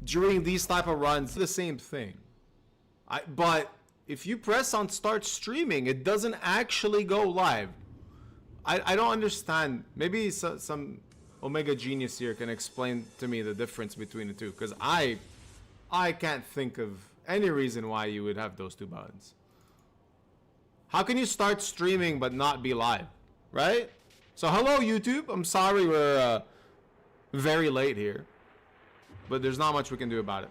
during these type of runs, the same thing. But if you press on start streaming, it doesn't actually go live. I don't understand. Maybe some Omega genius here can explain to me the difference between the two, because I can't think of any reason why you would have those two buttons. How can you start streaming but not be live, right? So hello YouTube, I'm sorry we're very late here, but there's not much we can do about it.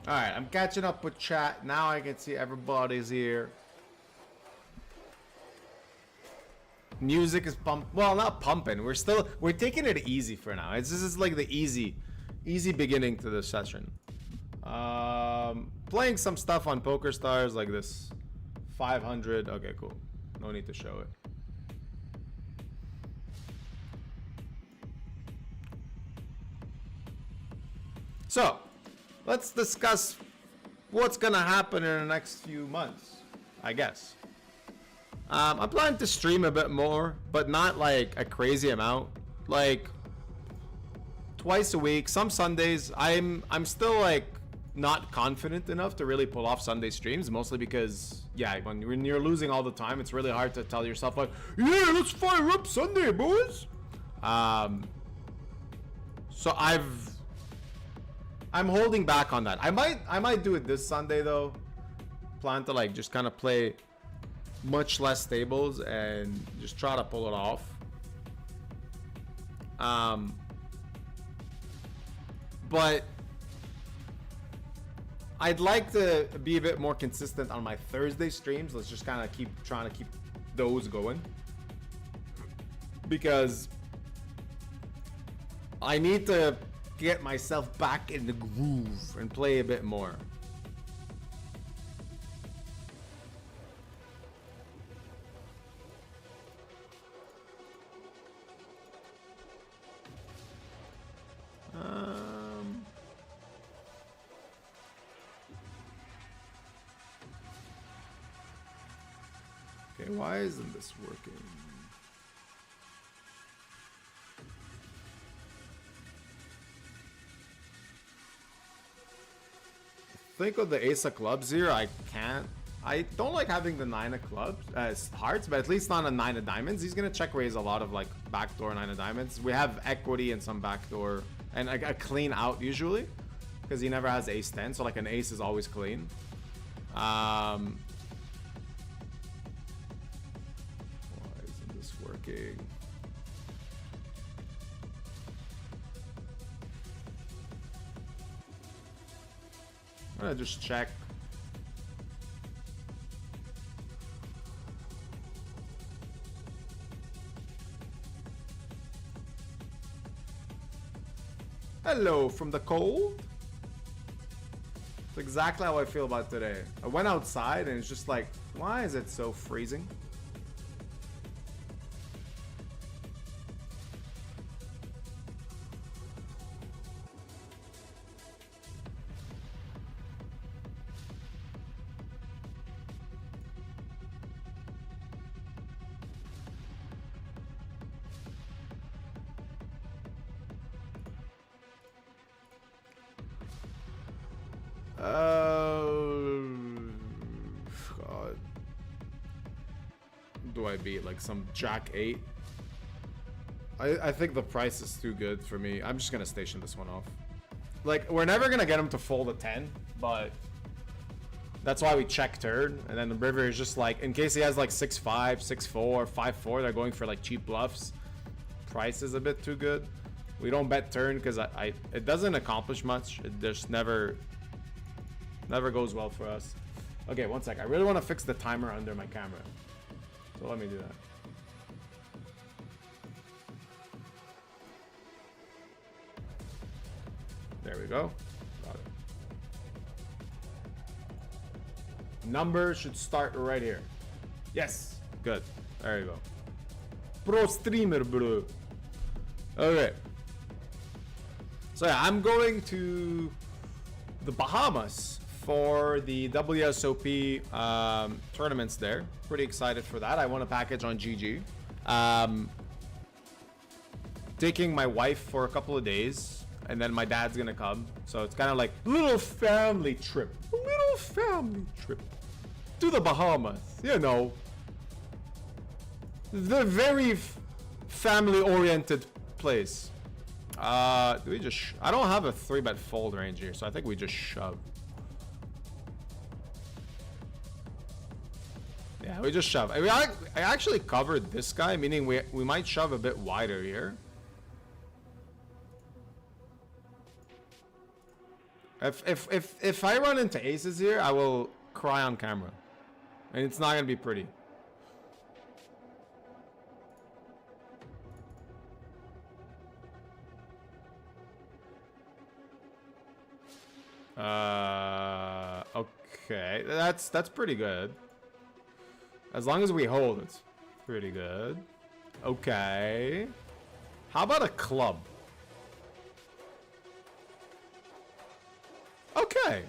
Alright, I'm catching up with chat. Now I can see everybody's here. Music is pumping. Well, not pumping. We're taking it easy for now. This is like the easy beginning to the session. Playing some stuff on Poker Stars like this. 500. Okay, cool. No need to show it. So, let's discuss what's gonna happen in the next few months, I guess. I'm planning to stream a bit more, but not like a crazy amount. Like twice a week, some Sundays. I'm still like not confident enough to really pull off Sunday streams, mostly because yeah, when you're losing all the time, it's really hard to tell yourself like, yeah, let's fire up Sunday, boys. So I'm holding back on that. I might do it this Sunday though. Plan to like just kind of play much less tables and just try to pull it off. But I'd like to be a bit more consistent on my Thursday streams. Let's just kind of keep trying to keep those going, because I need to get myself back in the groove and play a bit more. Okay, why isn't this working? Think of the ace of clubs here. I can't. I don't like having the nine of clubs, hearts, but at least not a nine of diamonds. He's gonna check raise a lot of like backdoor nine of diamonds. We have equity and some backdoor and a clean out usually, because he never has ace 10. So like an ace is always clean. Why isn't this working? I'm gonna just check. Hello from the cold. It's exactly how I feel about today. I went outside and it's just like, why is it so freezing? God. Do I beat like some Jack 8? I think the price is too good for me. I'm just gonna station this one off. Like, we're never gonna get him to fold a 10, but that's why we check turn. And then the river is just like, in case he has like 6-5, 6-4, 5-4, they're going for like cheap bluffs. Price is a bit too good. We don't bet turn because it doesn't accomplish much. It just never goes well for us. Okay, one sec. I really want to fix the timer under my camera. So let me do that. There we go. Got it. Numbers should start right here. Yes. Good. There you go. Pro streamer, bro. Okay. So yeah, I'm going to the Bahamas for the WSOP tournaments there. Pretty excited for that. I won a package on GG. Taking my wife for a couple of days, and then my dad's gonna come. So it's kind of like a little family trip. A little family trip to the Bahamas. You know, the very family-oriented place. Do we just? I don't have a 3-bet fold range here, so I think we just shove. Yeah, we just shove. I actually covered this guy, meaning we might shove a bit wider here. If I run into aces here, I will cry on camera, and it's not gonna be pretty. Okay, that's pretty good. As long as we hold, it's pretty good. Okay. How about a club? Okay.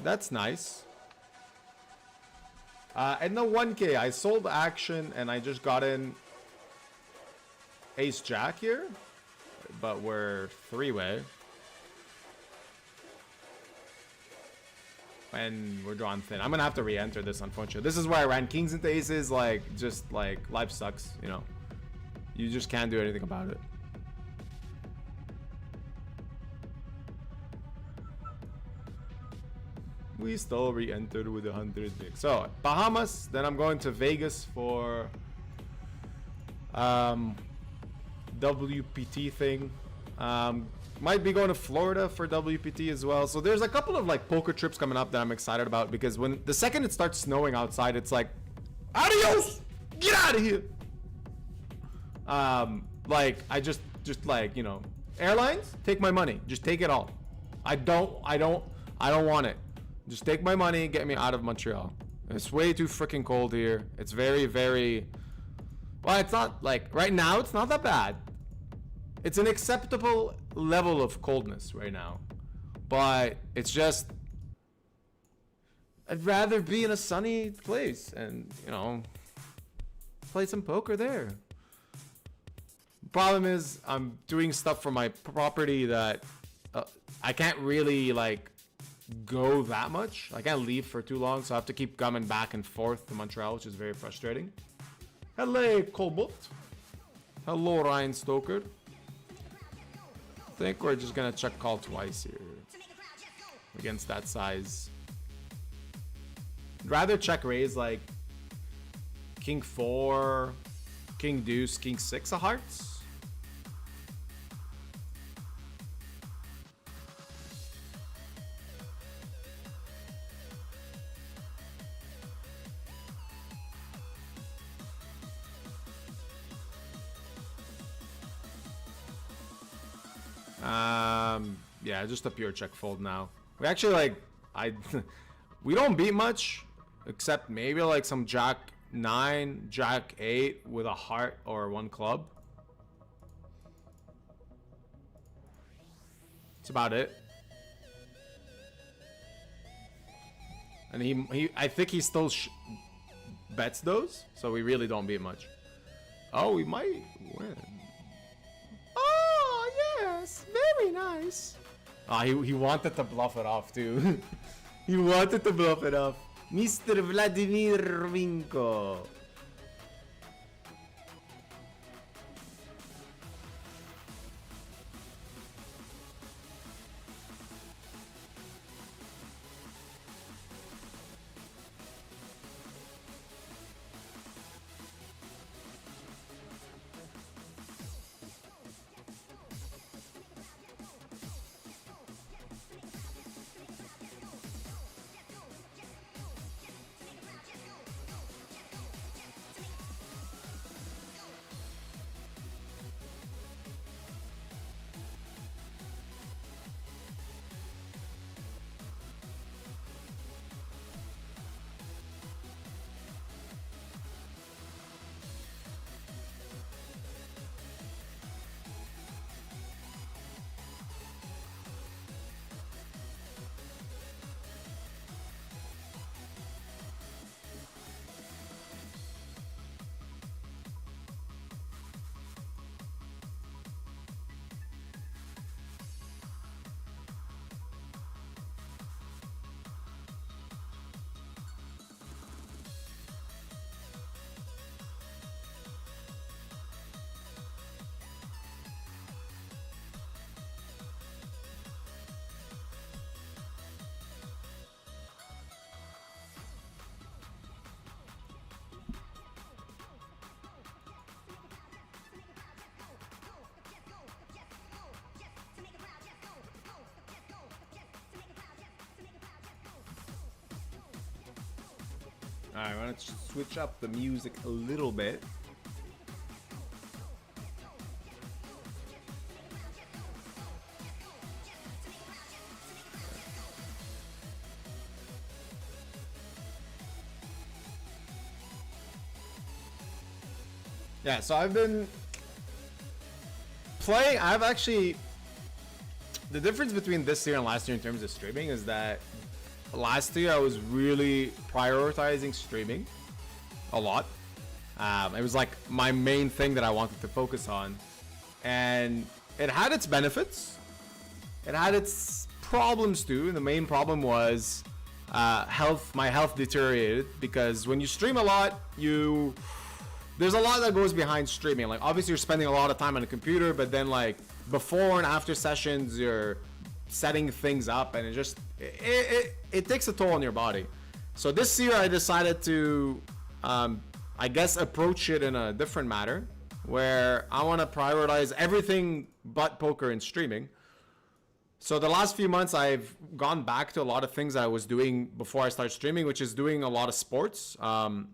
That's nice. And the 1K, I sold action and I just got in ace jack here, but we're 3-way. And we're drawn thin. I'm gonna have to re-enter this, unfortunately. This is why I ran kings into aces. Like, just like life sucks, you know. You just can't do anything about it. We still re-entered with 100 bigs. So Bahamas, then I'm going to Vegas for WPT thing. Might be going to Florida for WPT as well. So there's a couple of like poker trips coming up that I'm excited about, because when the second it starts snowing outside, it's like, adios, get out of here. Like I just like, you know, airlines, take my money, just take it all. I don't want it. Just take my money, get me out of Montreal. It's way too freaking cold here. It's very, very, well, it's not like right now, it's not that bad. It's an acceptable level of coldness right now, but it's just, I'd rather be in a sunny place and, you know, play some poker there. Problem is, I'm doing stuff for my property that I can't really like go that much. I can't leave for too long, so I have to keep coming back and forth to Montreal, which is very frustrating. Hello, Colbert. Hello, Ryan Stoker. I think we're just gonna check call twice here against that size. I'd rather check raise like King 4, King Deuce, King 6 of hearts. Yeah, just a pure check fold now. We actually like, we don't beat much, except maybe like some Jack 9, Jack 8 with a heart or 1 club. That's about it. And I think he still bets those, so we really don't beat much. Oh, we might win. Oh, yes, very nice. Oh, he wanted to bluff it off too. He wanted to bluff it off. Mr. Vladimir Vinko. Alright, I'm gonna switch up the music a little bit. Yeah, so I've been playing. I've actually, the difference between this year and last year in terms of streaming is that last year I was really prioritizing streaming a lot. It was like my main thing that I wanted to focus on, and it had its benefits. It had its problems too, and the main problem was health. My health deteriorated because when you stream a lot, there's a lot that goes behind streaming. Like obviously you're spending a lot of time on the computer, but then like before and after sessions, you're setting things up, and it takes a toll on your body. So this year I decided to, I guess, approach it in a different manner, where I want to prioritize everything but poker and streaming. So the last few months I've gone back to a lot of things I was doing before I started streaming, which is doing a lot of sports. I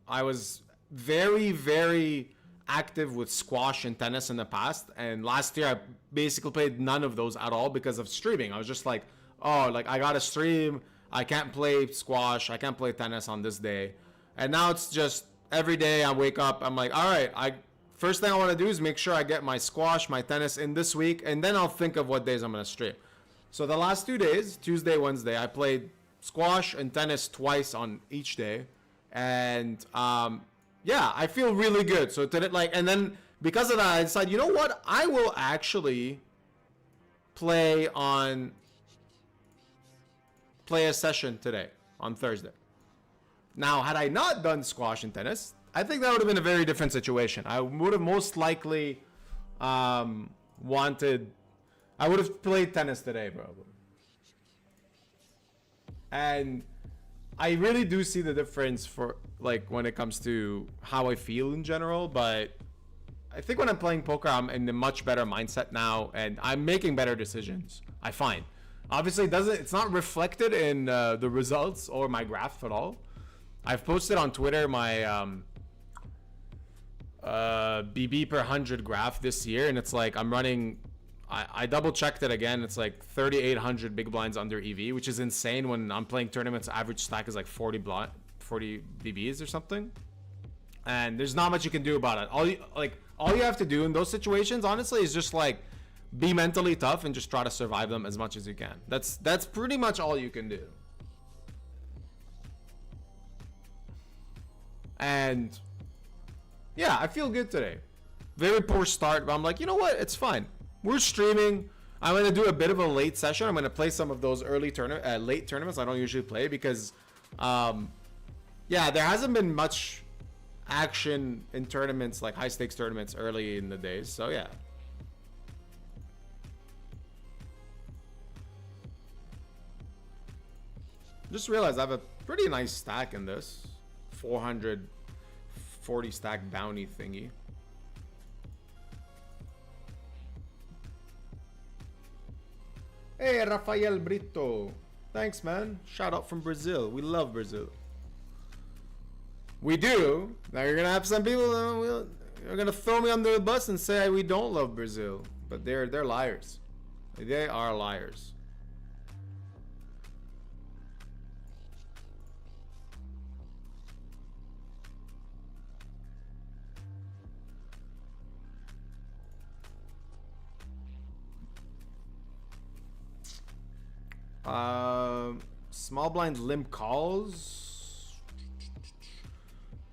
was very active with squash and tennis in the past, and last year I basically played none of those at all because of streaming. I was just like, oh, like I gotta stream, I can't play squash, I can't play tennis on this day. And now it's just every day I wake up, I'm like, all right, first thing I want to do is make sure I get my squash, my tennis in this week, and then I'll think of what days I'm gonna stream. So the last 2 days, Tuesday, Wednesday, I played squash and tennis twice on each day, and yeah, I feel really good. So today, and then because of that, I decided, you know what? I will actually play a session today on Thursday. Now, had I not done squash and tennis, I think that would have been a very different situation. I would have most likely I would have played tennis today, probably. And I really do see the difference for like when it comes to how I feel in general, but I think when I'm playing poker, I'm in a much better mindset now, and I'm making better decisions. I find, obviously, it's not reflected in the results or my graph at all. I've posted on Twitter my BB per 100 graph this year, and it's like I'm running. I double checked it again. It's like 3,800 big blinds under EV, which is insane. When I'm playing tournaments, average stack is like 40 BBs or something. And there's not much you can do about it. All you have to do in those situations, honestly, is just like be mentally tough and just try to survive them as much as you can. That's pretty much all you can do. And yeah, I feel good today. Very poor start, but I'm like, you know what? It's fine. We're streaming. I'm going to do a bit of a late session. I'm going to play some of those late tournaments I don't usually play because, yeah, there hasn't been much action in tournaments, like high stakes tournaments early in the days. So, yeah. Just realized I have a pretty nice stack in this. 440 stack bounty thingy. Hey, Rafael Brito. Thanks, man. Shout out from Brazil. We love Brazil. We do. Now you're going to have some people that are going to throw me under the bus and say we don't love Brazil. But they're liars. They are liars. Small blind limp calls.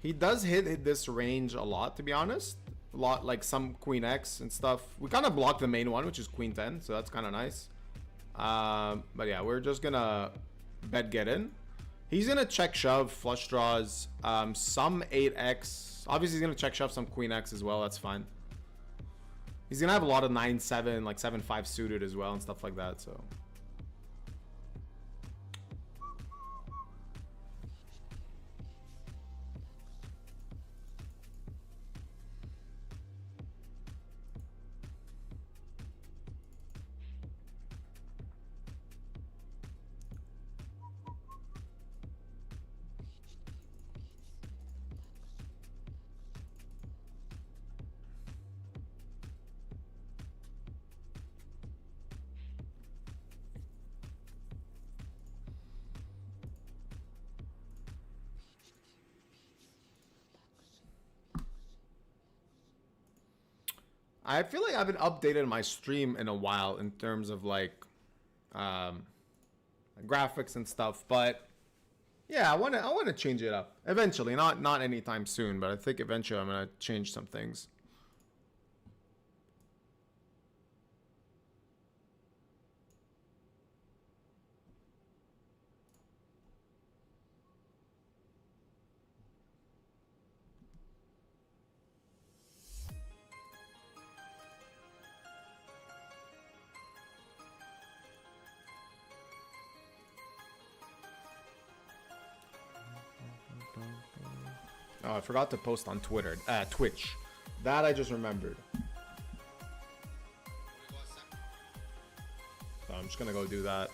He does hit this range a lot, to be honest. A lot, like some Queen X and stuff. We kind of blocked the main one, which is Queen 10, so that's kind of nice. But yeah, we're just gonna bet get in. He's gonna check shove, flush draws, some 8X. Obviously, he's gonna check shove some Queen X as well. That's fine. He's gonna have a lot of 9-7, like 7-5 suited as well and stuff like that. So. I feel like I haven't updated my stream in a while in terms of like graphics and stuff, but yeah, I wanna change it up eventually. Not anytime soon, but I think eventually I'm gonna change some things. Oh, I forgot to post on Twitter, Twitch. That I just remembered. So I'm just gonna go do that.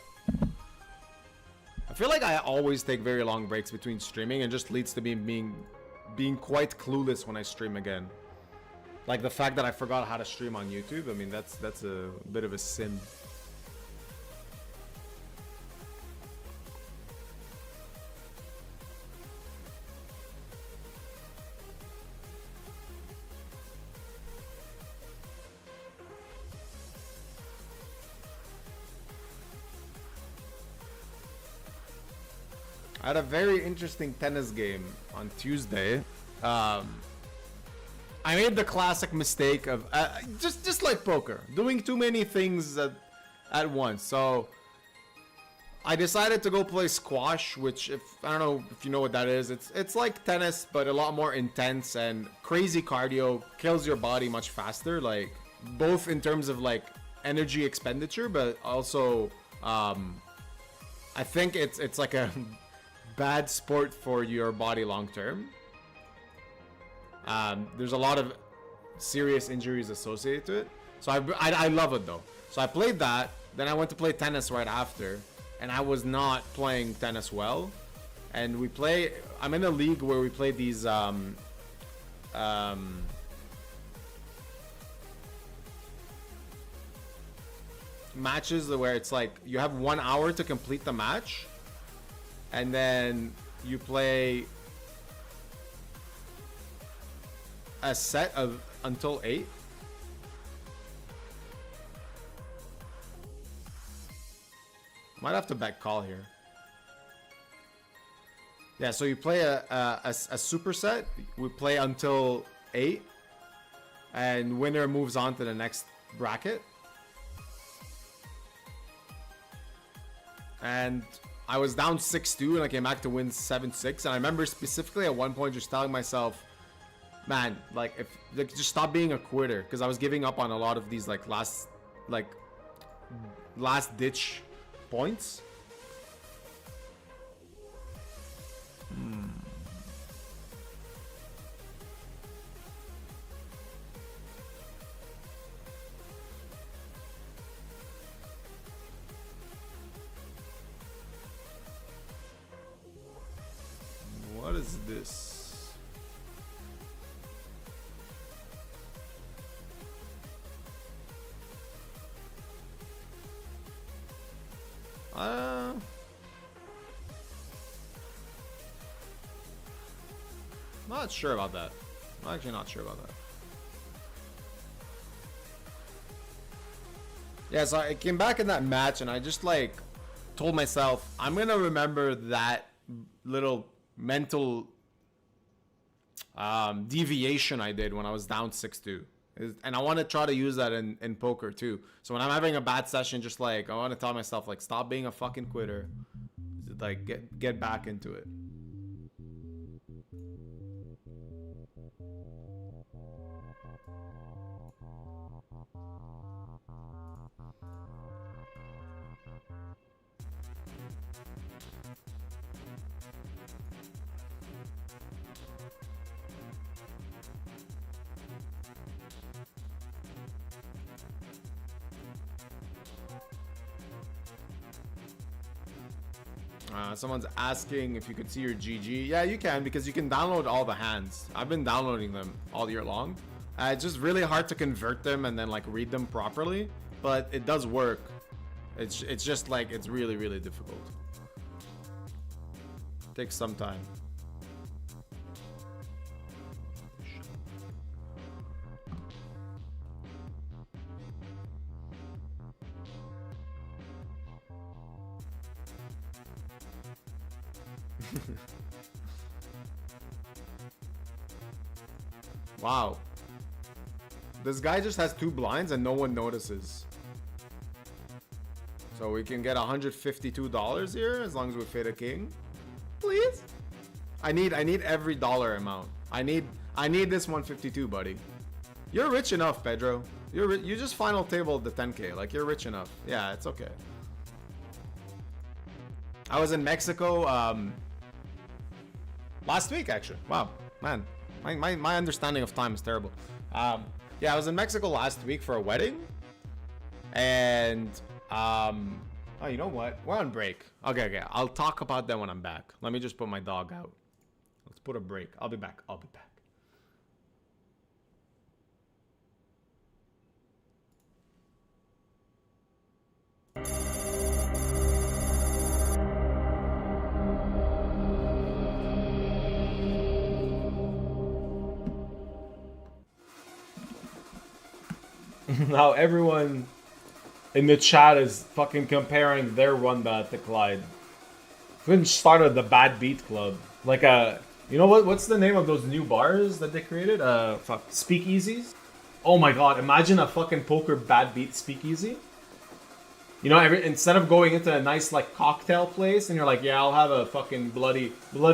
I feel like I always take very long breaks between streaming, and just leads to me being quite clueless when I stream again. Like the fact that I forgot how to stream on YouTube. I mean, that's a bit of a sin. I had a very interesting tennis game on Tuesday. I made the classic mistake of just like poker, doing too many things at once. So I decided to go play squash, which, if I don't know if you know what that is, it's like tennis but a lot more intense and crazy cardio, kills your body much faster, like both in terms of like energy expenditure, but also I think it's like a bad sport for your body long term. There's a lot of serious injuries associated to it. So I love it though. So I played that. Then I went to play tennis right after, and I was not playing tennis well. And I'm in a league where we play these matches where it's like you have 1 hour to complete the match, and then you play a set of until 8. Might have to back call here. Yeah, so you play a superset. We play until 8, and winner moves on to the next bracket. And I was down 6-2 and I came back to win 7-6. And I remember specifically at one point just telling myself, man, like, just stop being a quitter, because I was giving up on a lot of these like last ditch points. What is this? Not sure about that. I'm actually not sure about that. Yeah, so I came back in that match and I just like told myself, I'm gonna remember that little mental deviation I did when I was down 6-2. And I want to try to use that in poker too. So when I'm having a bad session, just like, I want to tell myself, like, stop being a fucking quitter. Like, get back into it. Someone's asking if you could see your GG. Yeah, you can, because you can download all the hands. I've been downloading them all year long. It's just really hard to convert them and then like read them properly, but it does work. It's just like, it's really, really difficult. Takes some time. Wow. This guy just has 2 blinds and no one notices. So we can get $152 here as long as we fade a king. Please. I need every dollar amount. I need this 152, buddy. You're rich enough, Pedro. You just final tabled the 10K. Like, you're rich enough. Yeah, it's okay. I was in Mexico last week, actually. Wow, man. My understanding of time is terrible. Yeah, I was in Mexico last week for a wedding. And oh, you know what? We're on break. Okay. I'll talk about that when I'm back. Let me just put my dog out. Let's put a break. I'll be back. Now everyone in the chat is fucking comparing their run bat to Clyde. We started the Bad Beat Club. Like you know what's the name of those new bars that they created? Fuck, speakeasies? Oh my god, imagine a fucking poker Bad Beat speakeasy. You know, instead of going into a nice like cocktail place and you're like, yeah, I'll have a fucking bloody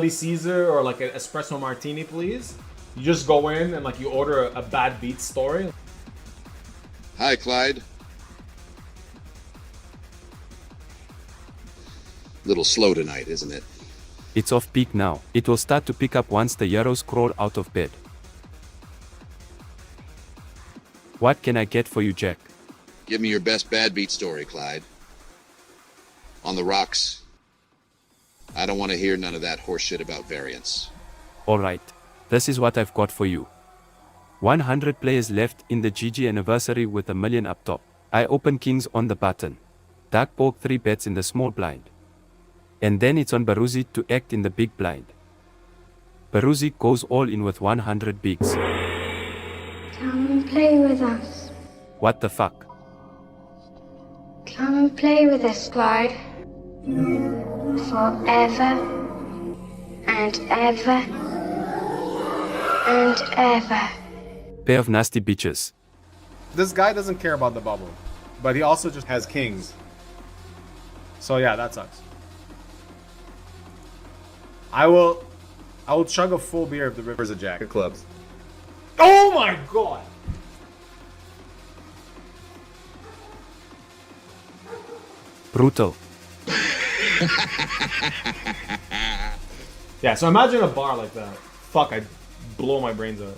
Caesar or like an espresso martini, please. You just go in and like you order a Bad Beat story. Hi, Clyde. Little slow tonight, isn't it? It's off peak now. It will start to pick up once the Euros crawl out of bed. What can I get for you, Jack? Give me your best bad beat story, Clyde. On the rocks. I don't want to hear none of that horseshit about variance. Alright. This is what I've got for you. 100 players left in the GG anniversary with $1 million up top. I open kings on the button. Dark poke 3 bets in the small blind. And then it's on Baruzzi to act in the big blind. Baruzzi goes all in with 100 bigs. Come and play with us. What the fuck? Come and play with us, Clyde. Forever and ever and ever. Pair of nasty bitches. This guy doesn't care about the bubble, but he also just has kings. So yeah, that sucks. I will chug a full beer if the river's a jack. Good clubs. Oh my god! Brutal. Yeah, so imagine a bar like that. Fuck, I'd blow my brains out.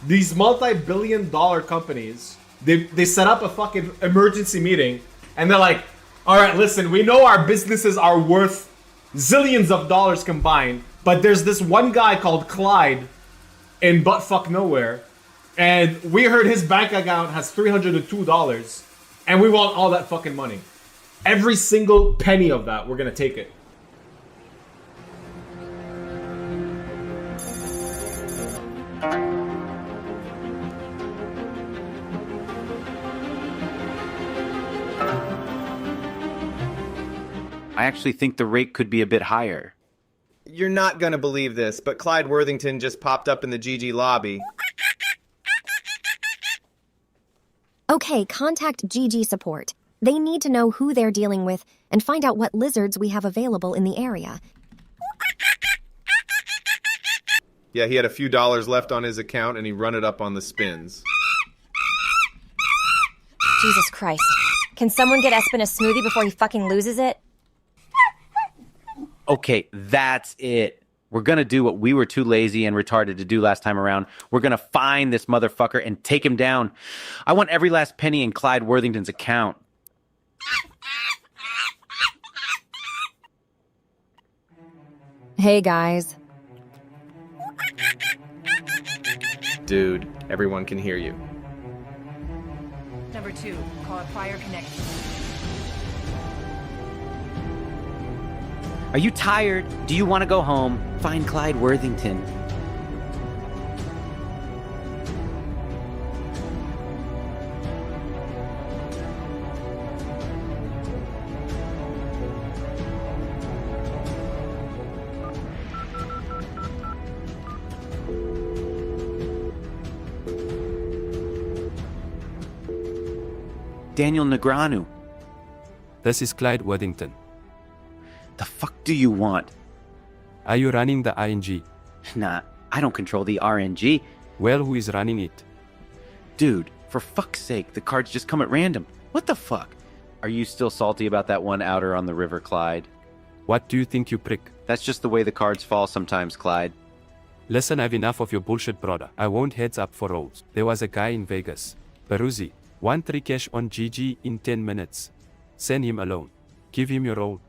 These multi-billion-dollar companies, they set up a fucking emergency meeting, and they're like, alright, listen, we know our businesses are worth zillions of dollars combined, but there's this one guy called Clyde in buttfuck nowhere, and we heard his bank account has $302, and we want all that fucking money. Every single penny of that, we're gonna take it. I actually think the rate could be a bit higher. You're not gonna believe this, but Clyde Worthington just popped up in the GG lobby. Okay, contact GG support. They need to know who they're dealing with and find out what lizards we have available in the area. Yeah, he had a few dollars left on his account and he run it up on the spins. Jesus Christ. Can someone get Espen a smoothie before he fucking loses it? Okay, that's it. We're gonna do what we were too lazy and retarded to do last time around. We're gonna find this motherfucker and take him down. I want every last penny in Clyde Worthington's account. Hey guys. Dude, everyone can hear you. Number 2, call a prior connection. Are you tired? Do you want to go home? Find Clyde Worthington. Daniel Negreanu. This is Clyde Worthington. The fuck do you want? Are you running the ING? Nah, I don't control the RNG. Well, who is running it? Dude, for fuck's sake, the cards just come at random. What the fuck? Are you still salty about that one outer on the river, Clyde? What do you think, you prick? That's just the way the cards fall sometimes, Clyde. Listen, I've enough of your bullshit, brother. I won't heads up for rolls. There was a guy in Vegas. Peruzzi. 1-3 cash on GG in 10 minutes. Send him alone. Give him your roll.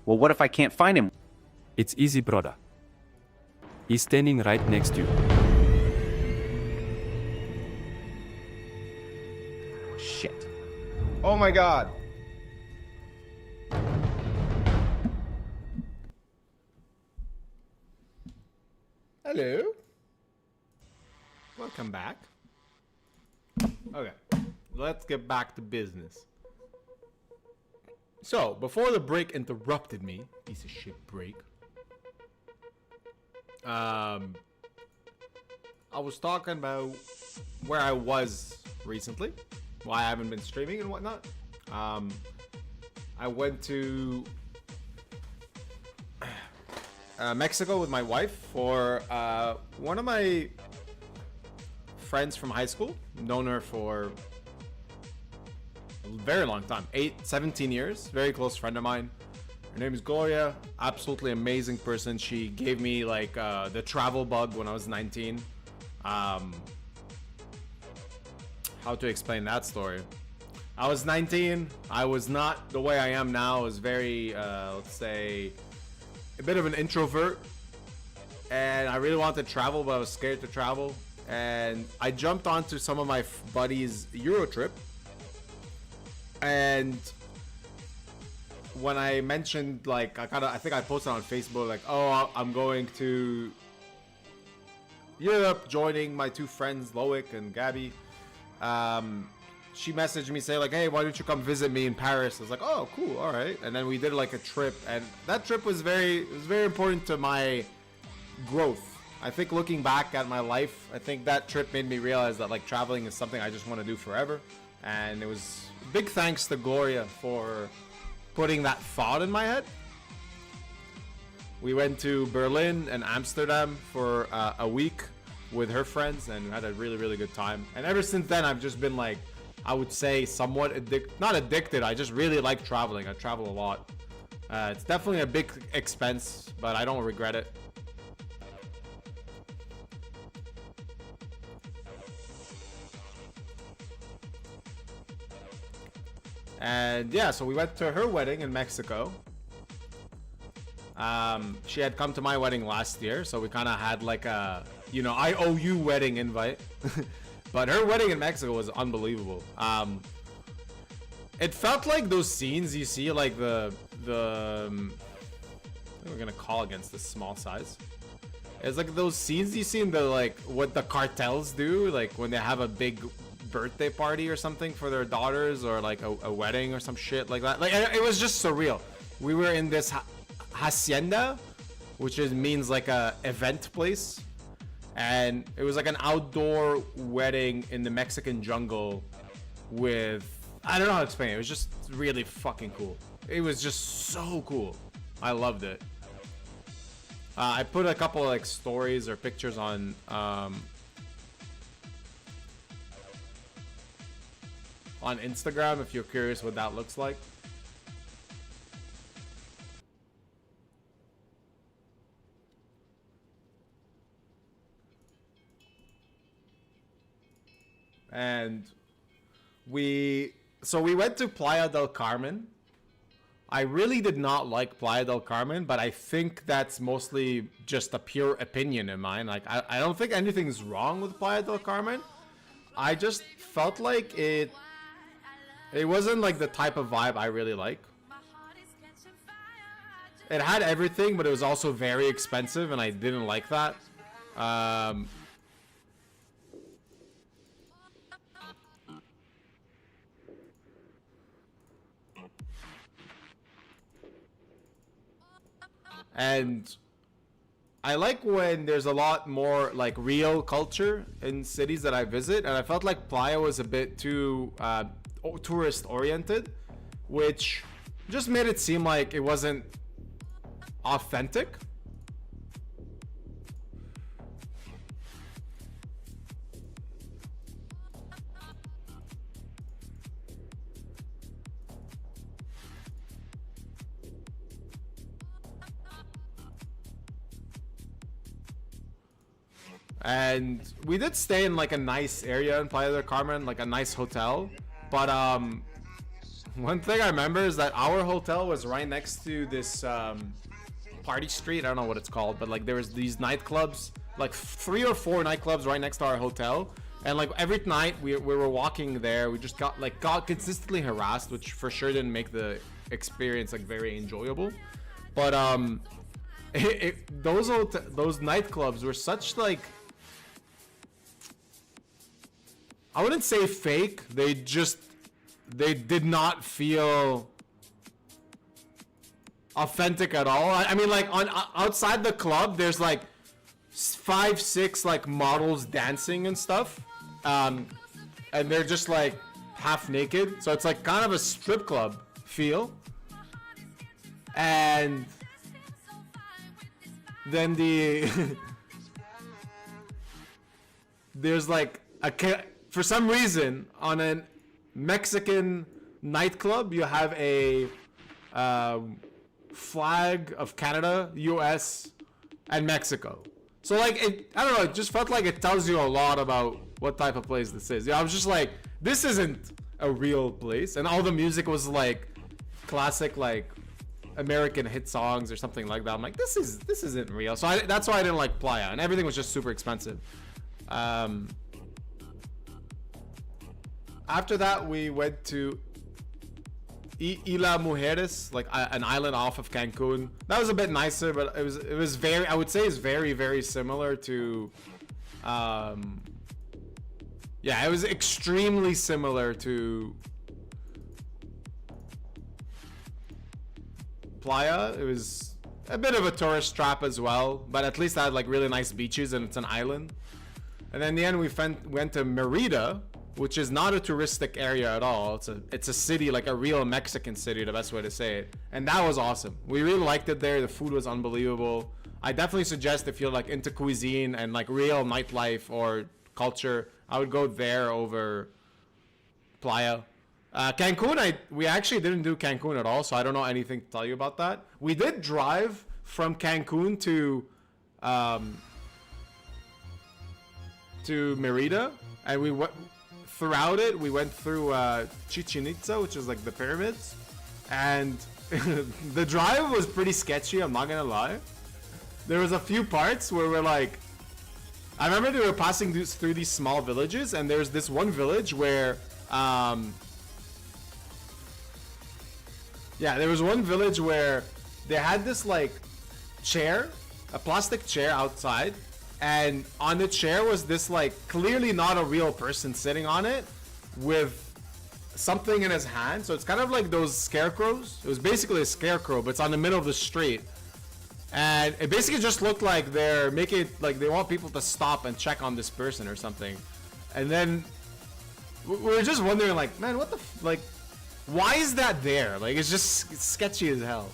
Well, what if I can't find him? It's easy, brother. He's standing right next to you. Shit. Oh my god. Hello. Welcome back. Okay, let's get back to business. So, before the break interrupted me, piece of shit break, I was talking about where I was recently, why I haven't been streaming and whatnot. I went to Mexico with my wife for one of my friends from high school. Known her for a very long time, 17 years. Very close friend of mine. Her name is Gloria. Absolutely amazing person. She gave me like the travel bug when I was 19. How to explain that story? I was 19. I was not the way I am now. I was very, let's say, a bit of an introvert. And I really wanted to travel, but I was scared to travel. And I jumped onto some of my buddies' Euro trip. And when I mentioned, like, I think I posted on Facebook, like, oh, I'm going to Europe, joining my two friends, Loic and Gabby. She messaged me saying, like, hey, why don't you come visit me in Paris? I was like, oh, cool, all right. And then we did like a trip, and that trip was very important to my growth. I think looking back at my life, I think that trip made me realize that like traveling is something I just want to do forever. And it was big thanks to Gloria for putting that thought in my head. We went to Berlin and Amsterdam for a week with her friends and had a really good time. And ever since then, I've just been like, I would say somewhat not addicted. I just really like traveling. I travel a lot. It's definitely a big expense, but I don't regret it. And yeah, so we went to her wedding in Mexico. She had come to my wedding last year, so we kind of had like a, you know, I owe you wedding invite. But her wedding in Mexico was unbelievable. It felt like those scenes you see, like the what we're gonna call against this small size. It's like those scenes you see in the, like, what the cartels do, like when they have a big birthday party or something for their daughters, or like a wedding or some shit like that. Like it was just surreal. We were in this hacienda, which means like a event place, and it was like an outdoor wedding in the Mexican jungle with, I don't know how to explain it. It was just really fucking cool. It was just so cool. I loved it. I put a couple of like stories or pictures on Instagram if you're curious what that looks like. And we went to Playa del Carmen. I really did not like Playa del Carmen, but I think that's mostly just a pure opinion of mine. Like, I don't think anything's wrong with Playa del Carmen. I just felt like it wasn't like the type of vibe I really like. It had everything, but it was also very expensive, and I didn't like that. And I like when there's a lot more like real culture in cities that I visit, and I felt like Playa was a bit too tourist oriented, which just made it seem like it wasn't authentic. And we did stay in like a nice area in Playa del Carmen, like a nice hotel. But one thing I remember is that our hotel was right next to this party street. I don't know what it's called, but like there was these nightclubs, like 3 or 4 nightclubs right next to our hotel. And like every night we were walking there, we just got consistently harassed, which for sure didn't make the experience like very enjoyable. But those nightclubs were such like, I wouldn't say fake. They did not feel authentic at all. I mean, like on outside the club, there's like 5, 6 like models dancing and stuff, and they're just like half naked. So it's like kind of a strip club feel. And then there's like for some reason on a Mexican nightclub you have a flag of Canada, US, and Mexico. So like I don't know, it just felt like it tells you a lot about what type of place this is. I was just like, this isn't a real place. And all the music was like classic like American hit songs or something like that. I'm like, this isn't real. So that's why I didn't like Playa, and everything was just super expensive. After that, we went to Isla Mujeres, like an island off of Cancun. That was a bit nicer, but it was very, I would say it's very, very similar to yeah, it was extremely similar to Playa. It was a bit of a tourist trap as well, but at least it had like really nice beaches and it's an island. And then in the end we went to Merida, which is not a touristic area at all. It's a city, like a real Mexican city, the best way to say it. And that was awesome. We really liked it there. The food was unbelievable. I definitely suggest if you're like into cuisine and like real nightlife or culture, I would go there over Playa. Cancun, we actually didn't do Cancun at all, so I don't know anything to tell you about that. We did drive from Cancun to Merida, and we went throughout it. We went through Chichen Itza, which is like the pyramids, and the drive was pretty sketchy. I'm not gonna lie. There was a few parts where we're like, I remember we were passing through these small villages, and there's this one village where yeah, there was one village where they had this like chair, a plastic chair outside, and on the chair was this like clearly not a real person sitting on it with something in his hand. So it's kind of like those scarecrows. It was basically a scarecrow, but it's on the middle of the street. And it basically just looked like they're making it like they want people to stop and check on this person or something. And then we were just wondering like, man, what the like, why is that there? Like, it's sketchy as hell.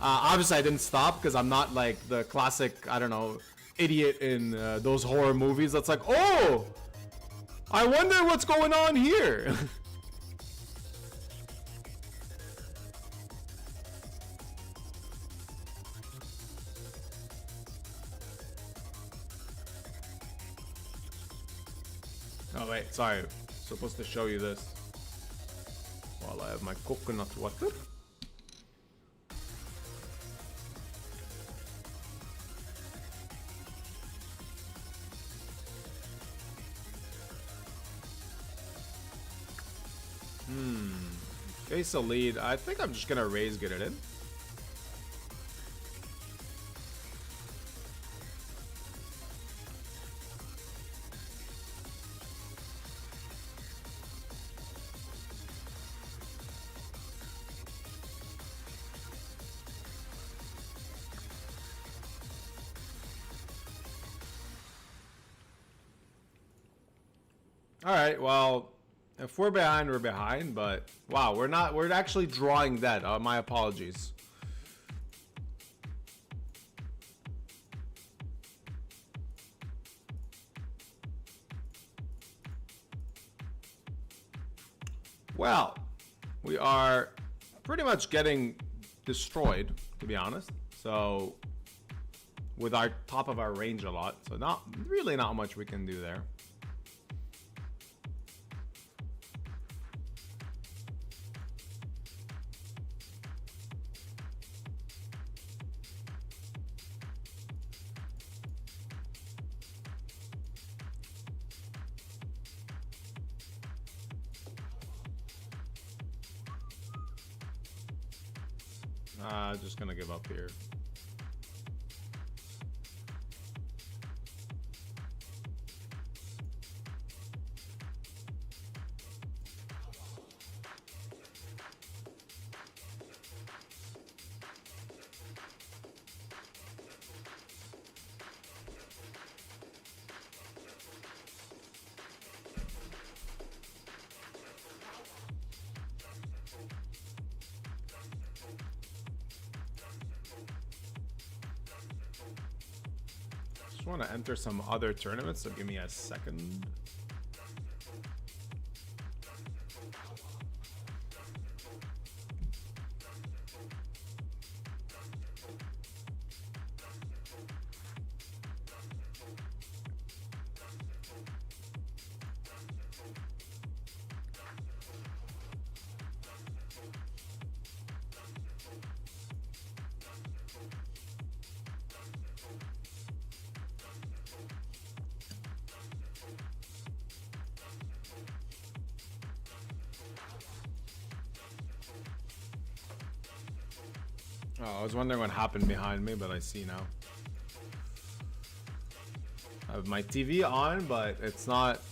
Obviously I didn't stop because I'm not like the classic, I don't know, idiot in those horror movies that's like, oh, I wonder what's going on here. Oh wait, sorry, supposed to show you this while I have my coconut water. Face a lead. I think I'm just gonna get it in. All right, well, If we're behind, we're behind. But wow, we're not. We're actually drawing that. My apologies. Well, we are pretty much getting destroyed, to be honest. So, with our top of our range a lot, so not much we can do there. Just gonna give up here. Just want to enter some other tournaments, so give me a second. Oh, I was wondering what happened behind me, but I see now. I have my TV on, but it's not.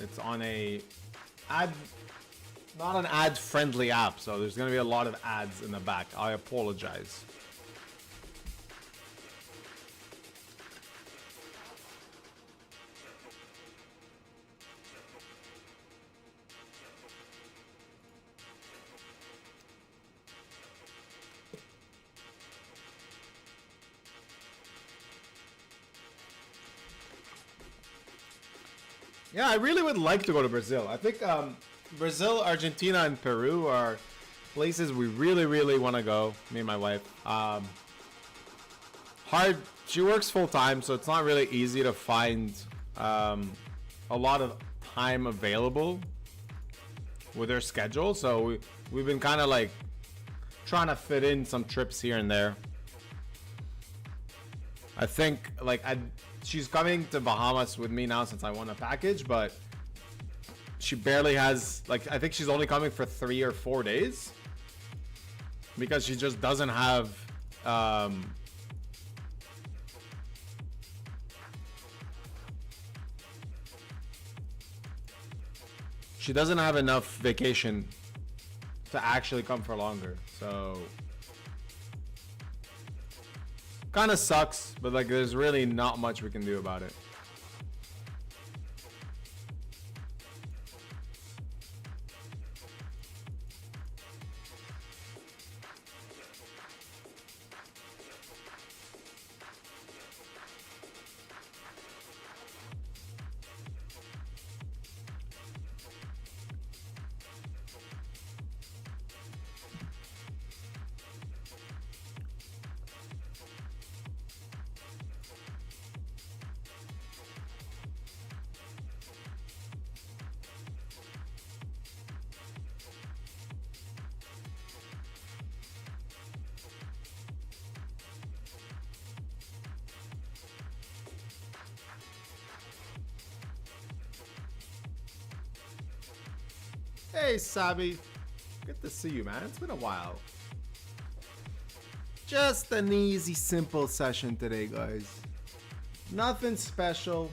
It's on a ad, not an ad-friendly app, so there's gonna be a lot of ads in the back. I apologize. Yeah, I really would like to go to Brazil. I think Brazil, Argentina, and Peru are places we really want to go. Me and my wife. Hard. She works full time, so it's not really easy to find a lot of time available with her schedule. So we've been kind of like trying to fit in some trips here and there. I think like she's coming to Bahamas with me now since I won a package, but she barely has, like, I think she's only coming for 3 or 4 days because she just doesn't have she doesn't have enough vacation to actually come for longer. So kind of sucks, but like there's really not much we can do about it. Hey, Sabi. Good to see you, man. It's been a while. Just an easy, simple session today, guys. Nothing special.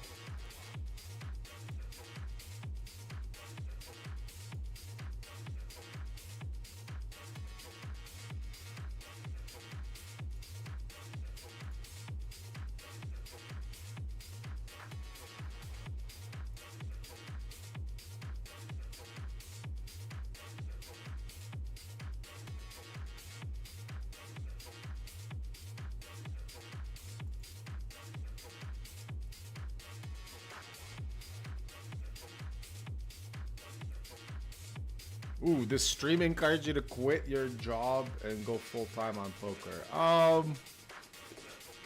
Ooh, does stream encourage you to quit your job and go full time on poker?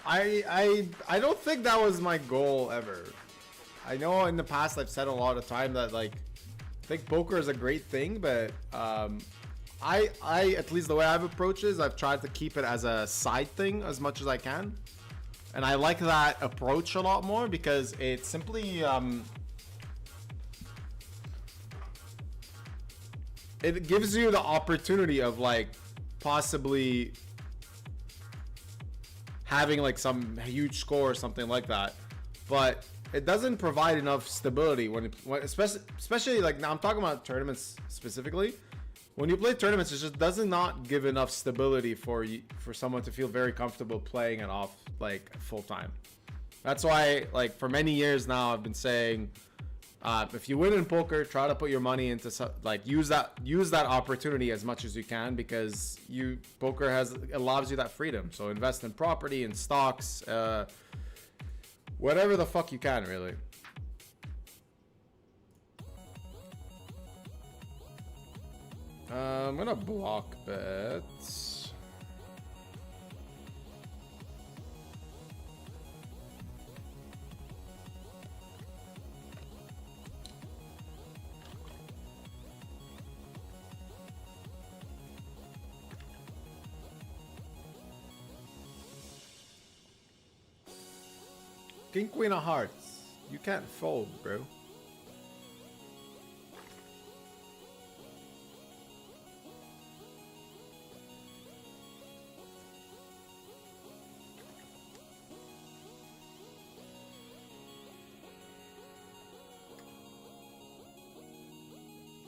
I don't think that was my goal ever. I know in the past I've said a lot of time that like I think poker is a great thing, but I at least the way I've approached it is I've tried to keep it as a side thing as much as I can. And I like that approach a lot more because it simply it gives you the opportunity of like possibly having like some huge score or something like that, but it doesn't provide enough stability when especially like now I'm talking about tournaments specifically. When you play tournaments, it just does not give enough stability for someone to feel very comfortable playing it off like full time. That's why like for many years now I've been saying if you win in poker, try to put your money into like use that opportunity as much as you can because poker allows you that freedom. So invest in property and stocks, whatever the fuck you can really. I'm gonna block bets. King Queen of Hearts. You can't fold, bro.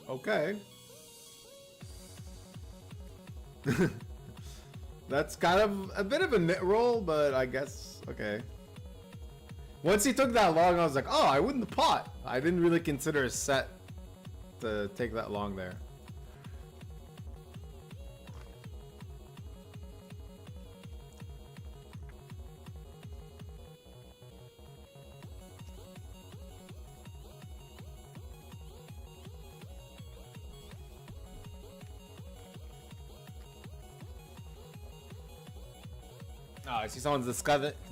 Okay. That's kind of a bit of a nit roll, but I guess okay. Once he took that long, I was like, oh, I win the pot. I didn't really consider a set to take that long there. Oh, I see someone's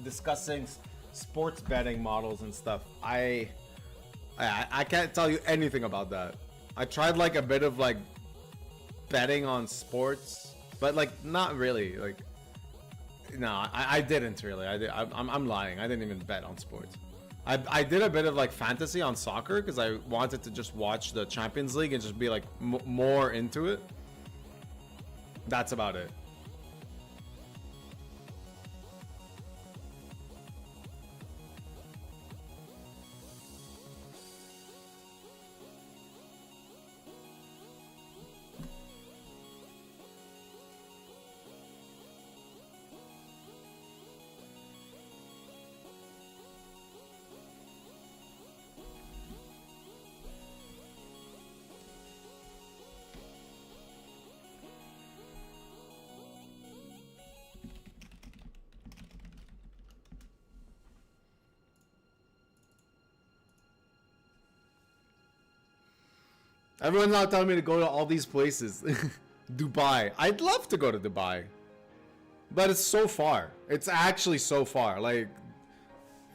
discussing sports betting models and stuff. I can't tell you anything about that. I tried like a bit of like betting on sports, but like not really. Like no, I didn't really. I'm lying. I didn't even bet on sports. I did a bit of like fantasy on soccer because I wanted to just watch the Champions League and just be like more into it. That's about it. Everyone's now telling me to go to all these places. Dubai. I'd love to go to Dubai. But it's so far. It's actually so far. Like,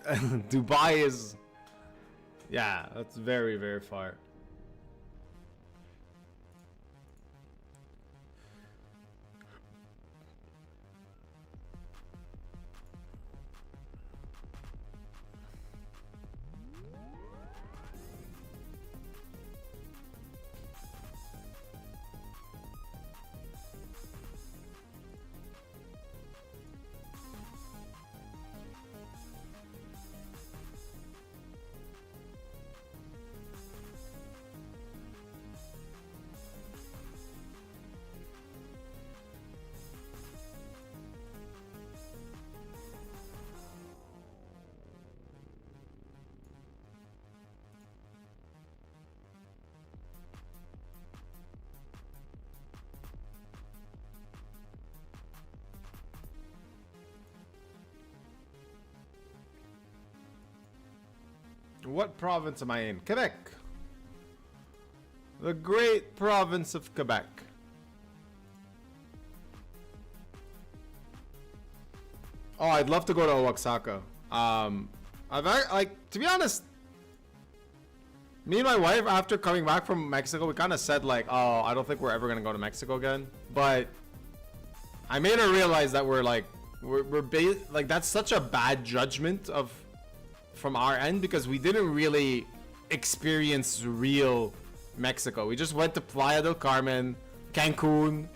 Dubai is... Yeah, that's very, very far. What province am I in? Quebec. The great province of Quebec. Oh, I'd love to go to Oaxaca. To be honest, me and my wife, after coming back from Mexico, we kind of said like, oh, I don't think we're ever gonna go to Mexico again. But I made her realize that we're that's such a bad judgment from our end, because we didn't really experience real Mexico. We just went to Playa del Carmen, Cancun,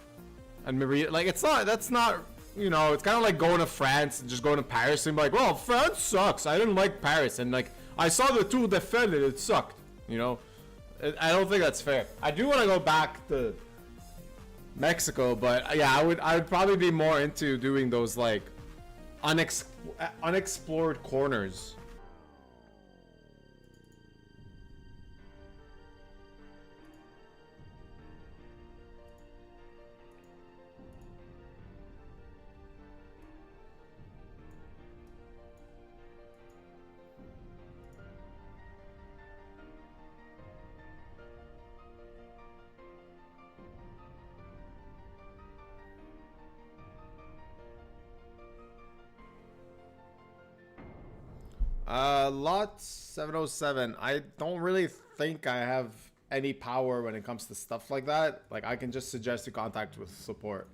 and Maria. Like, that's not, you know, it's kind of like going to France and just going to Paris and be like, well, France sucks. I didn't like Paris. And like, I saw the Tour de Fed and it sucked. You know, I don't think that's fair. I do want to go back to Mexico, but yeah, I would probably be more into doing those like unexplored corners. Lot 707. I don't really think I have any power when it comes to stuff like that. Like, I can just suggest you contact with support.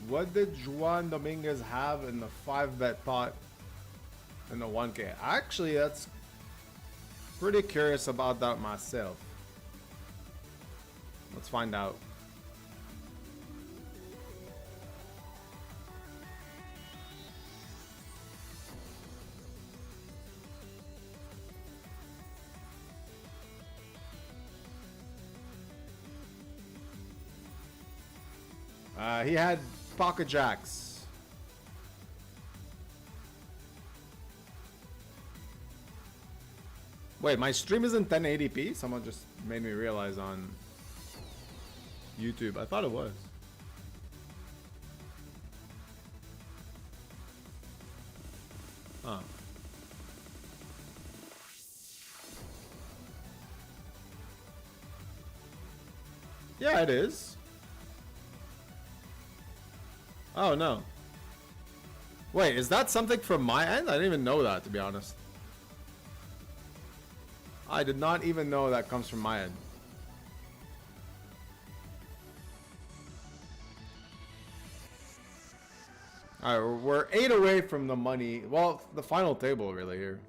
What did Juan Dominguez have in the 5-bet pot in the 1K? Actually, that's pretty curious about that myself. Let's find out. He had pocket jacks. Wait, my stream isn't 1080p? Someone just made me realize on YouTube. I thought it was. Huh. Yeah, it is. Oh no. Wait, is that something from my end? I didn't even know that, to be honest. I did not even know that comes from my end. Alright, we're 8 away from the money. Well, the final table really here.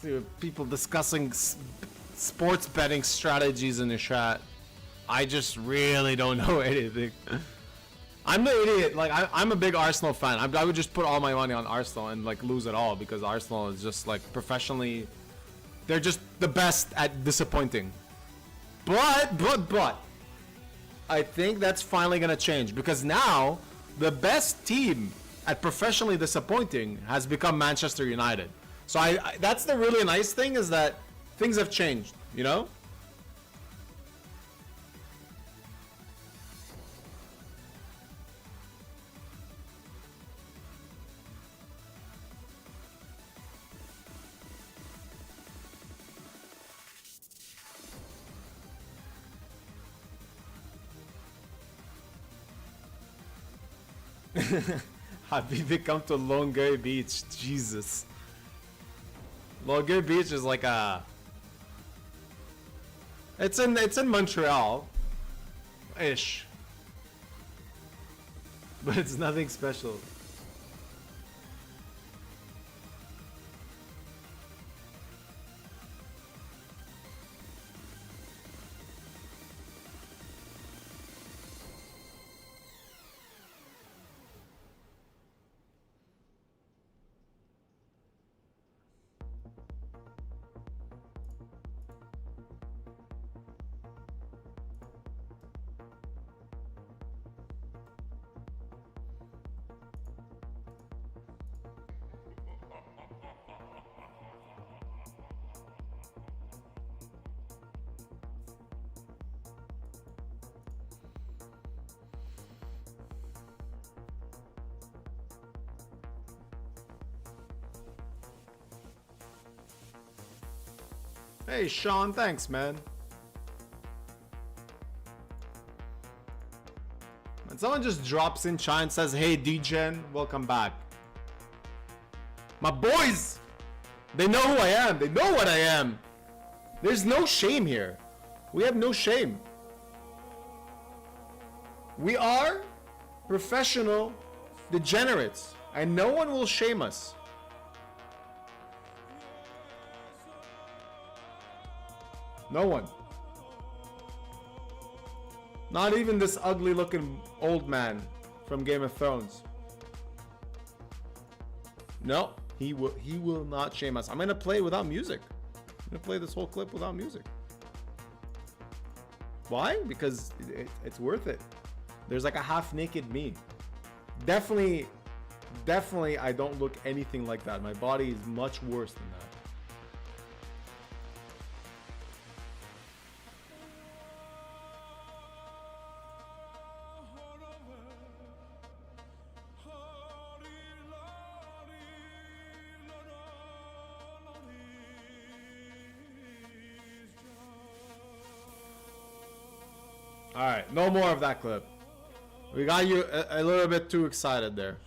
See people discussing sports betting strategies in the chat. I just really don't know anything. I'm the idiot. Like, I'm a big Arsenal fan. I would just put all my money on Arsenal and like lose it all, because Arsenal is just like professionally, they're just the best at disappointing. But I think that's finally gonna change, because now the best team at professionally disappointing has become Manchester United. So that's the really nice thing, is that things have changed, you know? Habibi come to Longueuil Beach. Jesus. Longueuil Beach is like a... It's in Montreal. Ish. But it's nothing special. Hey Sean, thanks man. When someone just drops in chat and says, hey DGen, welcome back. My boys! They know who I am, they know what I am. There's no shame here. We have no shame. We are professional degenerates, and no one will shame us. No one. Not even this ugly looking old man from Game of Thrones. No, he will not shame us. I'm gonna play without music. I'm gonna play this whole clip without music. Why? Because it's worth it. There's like a half naked me. Definitely I don't look anything like that. My body is much worse than that. Alright, no more of that clip. We got you a little bit too excited there.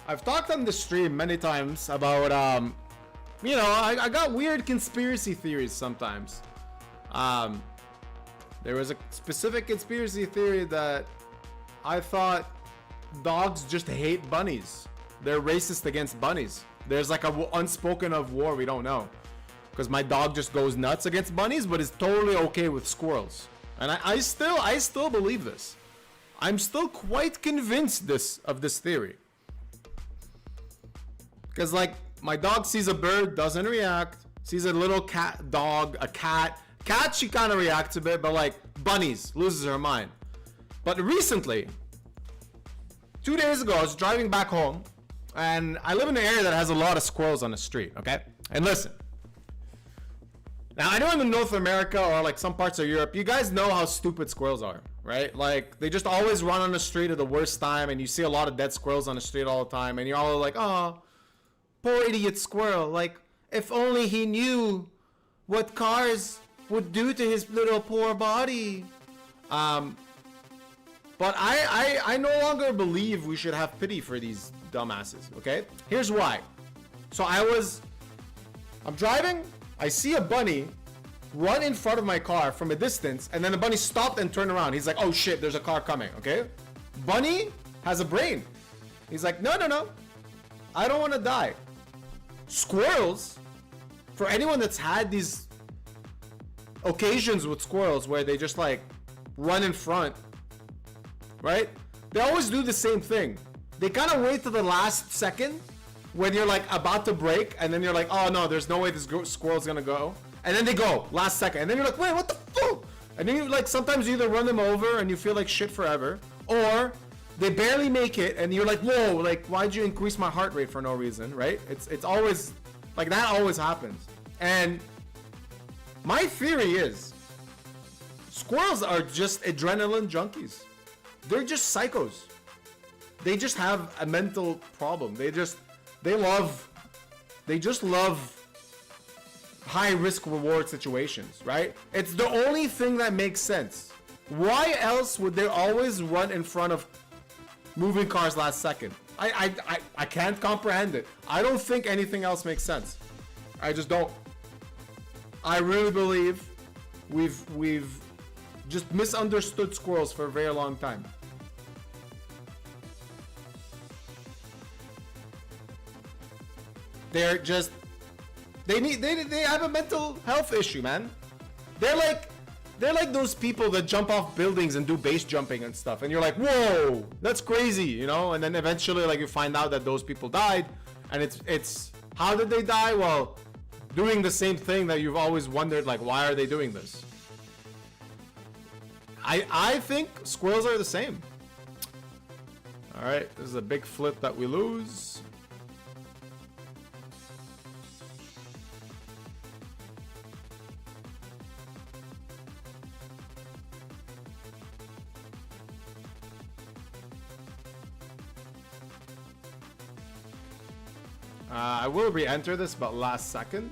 I've talked on the stream many times about, you know, I got weird conspiracy theories sometimes. There was a specific conspiracy theory that I thought dogs just hate bunnies. They're racist against bunnies. There's like a unspoken of war we don't know. Because my dog just goes nuts against bunnies, but is totally okay with squirrels. And I still believe this. I'm still quite convinced of this theory. Because like my dog sees a bird, doesn't react. Sees a little a cat. Cat, she kind of reacts a bit, but like bunnies, loses her mind. But recently, 2 days ago, I was driving back home, and I live in an area that has a lot of squirrels on the street, okay? And listen, Now, I know in North America or like some parts of Europe, you guys know how stupid squirrels are, right? Like, they just always run on the street at the worst time, and you see a lot of dead squirrels on the street all the time, and you're all like, oh, poor idiot squirrel. Like, if only he knew what cars would do to his little poor body. But I no longer believe we should have pity for these dumbasses, okay? Here's why. So I'm driving, I see a bunny run in front of my car from a distance, and then the bunny stopped and turned around. He's like, oh shit, there's a car coming, okay? Bunny has a brain. He's like, no, I don't want to die. Squirrels, for anyone that's had these occasions with squirrels where they just like run in front, right? They always do the same thing. They kind of wait to the last second when you're like about to brake, and then you're like, oh no, there's no way this squirrel's gonna go. And then they go, last second. And then you're like, wait, what the fuck? And then you like, sometimes you either run them over and you feel like shit forever, or they barely make it and you're like, whoa, like why'd you increase my heart rate for no reason, right? It's always, like that always happens. And my theory is, squirrels are just adrenaline junkies. They're just psychos. They just have a mental problem. They just love high risk reward situations, right? It's the only thing that makes sense. Why else would they always run in front of moving cars last second? I can't comprehend it. I don't think anything else makes sense. I just don't. I really believe we've just misunderstood squirrels for a very long time. They're just they have a mental health issue, man. They're like those people that jump off buildings and do base jumping and stuff, and you're like, whoa, that's crazy, you know? And then eventually like you find out that those people died, and it's how did they die? Well, doing the same thing that you've always wondered, like, why are they doing this? I think squirrels are the same. All right, this is a big flip that we lose. I will re-enter this, but last second.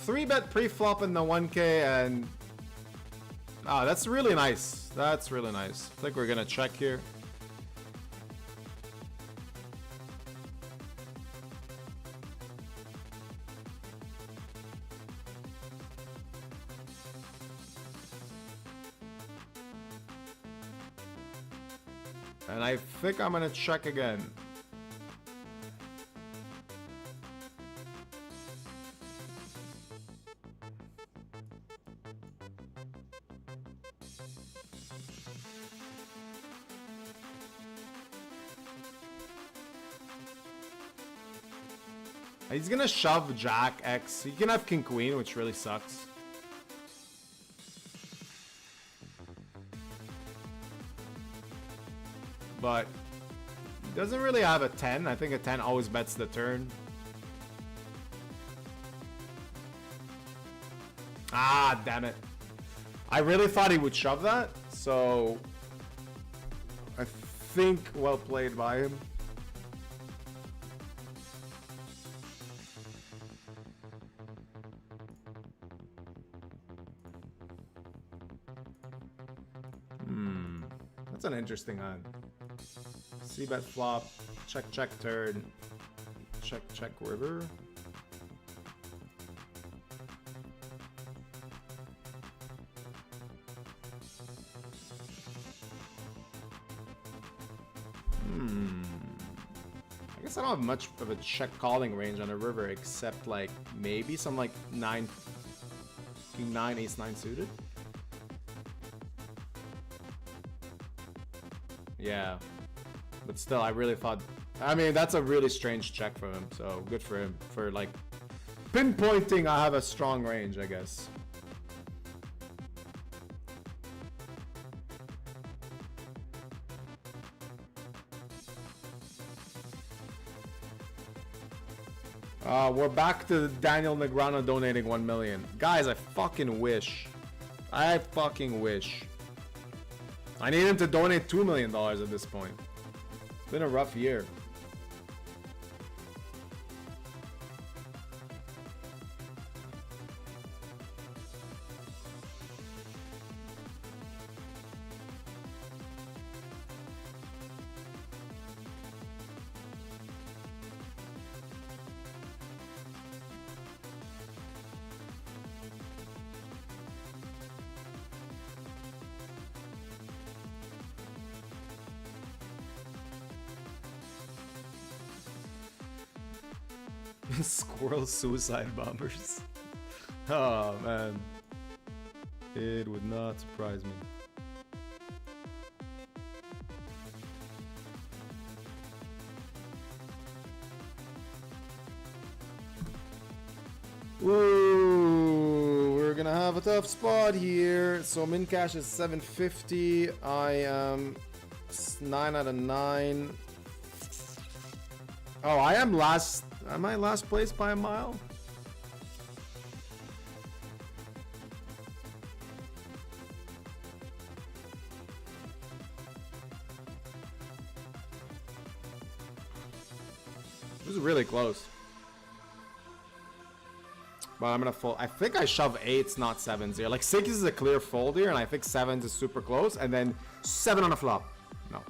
Three bet pre-flop in the 1K, and that's really nice. That's really nice. I think we're gonna check here. And I think I'm gonna check again. He's gonna shove Jack X. He can have King Queen, which really sucks. But he doesn't really have a 10. I think a 10 always bets the turn. Ah, damn it. I really thought he would shove that, so think well played by him. That's an interesting hand. C-bet flop, check check turn, check check river. I guess I don't have much of a check calling range on a river except like maybe some like king 9, ace 9 suited. Yeah, but still, I really thought. I mean, that's a really strange check for him. So good for him for like pinpointing. I have a strong range, I guess. We're back to Daniel Negreanu donating 1 million. Guys, I fucking wish. I fucking wish. I need him to donate $2 million at this point. It's been a rough year. Squirrel suicide bombers. Oh man. It would not surprise me. Ooh, we're gonna have a tough spot here. So min cash is 750. I am 9 out of 9. Oh, I am last. Am I last place by a mile? This is really close. But I'm gonna fold. I think I shove 8s, not 7s here. Like 6 is a clear fold here, and I think 7s is super close, and then 7 on a flop. No.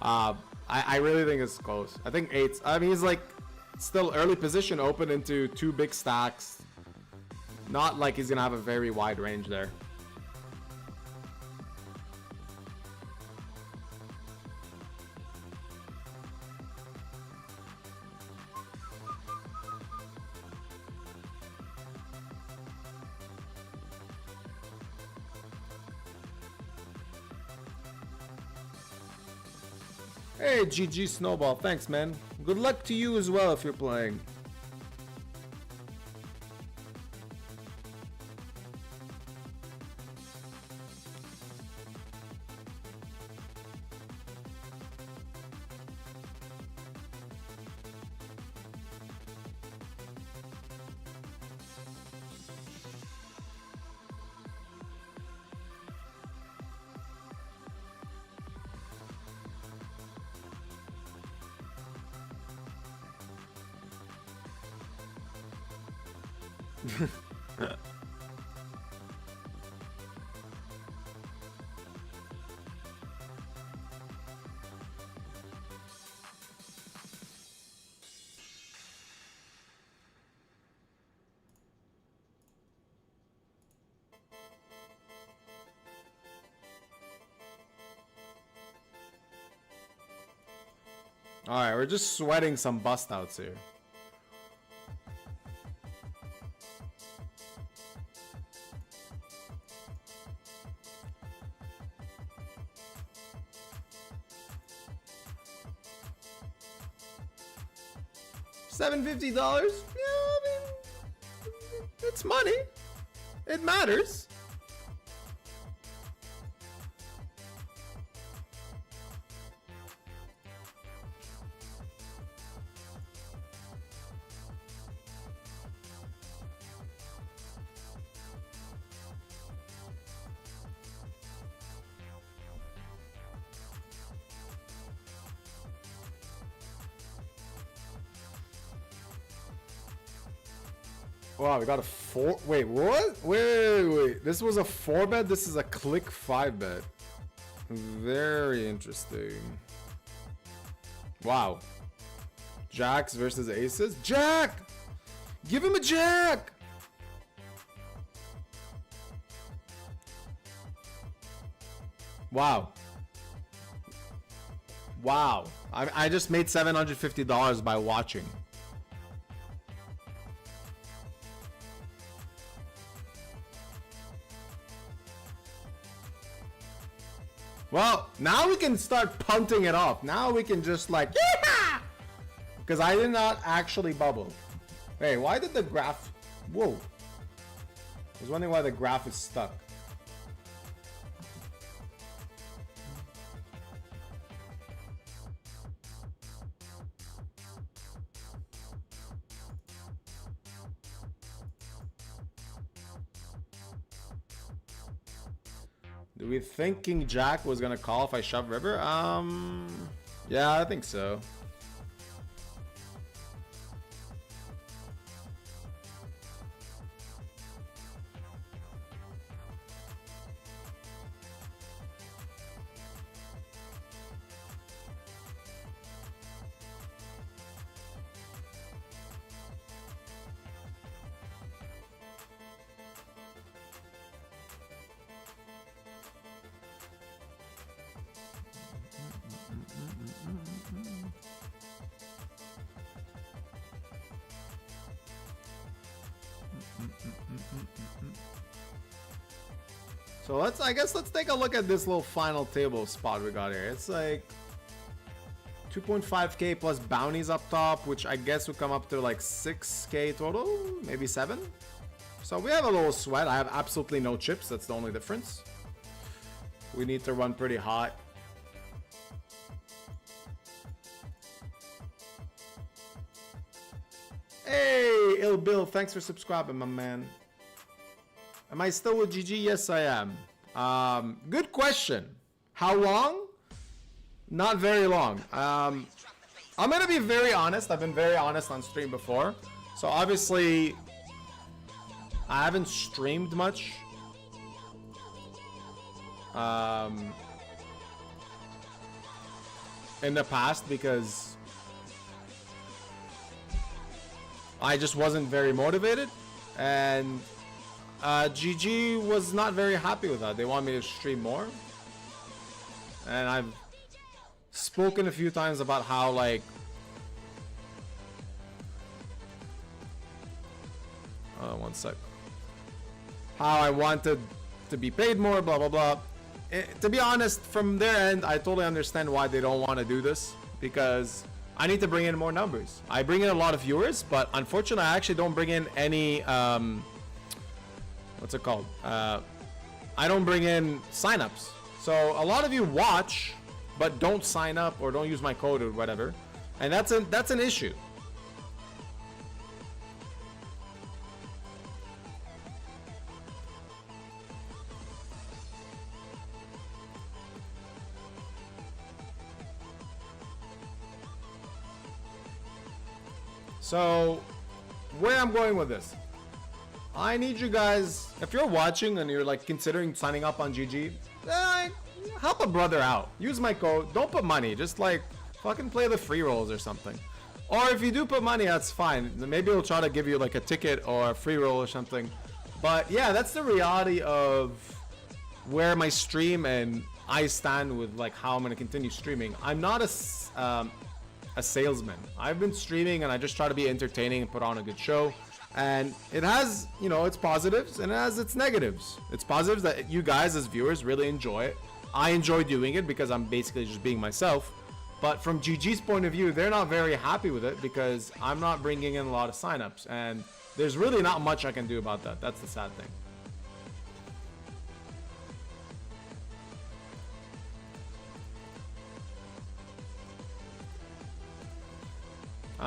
I really think it's close. I think 8s. I mean, he's like still early position, open into 2 big stacks. Not like he's gonna have a very wide range there. Hey, GG Snowball, thanks man. Good luck to you as well if you're playing. Alright, we're just sweating some bust outs here. $750? Yeah, I mean, it's money. It matters. Wow, we got a 4. Wait, what? Wait. This was a 4 bet. This is a click 5 bet. Very interesting. Wow. Jacks versus aces. Jack! Give him a jack! Wow. Wow. I just made $750 by watching. Well, now we can start punting it off. Now we can just like, yeah! Because I did not actually bubble. Hey, why did the graph... Whoa. I was wondering why the graph is stuck. Do we think King Jack was gonna call if I shove river? Yeah, I think so. So I guess let's take a look at this little final table spot we got here. It's like 2.5k plus bounties up top, which I guess would come up to like 6k total, maybe 7. So we have a little sweat. I have absolutely no chips. That's the only difference. We need to run pretty hot. Hey, Ill Bill, thanks for subscribing, my man. Am I still with GG? Yes, I am. Good question. How long? Not very long. I'm gonna be very honest. I've been very honest on stream before. So obviously, I haven't streamed much. In the past because I just wasn't very motivated, and GG was not very happy with that. They want me to stream more, and I've spoken a few times about how, like, one sec, how I wanted to be paid more, blah blah blah. To be honest, from their end, I totally understand why they don't want to do this, because I need to bring in more numbers. I bring in a lot of viewers, but unfortunately I actually don't bring in any what's it called, I don't bring in signups. So a lot of you watch but don't sign up or don't use my code or whatever, and that's an issue. So where I'm going with this, I need you guys, if you're watching and you're like considering signing up on GG, help a brother out. Use my code. Don't put money. Just like fucking play the free rolls or something. Or if you do put money, that's fine. Maybe we'll try to give you like a ticket or a free roll or something. But yeah, that's the reality of where my stream and I stand with like how I'm gonna continue streaming. I'm not a salesman. I've been streaming and I just try to be entertaining and put on a good show. And it has, you know, its positives and it has its negatives. It's positives that you guys as viewers really enjoy it. I enjoy doing it because I'm basically just being myself. But from GG's point of view, they're not very happy with it because I'm not bringing in a lot of signups. And there's really not much I can do about that. That's the sad thing.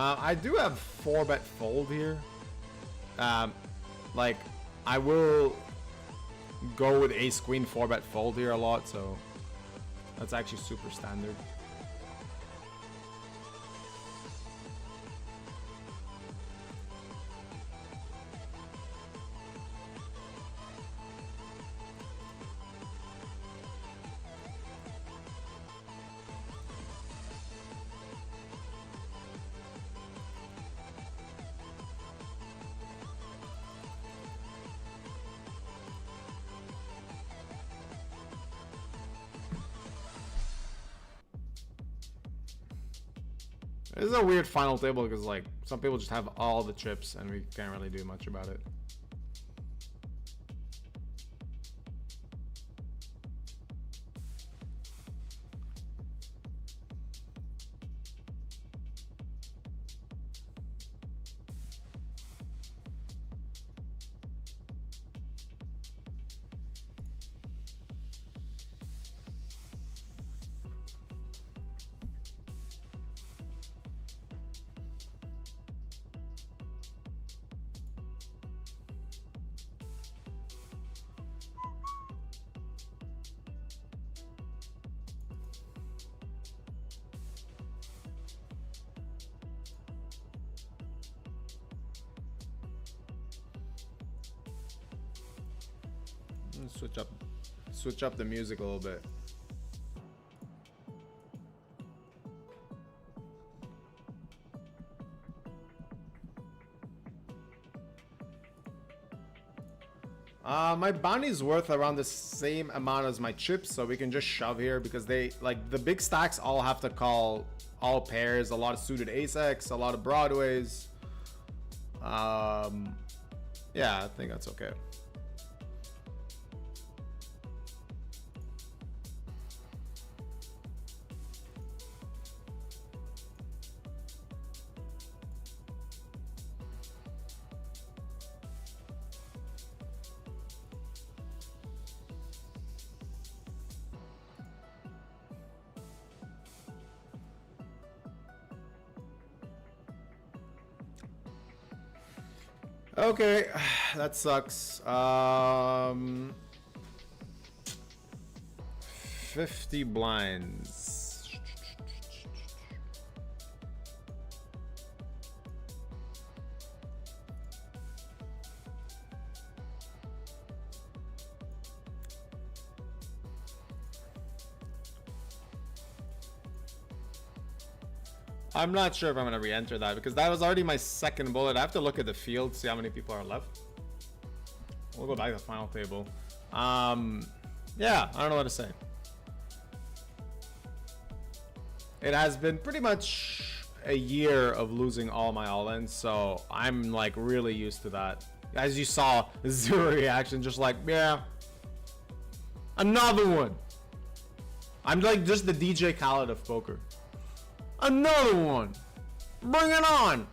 I do have 4-bet fold here. Like, I will go with ace queen 4-bet fold here a lot, so that's actually super standard. This is a weird final table because like some people just have all the chips and we can't really do much about it. Switch up the music a little bit. My bounty's worth around the same amount as my chips, so we can just shove here because they like the big stacks all have to call all pairs, a lot of suited ace-x, a lot of broadways. Yeah, I think that's okay. Okay, that sucks. 50 blinds. I'm not sure if I'm gonna re-enter that because that was already my second bullet. I have to look at the field, see how many people are left. We'll go back to the final table. Yeah, I don't know what to say. It has been pretty much a year of losing all my all-ins, so I'm like really used to that. As you saw, zero reaction, just like, yeah, another one. I'm like just the DJ Khaled of poker. Another one. Bring it on.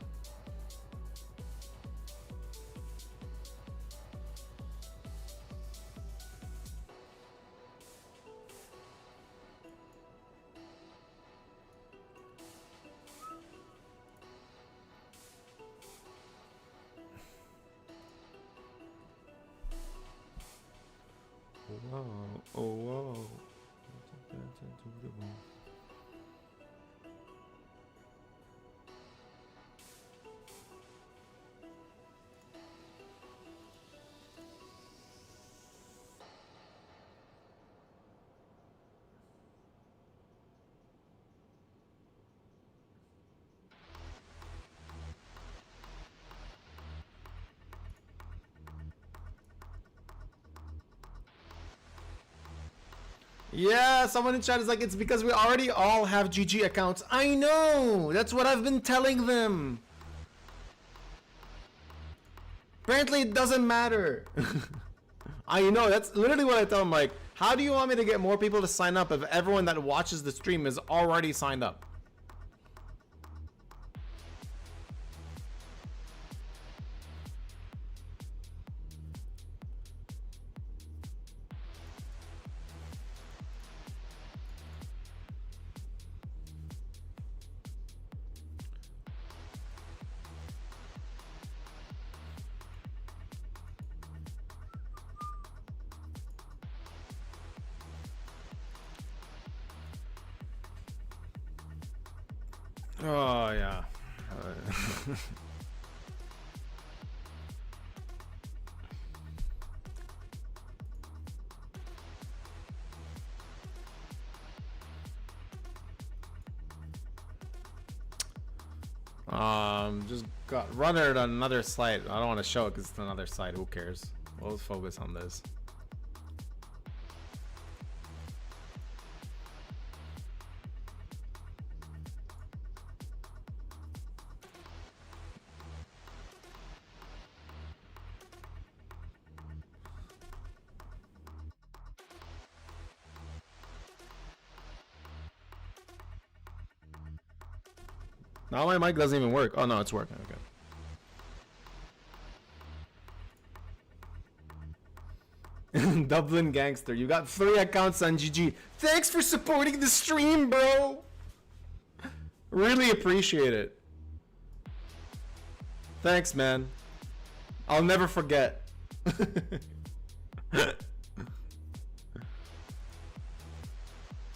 Whoa, oh whoa. Yeah, someone in chat is like, it's because we already all have GG accounts. I know! That's what I've been telling them. Apparently it doesn't matter. I know, that's literally what I tell them, like, how do you want me to get more people to sign up if everyone that watches the stream is already signed up? Oh, yeah. Just got run it on another site. I don't want to show it because it's another site. Who cares? We'll focus on this. Now my mic doesn't even work. Oh no, it's working. Okay. Dublin Gangster, you got 3 accounts on GG. Thanks for supporting the stream, bro. Really appreciate it. Thanks, man. I'll never forget.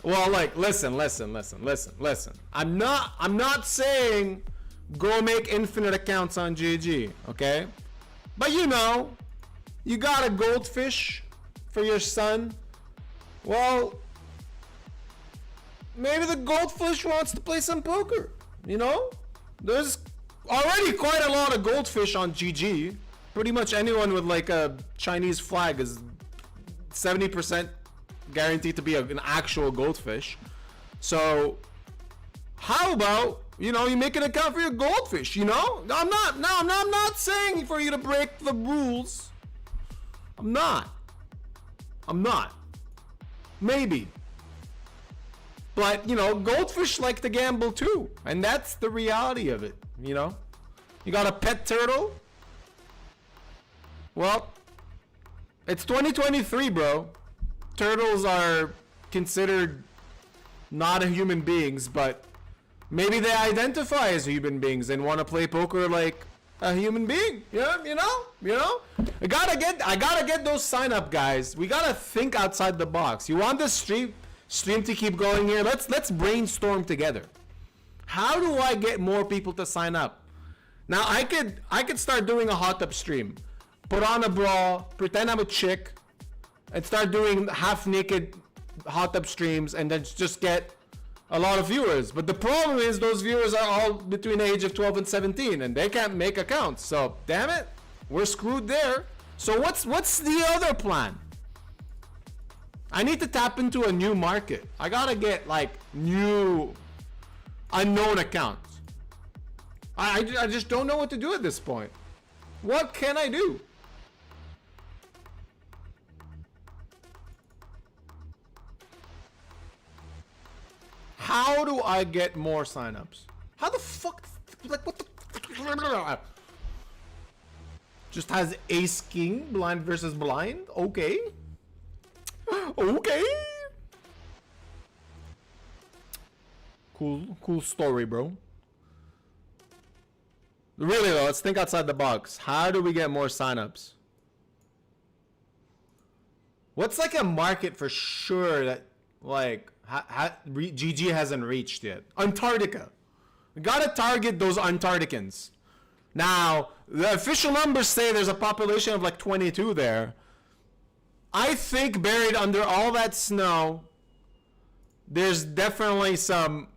Well, like, listen. I'm not saying go make infinite accounts on GG, okay? But you know, you got a goldfish for your son. Well, maybe the goldfish wants to play some poker, you know? There's already quite a lot of goldfish on GG. Pretty much anyone with like a Chinese flag is 70% guaranteed to be an actual goldfish. So how about, you know, you make an account for your goldfish, you know? I'm not saying for you to break the rules. I'm not. Maybe. But, you know, goldfish like to gamble too. And that's the reality of it, you know? You got a pet turtle? Well, it's 2023, bro. Turtles are considered not human beings, but maybe they identify as human beings and want to play poker like a human being. Yeah, you know? I gotta get those sign up, guys. We gotta think outside the box. You want this stream to keep going here? Let's brainstorm together. How do I get more people to sign up? Now I could start doing a hot tub stream. Put on a bra, pretend I'm a chick, and start doing half naked hot tub streams, and then just get a lot of viewers. But the problem is those viewers are all between the age of 12 and 17, and they can't make accounts. So damn it, we're screwed there. So what's the other plan? I need to tap into a new market. I gotta get like new unknown accounts. I just don't know what to do at this point. What can I do? How do I get more signups? How the fuck? Like, what the? Just has ace king, blind versus blind? Okay. Okay. Cool story, bro. Really though, let's think outside the box. How do we get more signups? What's like a market for sure that like GG hasn't reached yet? Antarctica. We gotta target those Antarcticans. Now, the official numbers say there's a population of like 22 there. I think buried under all that snow, there's definitely some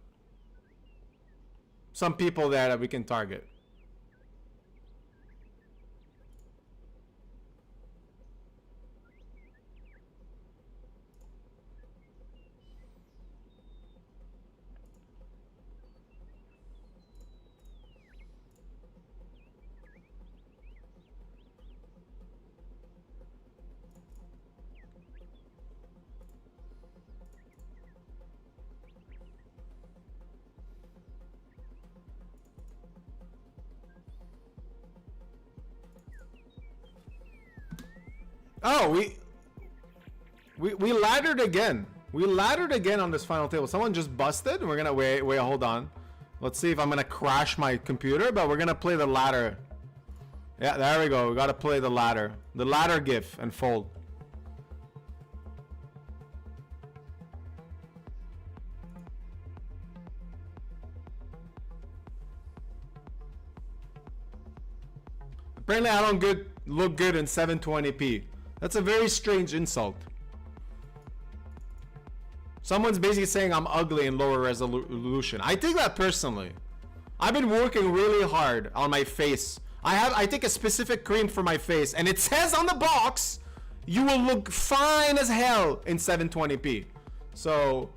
people there that we can target. Oh, we laddered again. We laddered again on this final table. Someone just busted. We're gonna wait, hold on. Let's see if I'm gonna crash my computer, but we're gonna play the ladder. Yeah, there we go. We gotta play the ladder. The ladder gif and fold. Apparently I don't look good in 720p. That's a very strange insult. Someone's basically saying I'm ugly in lower resolution. I take that personally. I've been working really hard on my face. I take a specific cream for my face, and it says on the box, you will look fine as hell in 720p. So,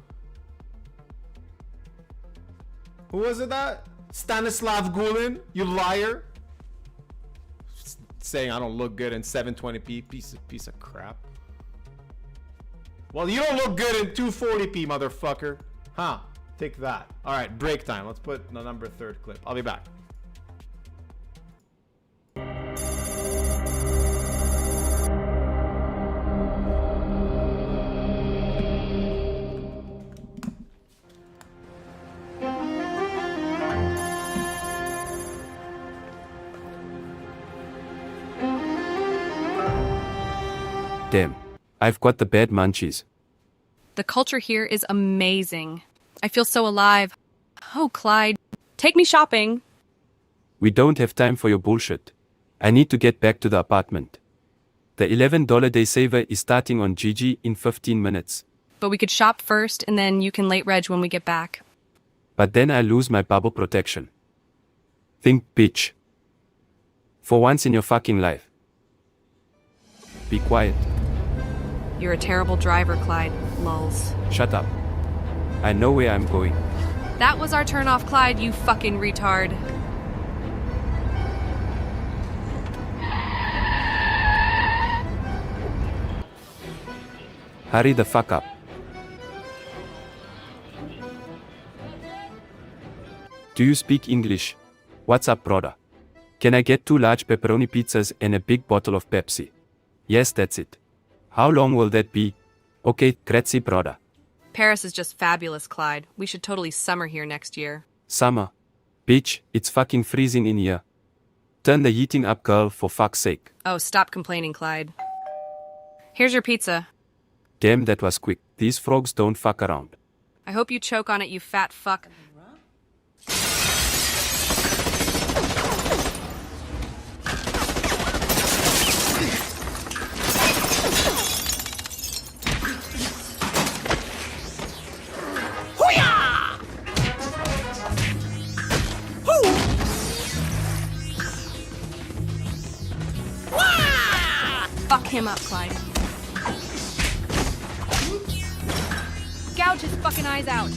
who was it that? Stanislav Gulin, you liar. Saying I don't look good in 720p, piece of crap. Well, you don't look good in 240p, motherfucker. Huh? Take that. All right, break time. Let's put the number 3rd clip. I'll be back. Damn. I've got the bad munchies. The culture here is amazing. I feel so alive. Oh, Clyde, take me shopping. We don't have time for your bullshit. I need to get back to the apartment. The $11 day saver is starting on GG in 15 minutes. But we could shop first, and then you can late reg when we get back. But then I lose my bubble protection. Think, bitch. For once in your fucking life. Be quiet. You're a terrible driver, Clyde. Lulz. Shut up. I know where I'm going. That was our turn-off, Clyde, you fucking retard. Hurry the fuck up. Do you speak English? What's up, brother? Can I get 2 large pepperoni pizzas and a big bottle of Pepsi? Yes, that's it. How long will that be? Okay, grazie, brother. Paris is just fabulous, Clyde. We should totally summer here next year. Summer. Bitch, it's fucking freezing in here. Turn the heating up, girl, for fuck's sake. Oh, stop complaining, Clyde. Here's your pizza. Damn, that was quick. These frogs don't fuck around. I hope you choke on it, you fat fuck. Fuck him up, Clyde. Gouge his fucking eyes out.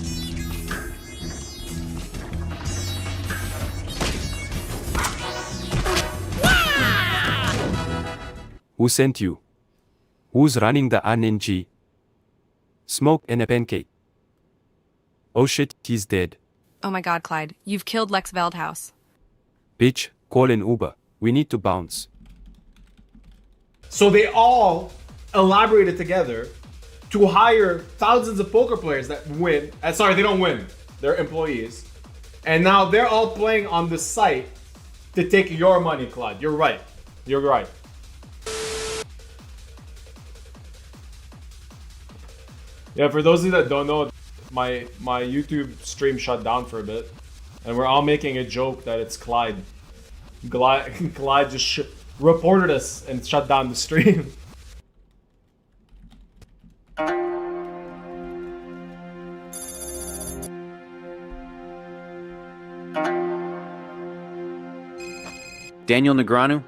Who sent you? Who's running the RNG? Smoke and a pancake. Oh shit, he's dead. Oh my god, Clyde. You've killed Lex Veldhouse. Bitch, call an Uber. We need to bounce. So they all elaborated together to hire thousands of poker players that win. Sorry, they don't win. They're employees. And now they're all playing on the site to take your money, Clyde. You're right. You're right. Yeah, for those of you that don't know, my YouTube stream shut down for a bit. And we're all making a joke that it's Clyde. Clyde just reported us and shut down the stream. Daniel Negreanu?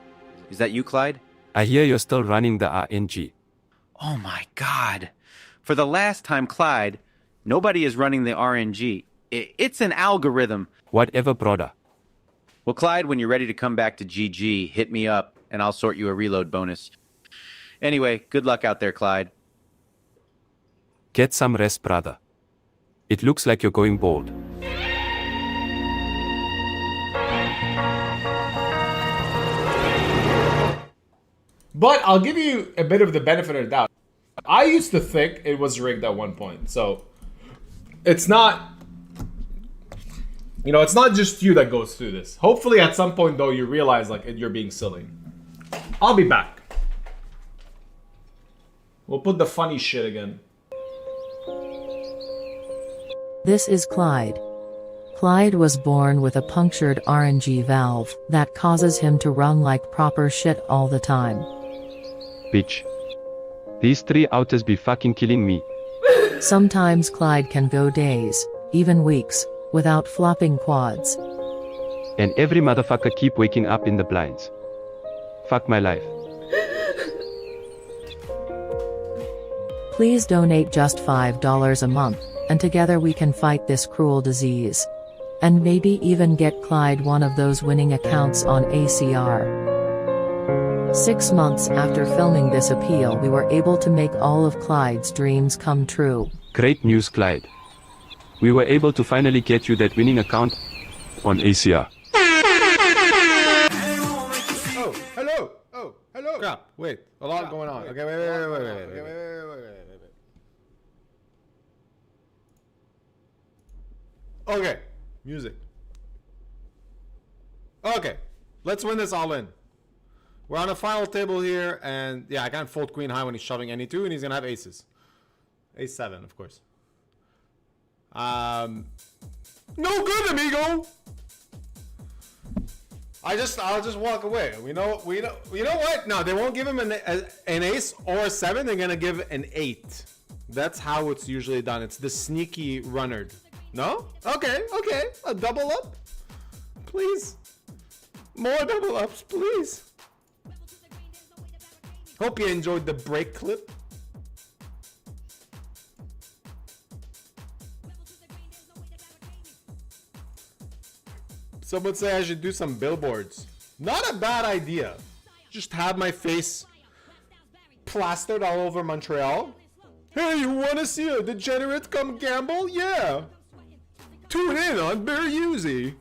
Is that you, Clyde? I hear you're still running the RNG. Oh my god. For the last time, Clyde, nobody is running the RNG. It's an algorithm. Whatever, brother. Well, Clyde, when you're ready to come back to GG, hit me up and I'll sort you a reload bonus. Anyway, good luck out there, Clyde. Get some rest, brother. It looks like you're going bald. But I'll give you a bit of the benefit of the doubt. I used to think it was rigged at one point, so it's not, it's not just you that goes through this. Hopefully at some point though you realize like you're being silly. I'll be back. We'll put the funny shit again. This is Clyde. Clyde was born with a punctured RNG valve that causes him to run like proper shit all the time. Bitch. These 3 outers be fucking killing me. Sometimes Clyde can go days, even weeks, without flopping quads. And every motherfucker keep waking up in the blinds. Fuck my life. Please donate just $5 a month, and together we can fight this cruel disease. And maybe even get Clyde one of those winning accounts on ACR. 6 months after filming this appeal, we were able to make all of Clyde's dreams come true. Great news, Clyde. We were able to finally get you that winning account on ACR. Oh, hello. Oh, hello. Crap. Wait. A lot going on. Okay, wait. Okay. Music. Okay. Let's win this all in. We're on a final table here, and yeah, I can't fold queen high when he's shoving any two, and he's gonna have aces. Ace 7, of course. No good, amigo. I'll just walk away. You know what? No, they won't give him an ace or a 7. They're gonna give an 8. That's how it's usually done. It's the sneaky runner. No? Okay. A double up, please. More double ups, please. Hope you enjoyed the break clip. Some would say I should do some billboards. Not a bad idea. Just have my face plastered all over Montreal. Hey, you want to see a degenerate come gamble? Yeah. Tune in on Bear Uzi.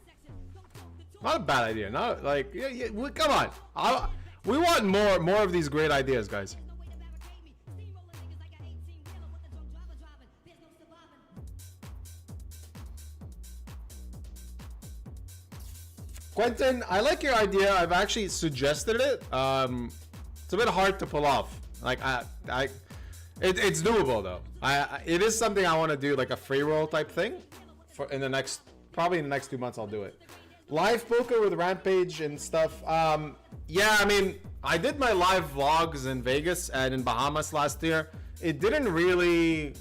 Not a bad idea. Not like, yeah, come on. We want more of these great ideas, guys. Quentin, I like your idea. I've actually suggested it. It's a bit hard to pull off. Like it's doable though. It is something I want to do, like a free roll type thing. Probably in the next 2 months I'll do it. Live poker with Rampage and stuff. Yeah, I mean, I did my live vlogs in Vegas and in Bahamas last year. It didn't really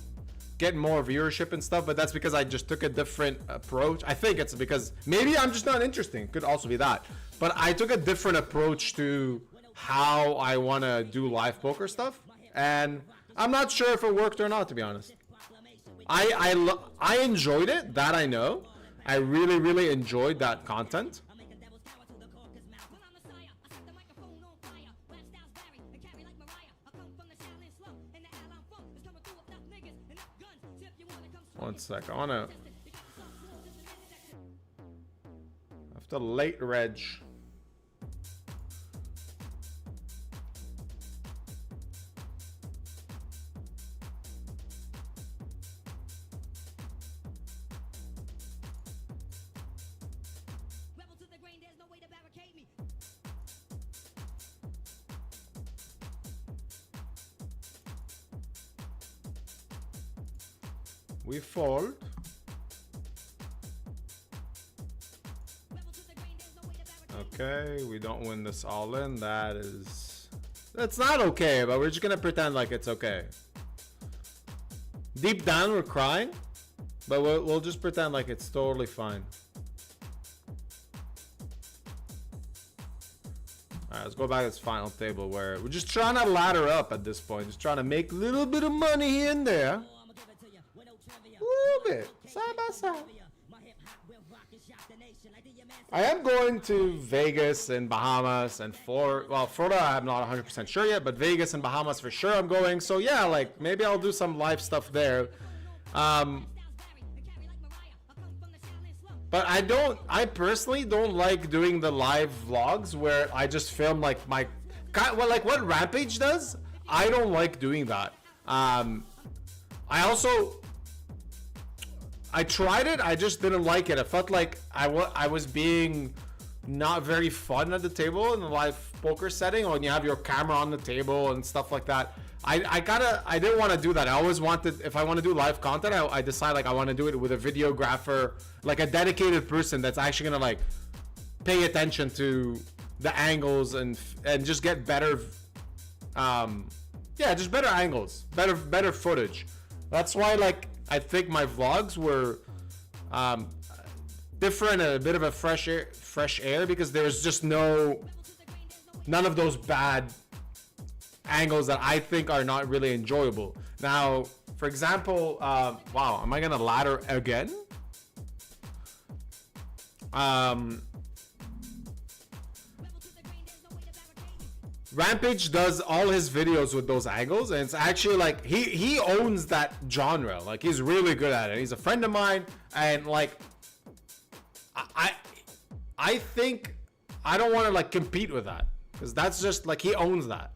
get more viewership and stuff, but that's because I just took a different approach. I think it's because maybe I'm just not interesting. Could also be that. But I took a different approach to how I want to do live poker stuff, and I'm not sure if it worked or not, to be honest. I enjoyed it, that I know. I really enjoyed that content. One sec, I have to late reg. We fold. Okay, we don't win this all in. That's not okay, but we're just gonna pretend like it's okay. Deep down, we're crying, but we'll just pretend like it's totally fine. Alright, let's go back to this final table where we're just trying to ladder up at this point. Just trying to make a little bit of money here and there. Bit, side by side. I am going to Vegas and Bahamas and Florida I'm not 100% sure yet, but Vegas and Bahamas for sure I'm going. So yeah, like maybe I'll do some live stuff there. But I personally don't like doing the live vlogs where I just film like like what Rampage does. I don't like doing that. I tried it, I just didn't like it. I felt like I was being not very fun at the table in the live poker setting, when you have your camera on the table and stuff like that. I didn't want to do that. I always wanted, if I want to do live content, I decide like I want to do it with a videographer, like a dedicated person that's actually gonna like pay attention to the angles and just get better, just better angles, better footage. That's why like I think my vlogs were different, a bit of a fresh air because there's just none of those bad angles that I think are not really enjoyable. Now, for example, wow, am I gonna ladder again? Rampage does all his videos with those angles, and it's actually like he owns that genre. Like he's really good at it. He's a friend of mine, and like I think I don't want to like compete with that, because that's just like he owns that.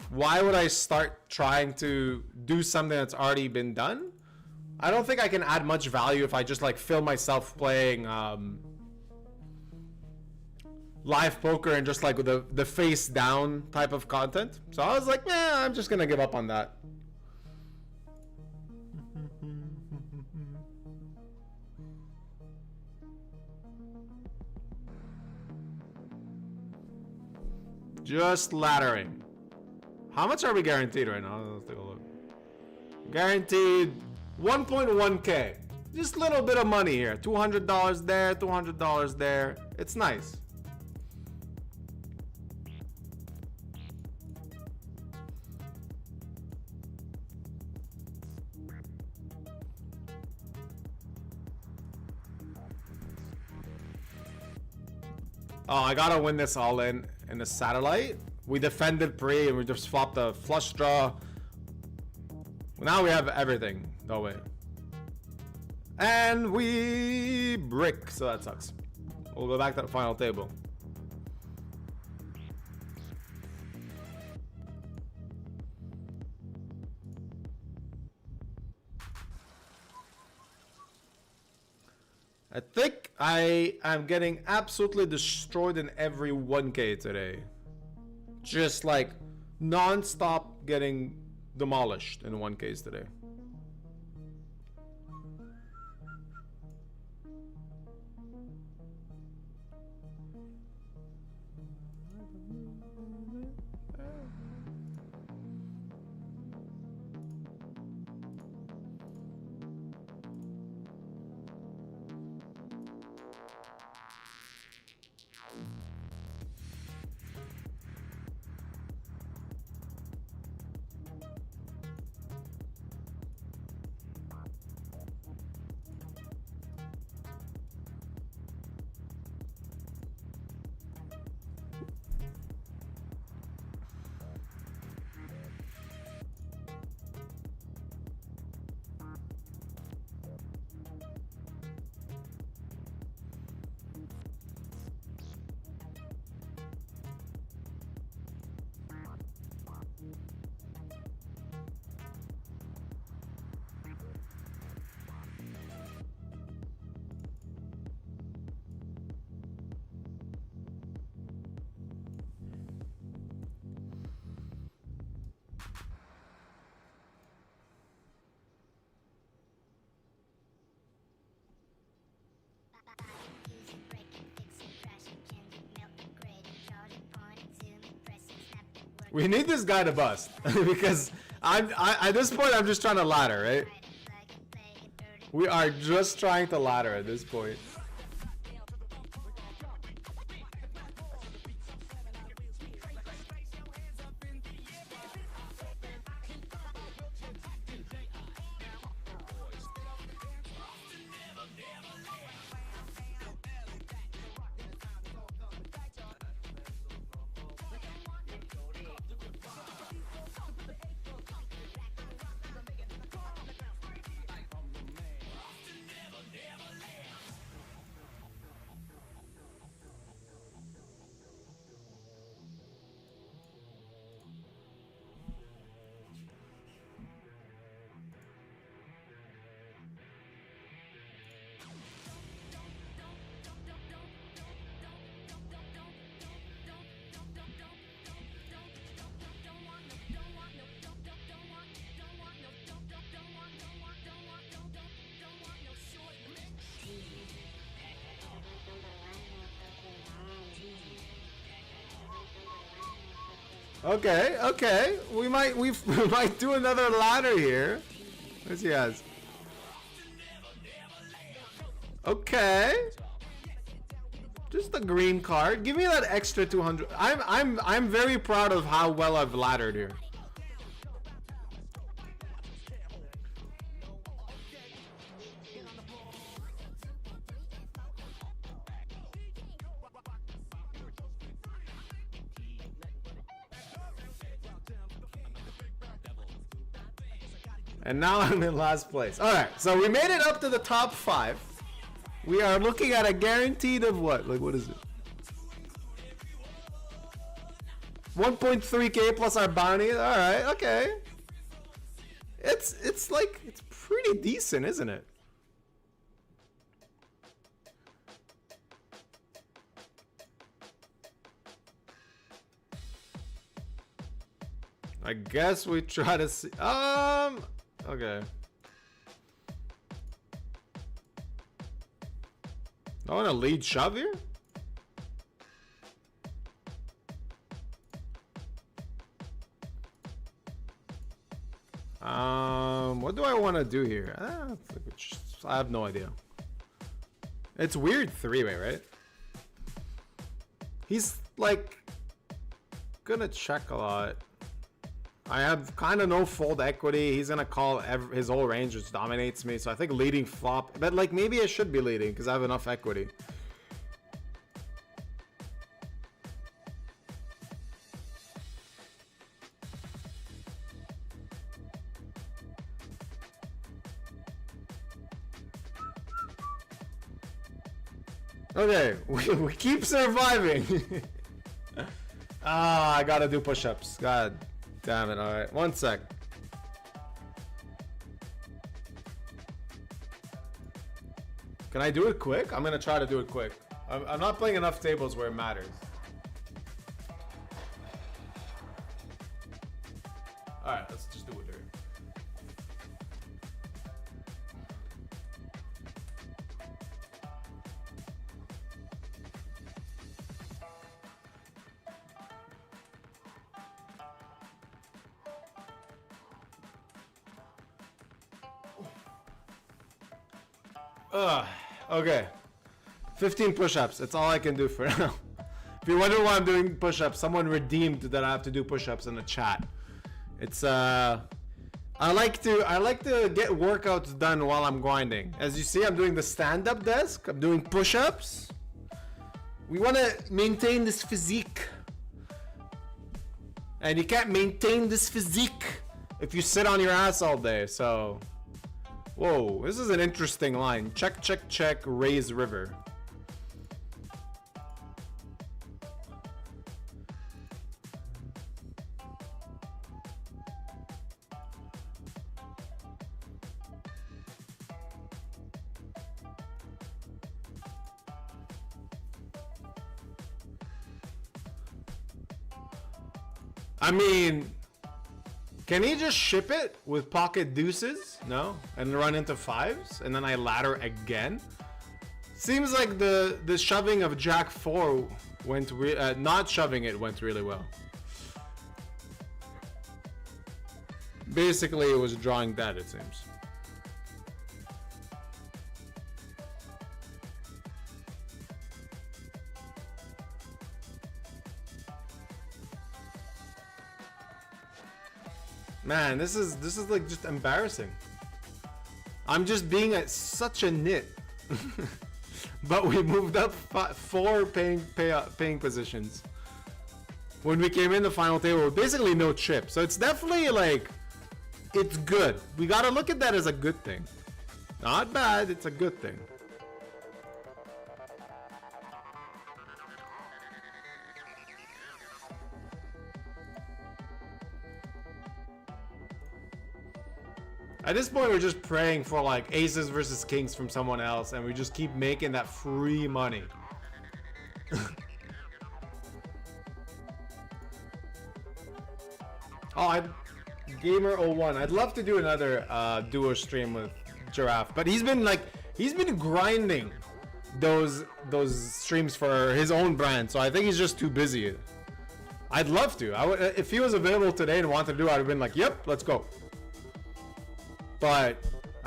Why would I start trying to do something that's already been done? I don't think I can add much value if I just like film myself playing live poker and just like with the face down type of content. So I was like, man, I'm just gonna give up on that. Just laddering. How much are we guaranteed right now? Let's take a look. Guaranteed 1.1k. Just a little bit of money here. $200 there, $200 there. It's nice. Oh, I gotta win this all in the satellite. We defended pre and we just flopped a flush draw. Now we have everything. No way. And we brick, so that sucks. We'll go back to the final table. I think I am getting absolutely destroyed in every 1K today. Just like non-stop getting demolished in 1Ks today. We need this guy to bust because at this point I'm just trying to ladder, right? We are just trying to ladder at this point. Okay, okay. We might do another ladder here. Let's see, guys. Okay. Just a green card. Give me that extra 200. I'm very proud of how well I've laddered here. And now I'm in last place. Alright, so we made it up to the top 5. We are looking at a guaranteed of what? Like, what is it? 1.3k plus our bounty. Alright, okay. It's like, it's pretty decent, isn't it? I guess we try to see. Okay. I want to lead shove here. What do I want to do here? I have no idea. It's weird three-way, right? He's like gonna check a lot. I have kind of no fold equity. He's gonna call his whole range, which dominates me. So I think leading flop, but like maybe I should be leading because I have enough equity. Okay, we keep surviving. I gotta do push-ups. God damn it. Alright, 1 sec. Can I do it quick? I'm gonna try to do it quick. I'm not playing enough tables where it matters. Alright, let's just do it here. Okay. 15 push-ups. That's all I can do for now. If you wonder why I'm doing push-ups, someone redeemed that I have to do push-ups in the chat. It's I like to get workouts done while I'm grinding. As you see, I'm doing the stand-up desk. I'm doing push-ups. We want to maintain this physique. And you can't maintain this physique if you sit on your ass all day, so... Whoa, this is an interesting line. Check, check, check, raise river. I mean... Can he just ship it with pocket deuces? No? And run into fives? And then I ladder again? Seems like the shoving of Jack 4 went... not shoving it went really well. Basically, it was drawing dead, it seems. Man, this is like just embarrassing. I'm just being at such a nit. But we moved up 4 paying positions. When we came in the final table with basically no chip. So it's definitely like, it's good. We gotta look at that as a good thing. Not bad, it's a good thing. At this point, we're just praying for like aces versus kings from someone else, and we just keep making that free money. Gamer01. I'd love to do another duo stream with Giraffe, but he's been grinding those streams for his own brand, so I think he's just too busy. I'd love to. If he was available today and wanted to do it, I'd have been like, yep, let's go. But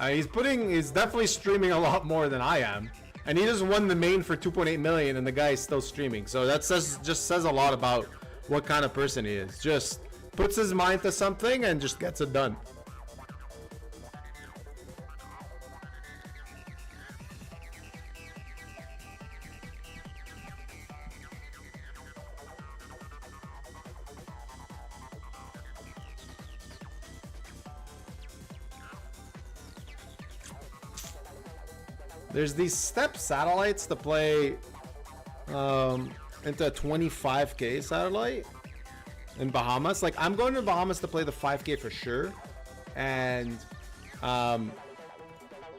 he's definitely streaming a lot more than I am, and he just won the main for 2.8 million, and the guy is still streaming. So that just says a lot about what kind of person he is. Just puts his mind to something and just gets it done. There's these step satellites to play into a 25k satellite in Bahamas. Like, I'm going to Bahamas to play the 5k for sure. And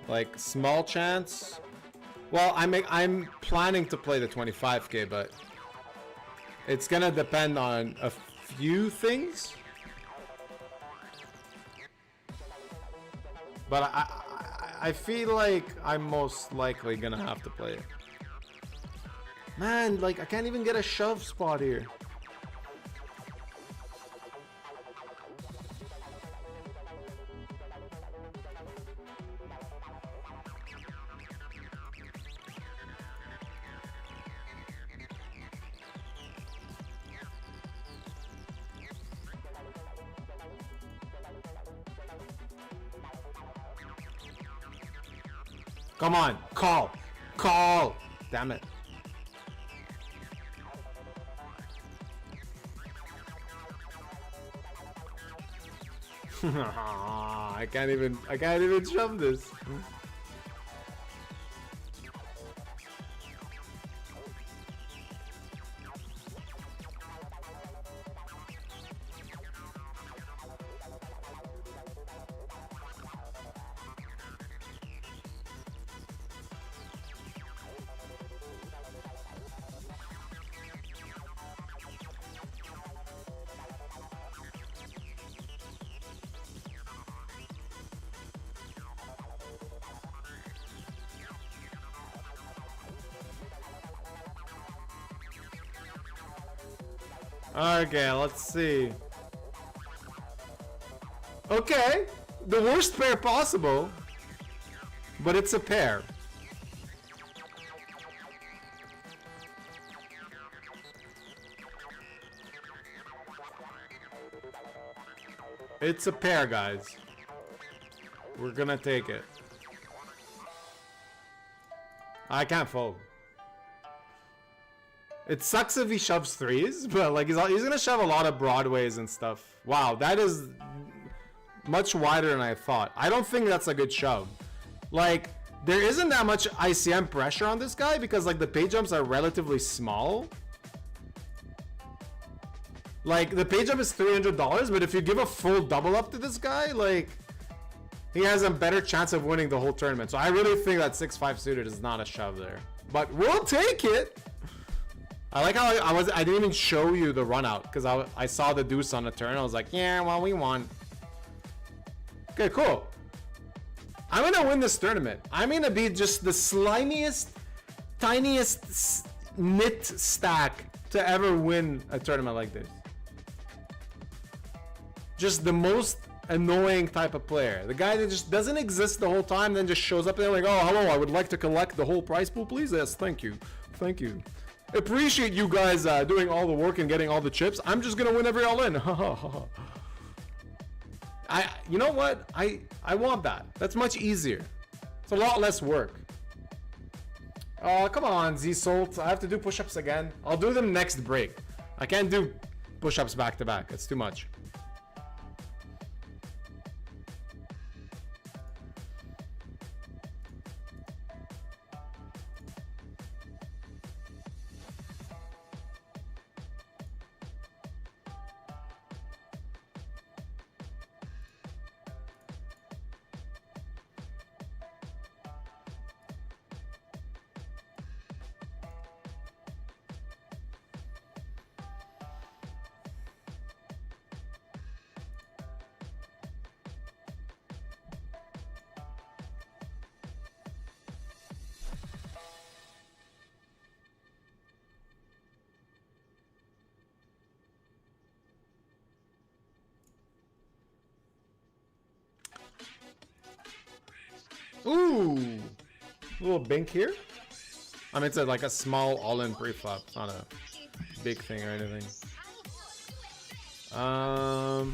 like small chance. Well, I'm planning to play the 25k, but it's gonna depend on a few things. But I feel like I'm most likely gonna have to play it. Man, like, I can't even get a shove spot here. Come on, call. Damn it. I can't even shove this. Okay, let's see. Okay, the worst pair possible, but it's a pair. It's a pair, guys. We're gonna take it. I can't fold. It sucks if he shoves threes, but like he's gonna shove a lot of broadways and stuff. Wow, that is much wider than I thought. I don't think that's a good shove. Like, there isn't that much ICM pressure on this guy because like the pay jumps are relatively small. Like, the pay jump is $300, but if you give a full double up to this guy, like, he has a better chance of winning the whole tournament. So I really think that 6-5 suited is not a shove there. But we'll take it. I like how I didn't even show you the run out because I saw the deuce on the turn. I was like, yeah, well, we won. Okay, cool. I'm gonna win this tournament. I'm gonna be just the slimiest, tiniest nit stack to ever win a tournament like this. Just the most annoying type of player. The guy that just doesn't exist the whole time, then just shows up there like, oh, hello, I would like to collect the whole prize pool, please. Yes, thank you. Thank you. Appreciate you guys doing all the work and getting all the chips. I'm just gonna win every all-in. You know what? I want that. That's much easier. It's a lot less work. Oh, come on, Z-Salt. I have to do push-ups again. I'll do them next break. I can't do push-ups back-to-back. It's too much. Ooh, a little bink here. I mean, it's like a small all-in pre-flop. It's not a big thing or anything. No,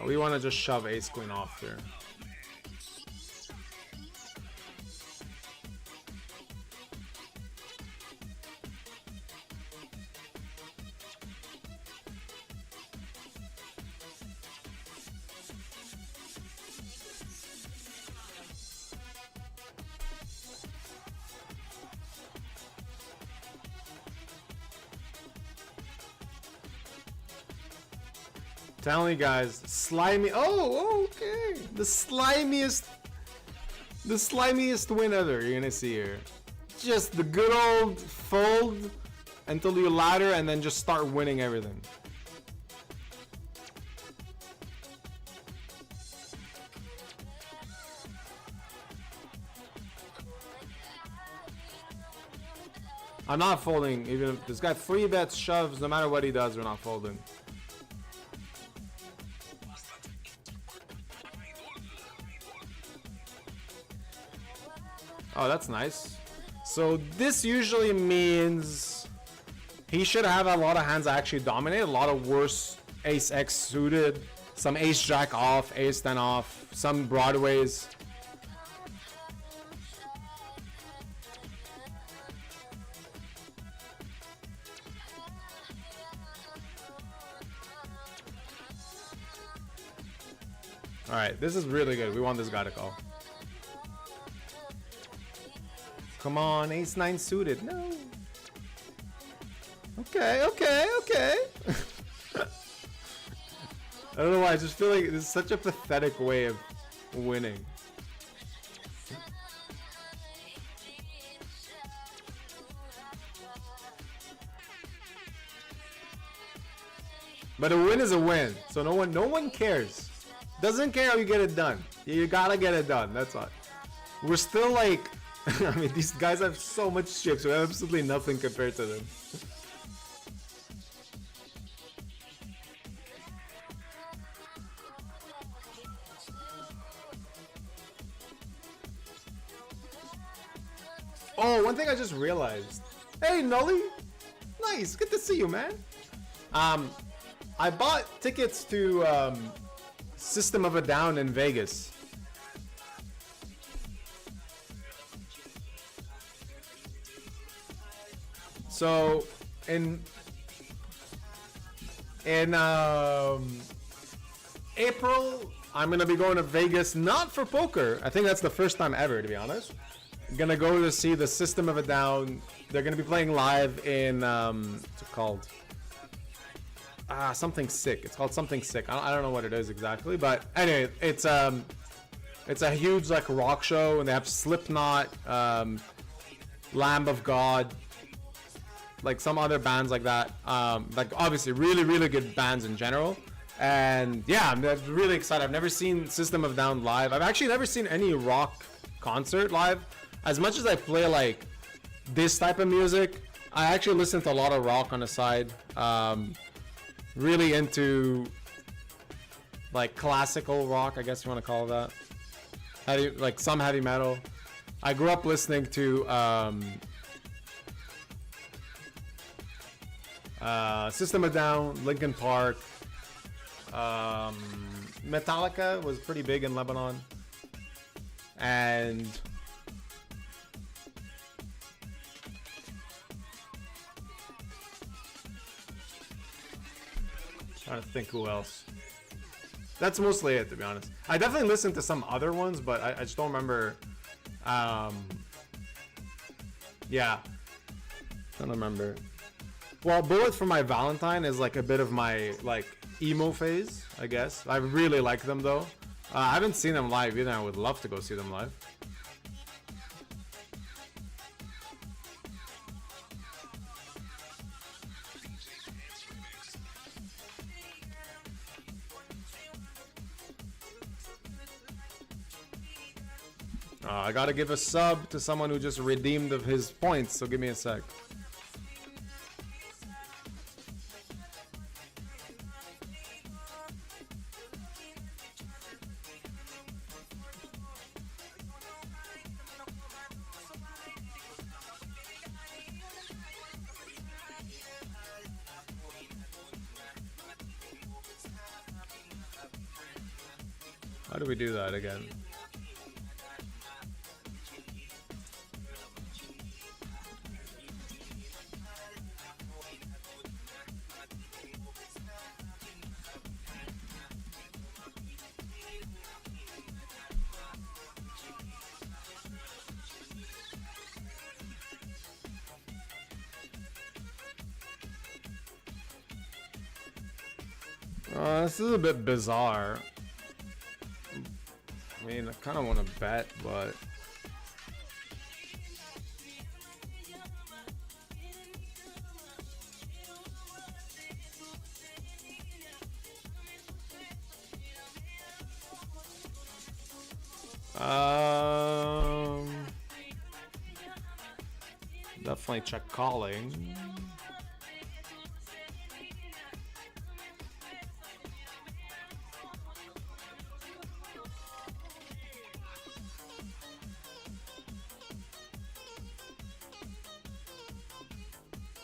we want to just shove ace queen off here. telling you guys, slimy. Oh, okay. The slimiest win ever you're gonna see here. Just the good old fold until you ladder and then just start winning everything. I'm not folding, even if this guy free bets, shoves, no matter what he does, we're not folding. Oh, that's nice. So this usually means he should have a lot of hands that actually dominate, a lot of worse ace X suited, some ace jack off, ace 10 off, some broadways. Alright, this is really good. We want this guy to call. Come on, ace 9 suited. No. Okay. I don't know why, I just feel like this is such a pathetic way of winning. But a win is a win, so no one cares. Doesn't care how you get it done. You gotta get it done. That's all. We're still like, I mean, these guys have so much chips. We have absolutely nothing compared to them. Oh, one thing I just realized. Hey, Nully. Nice. Good to see you, man. I bought tickets to System of a Down in Vegas. So in April, I'm gonna be going to Vegas, not for poker. I think that's the first time ever, to be honest. I'm gonna go to see the System of a Down. They're gonna be playing live in what's it called? Something sick. It's called something sick. I don't know what it is exactly, but anyway, it's a huge like rock show, and they have Slipknot, Lamb of God, like some other bands like that. Like obviously really good bands in general. And yeah, I'm really excited. I've never seen System of a Down live. I've actually never seen any rock concert live. As much as I play like this type of music, I actually listen to a lot of rock on the side. Really into like classical rock, I guess you want to call it that. Like some heavy metal. I grew up listening to System of a Down, Linkin Park, Metallica was pretty big in Lebanon, and trying to think who else. That's mostly it, to be honest. I definitely listened to some other ones, but I just don't remember. Yeah, I don't remember. Well, Bullet for My Valentine is like a bit of my like emo phase, I guess. I really like them though. I haven't seen them live either. I would love to go see them live. I gotta give a sub to someone who just redeemed of his points, so give me a sec. How do we do that again? This is a bit bizarre. I mean, I kind of want to bet, but... Definitely check calling.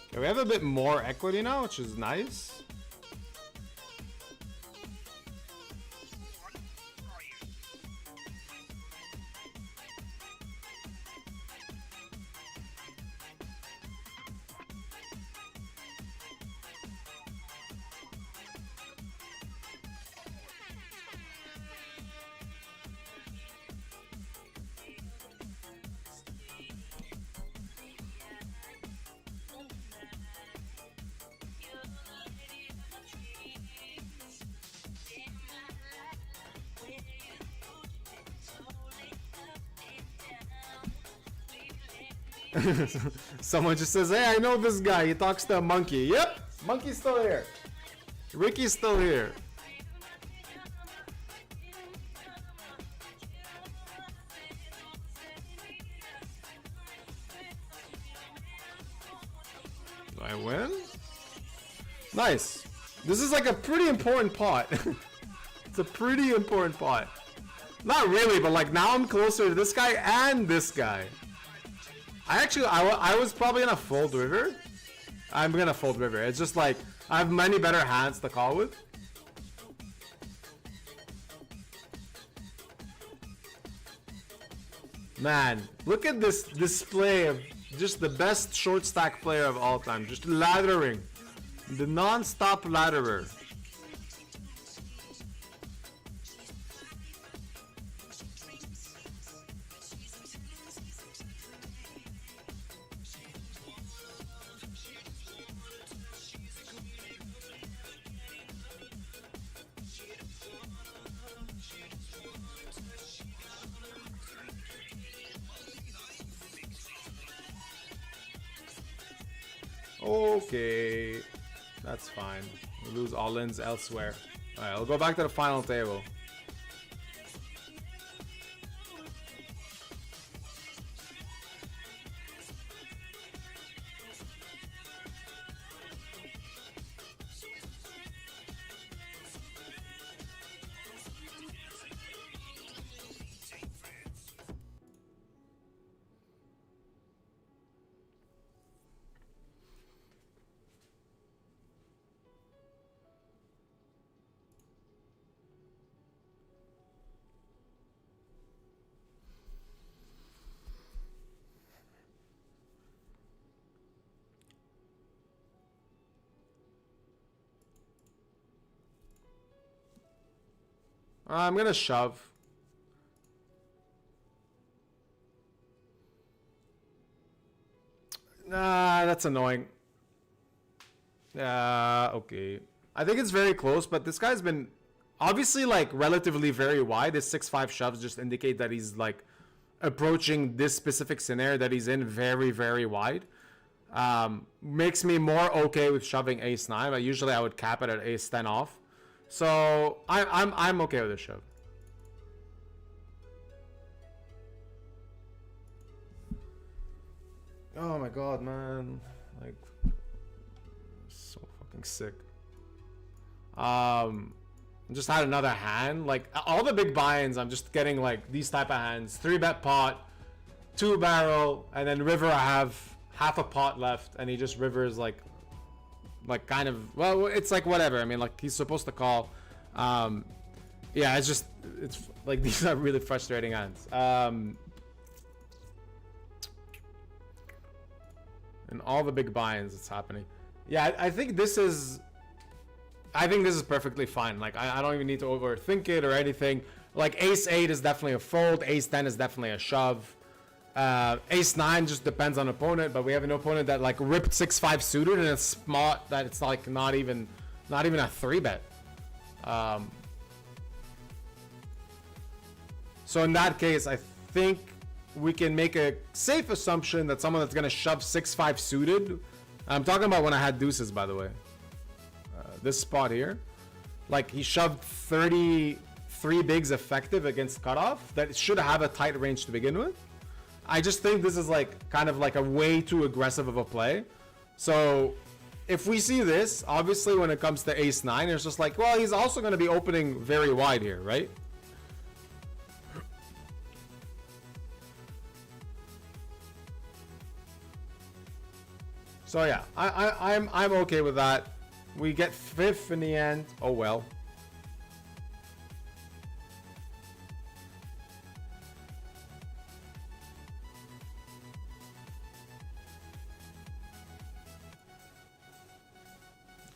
Okay, we have a bit more equity now, which is nice. Someone just says, hey, I know this guy. He talks to a monkey. Yep, monkey's still here. Ricky's still here. Do I win? Nice. This is like a pretty important pot. It's a pretty important pot. Not really, but like now I'm closer to this guy and this guy. I was probably gonna fold river. I'm gonna fold river. It's just like I have many better hands to call with. Man, look at this display of just the best short stack player of all time. Just laddering. The non-stop ladderer. Okay, that's fine. We lose all-ins elsewhere. Alright, I'll go back to the final table. I'm gonna shove. Nah, that's annoying. Okay. I think it's very close, but this guy's been obviously like relatively very wide. His 6-5 shoves just indicate that he's like approaching this specific scenario that he's in very, very wide. Makes me more okay with shoving ace-9, but usually I would cap it at ace-10 off. So I'm okay with this shove. Oh my god, man! Like, so fucking sick. Just had another hand. Like all the big buy-ins, I'm just getting like these type of hands: 3-bet pot, 2-barrel, and then river. I have half a pot left, and he just rivers like kind of, well, it's like whatever. I mean, like he's supposed to call. Yeah, it's like these are really frustrating hands. And all the big buy-ins, it's happening. Yeah, I think this is perfectly fine. Like I don't even need to overthink it or anything. Like ace-8 is definitely a fold. Ace-10 is definitely a shove. Ace-9 just depends on opponent, but we have an opponent that like ripped 6-5 suited in a spot that it's like not even a 3-bet. So in that case, I think we can make a safe assumption that someone that's going to shove 6-5 suited. I'm talking about when I had deuces, by the way. This spot here. Like, he shoved 33 bigs effective against cutoff. That should have a tight range to begin with. I just think this is like kind of like a way too aggressive of a play. So if we see this, obviously when it comes to ace 9, it's just like, well, he's also going to be opening very wide here, right? So yeah, I'm okay with that. We get 5th in the end. Oh well.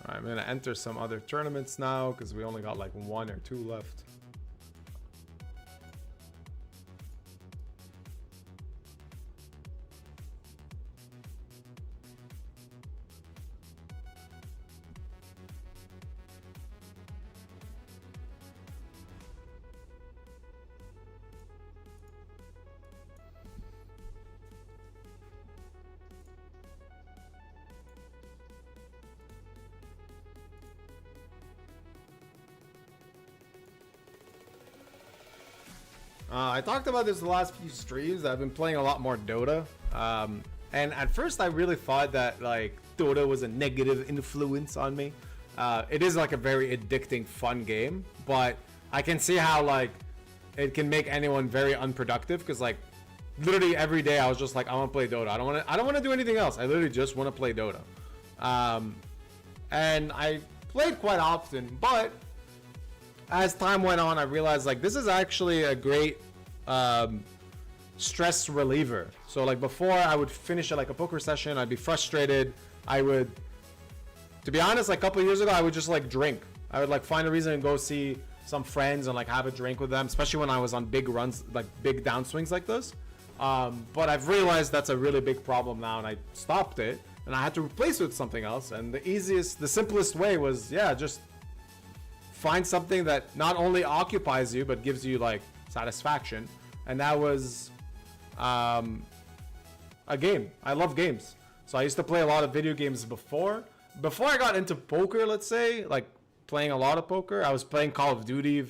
Alright, I'm gonna enter some other tournaments now because we only got like 1 or 2 left. I talked about this the last few streams. I've been playing a lot more Dota. And at first I really thought that like Dota was a negative influence on me. It is like a very addicting, fun game, but I can see how like it can make anyone very unproductive because like literally every day I was just like, I want to play Dota. I don't want to do anything else. I literally just want to play Dota. And I played quite often, but as time went on, I realized like this is actually a great stress reliever. So like before I would finish like a poker session, I'd be frustrated. I would, to be honest, like a couple of years ago, I would just like drink. I would like find a reason and go see some friends and like have a drink with them, especially when I was on big runs, like big downswings like this. But I've realized that's a really big problem now, and I stopped it and I had to replace it with something else. And the simplest way was, yeah, just find something that not only occupies you but gives you like satisfaction, and that was a game. I love games, so I used to play a lot of video games before I got into poker. Let's say like playing a lot of poker, I was playing Call of Duty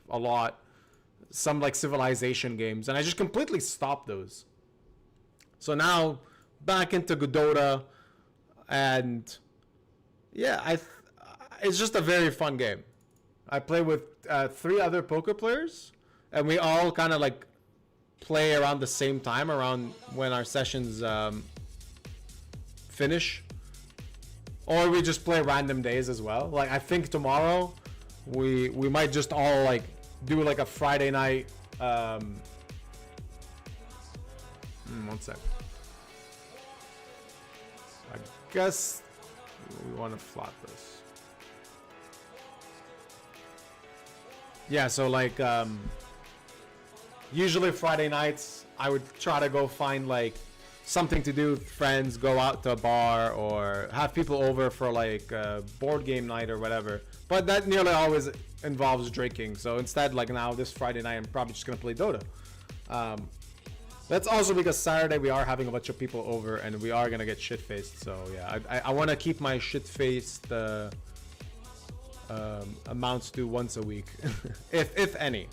a lot, some like Civilization games, and I just completely stopped those. So now back into Dota, and yeah, it's just a very fun game. I play with 3 other poker players, and we all kind of like play around the same time, around when our sessions finish, or we just play random days as well. Like I think tomorrow we might just all like do like a Friday night. One sec. I guess we want to flop this. Yeah, so like usually Friday nights I would try to go find like something to do with friends, go out to a bar, or have people over for like a board game night or whatever. But that nearly always involves drinking. So instead, like now this Friday night, I'm probably just gonna play Dota. That's also because Saturday we are having a bunch of people over and we are gonna get shit-faced. So yeah, I want to keep my shit-faced amounts to once a week, if any.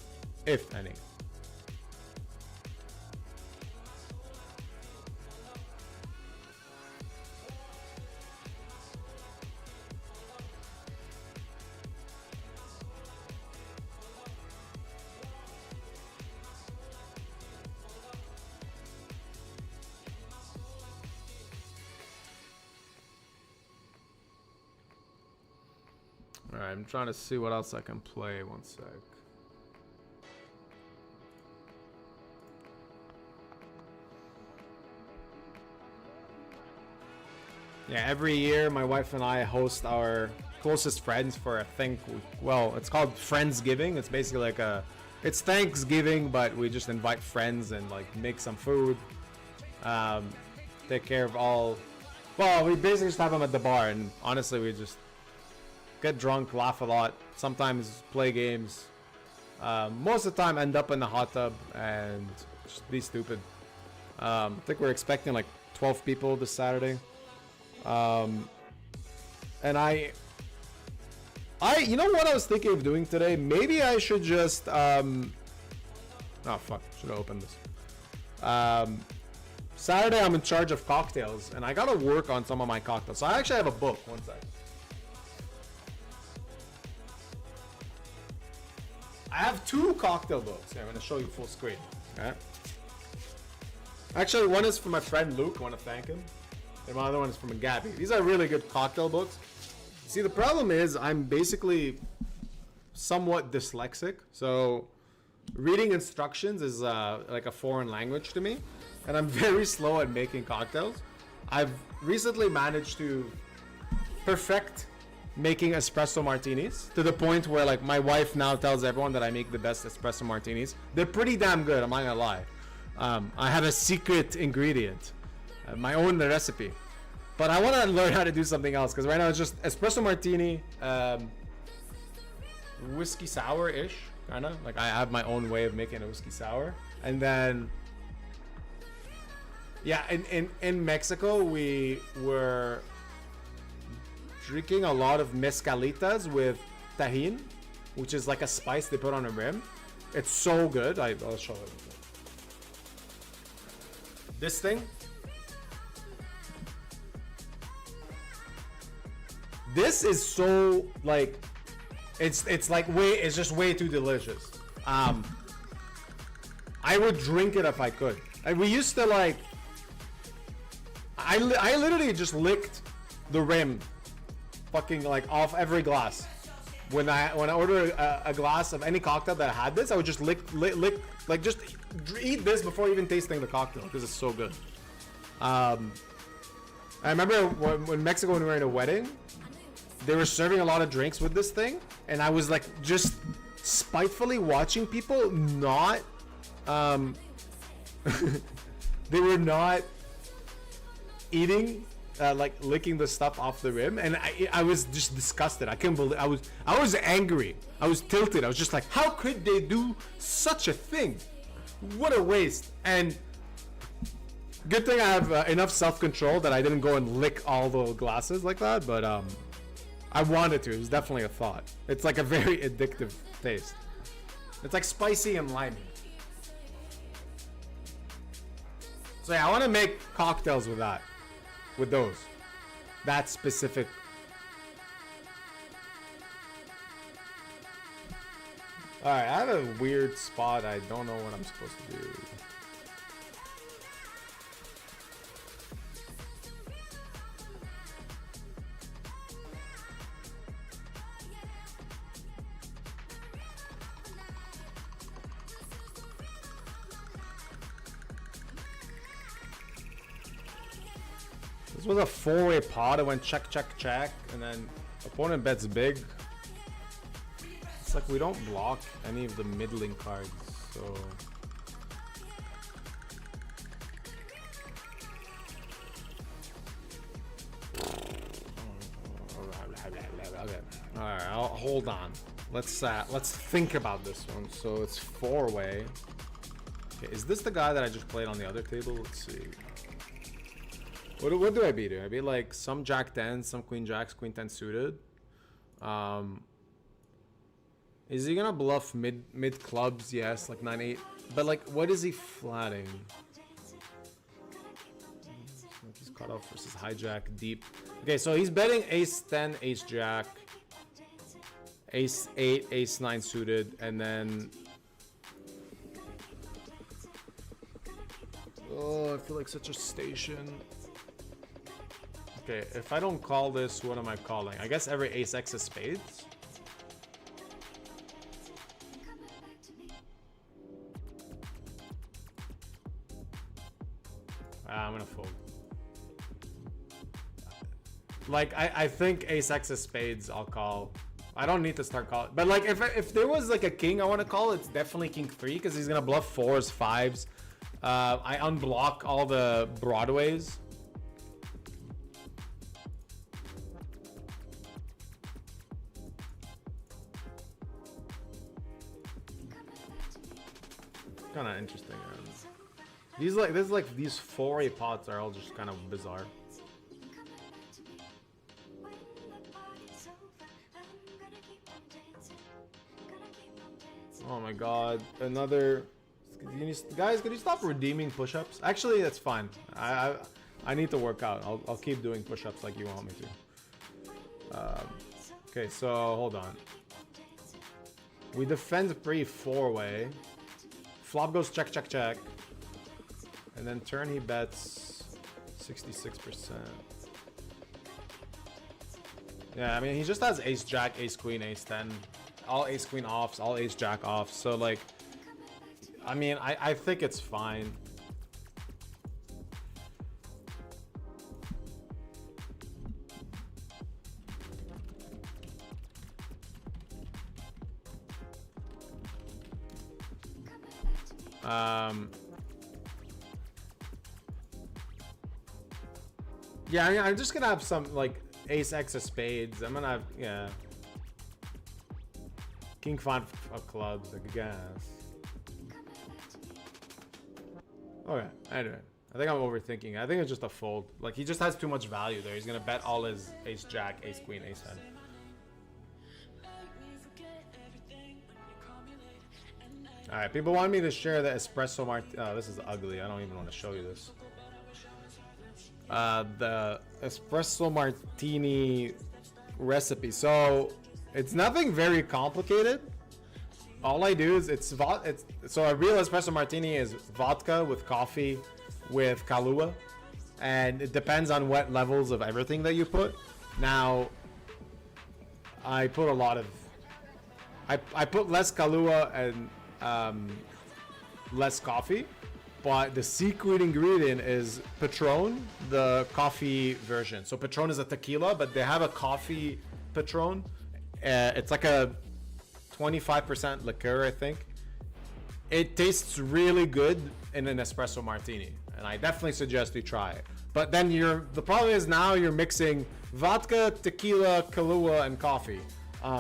Alright, I'm trying to see what else I can play. One sec. Yeah, every year my wife and I host our closest friends for a thing. Well, it's called Friendsgiving. It's basically like it's Thanksgiving, but we just invite friends and like make some food. Take care of all. Well, we basically just have them at the bar, and honestly, we just get drunk, laugh a lot, sometimes play games. Most of the time end up in the hot tub and just be stupid. I think we're expecting like 12 people this Saturday. And you know what I was thinking of doing today? Maybe I should just, oh fuck, should have opened this. Saturday I'm in charge of cocktails and I gotta work on some of my cocktails. So I actually have a book, one sec. I have 2 cocktail books. Here, I'm gonna show you full screen. Okay. Actually, one is from my friend Luke. I want to thank him. And my other one is from Gabby. These are really good cocktail books. See, the problem is I'm basically somewhat dyslexic. So reading instructions is like a foreign language to me. And I'm very slow at making cocktails. I've recently managed to perfect making espresso martinis to the point where like my wife now tells everyone that I make the best espresso martinis. They're pretty damn good, I'm not gonna lie. I have a secret ingredient, my own recipe, but I want to learn how to do something else because right now it's just espresso martini, whiskey sour-ish, kind of like I have my own way of making a whiskey sour. And then yeah, in Mexico we were drinking a lot of mezcalitas with tajin, which is like a spice they put on a rim. It's so good. I'll show it. This thing. This is so like, it's just way too delicious. I would drink it if I could. And we used to like, I literally just licked the rim fucking like off every glass. When I order a glass of any cocktail that had this, I would just lick like just eat this before even tasting the cocktail because it's so good. I remember when Mexico, when we were in a wedding, they were serving a lot of drinks with this thing, and I was like just spitefully watching people not they were not eating like licking the stuff off the rim, and I was just disgusted. I couldn't believe I was angry. I was tilted. I was just like, how could they do such a thing? What a waste. And good thing I have enough self-control that I didn't go and lick all the glasses like that, but I wanted to. It was definitely a thought. It's like a very addictive taste. It's like spicy and limey. So yeah, I want to make cocktails with that. With those. That specific. Alright, I have a weird spot. I don't know what I'm supposed to do. This was a 4-way pot. I went check, check, check, and then opponent bets big. It's like we don't block any of the middling cards, so. Okay. All right. Hold on. Let's think about this one. So it's 4-way. Okay. Is this the guy that I just played on the other table? Let's see. What do I beat here? I beat like some Jack 10, some Queen Jacks, Queen 10 suited. Is he gonna bluff mid clubs? Yes, like 9-8. But like, what is he flatting? He's cut off versus hijack deep. Okay, so he's betting Ace 10, Ace Jack, Ace 8, Ace 9 suited, and then. Oh, I feel like such a station. Okay, if I don't call this, what am I calling? I guess every ace X is spades. I'm gonna fold. Like, I think ace X is spades, I'll call. I don't need to start calling. But like, if there was like a king I want to call, it's definitely king 3 because he's gonna bluff 4s, 5s. I unblock all the broadways. kind of interesting. These like these 4A pots are all just kind of bizarre. Oh my god, another. Guys, could you stop redeeming push-ups? Actually, that's fine. I need to work out. I'll keep doing push-ups like you want me to. Okay, so hold on. We defend pre 4-way. Flop goes check, check, check. And then turn he bets 66%. Yeah, I mean, he just has ace jack, ace queen, ace 10. All ace queen offs, all ace jack offs. So, like, I mean, I think it's fine. Yeah, I mean, I'm just gonna have some, like, ace x of spades. I'm gonna have, yeah. King 5 of clubs, I guess. Okay, anyway. I think I'm overthinking. I think it's just a fold. Like, he just has too much value there. He's gonna bet all his ace jack, ace queen, ace 10. Alright, people want me to share the espresso martini. Oh, this is ugly. I don't even want to show you this. The espresso martini recipe. So, it's nothing very complicated. All I do is so a real espresso martini is vodka with coffee with Kahlua, and it depends on what levels of everything that you put. Now, I put a lot of I put less Kahlua and less coffee, but the secret ingredient is Patron, the coffee version. So Patron is a tequila, but they have a coffee Patron. It's like a 25% liqueur, I think. It tastes really good in an espresso martini, and I definitely suggest you try it. But then the problem is now you're mixing vodka, tequila, Kahlua, and coffee.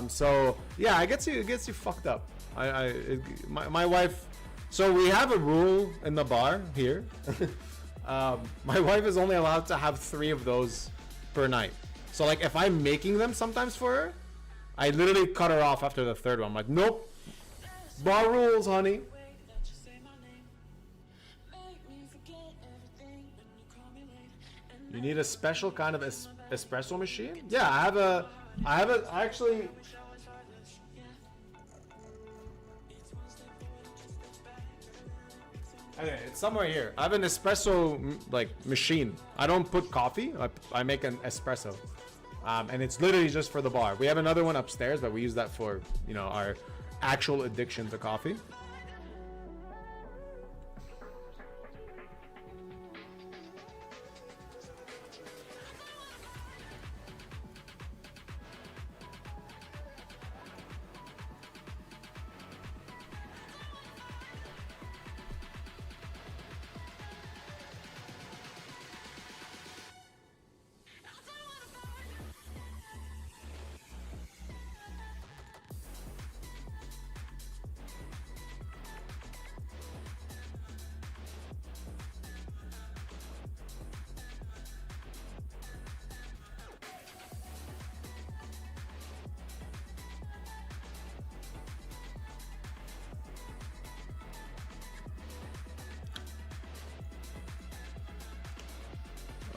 So yeah, it gets you fucked up. My wife. So we have a rule in the bar here. My wife is only allowed to have 3 of those per night. So like if I'm making them sometimes for her, I literally cut her off after the 3rd one. I'm like, nope, bar rules, honey. You need a special kind of espresso machine? Yeah, I actually. Okay, it's somewhere here. I have an espresso like machine. I don't put coffee. I make an espresso, and it's literally just for the bar. We have another one upstairs, but we use that for our actual addiction to coffee.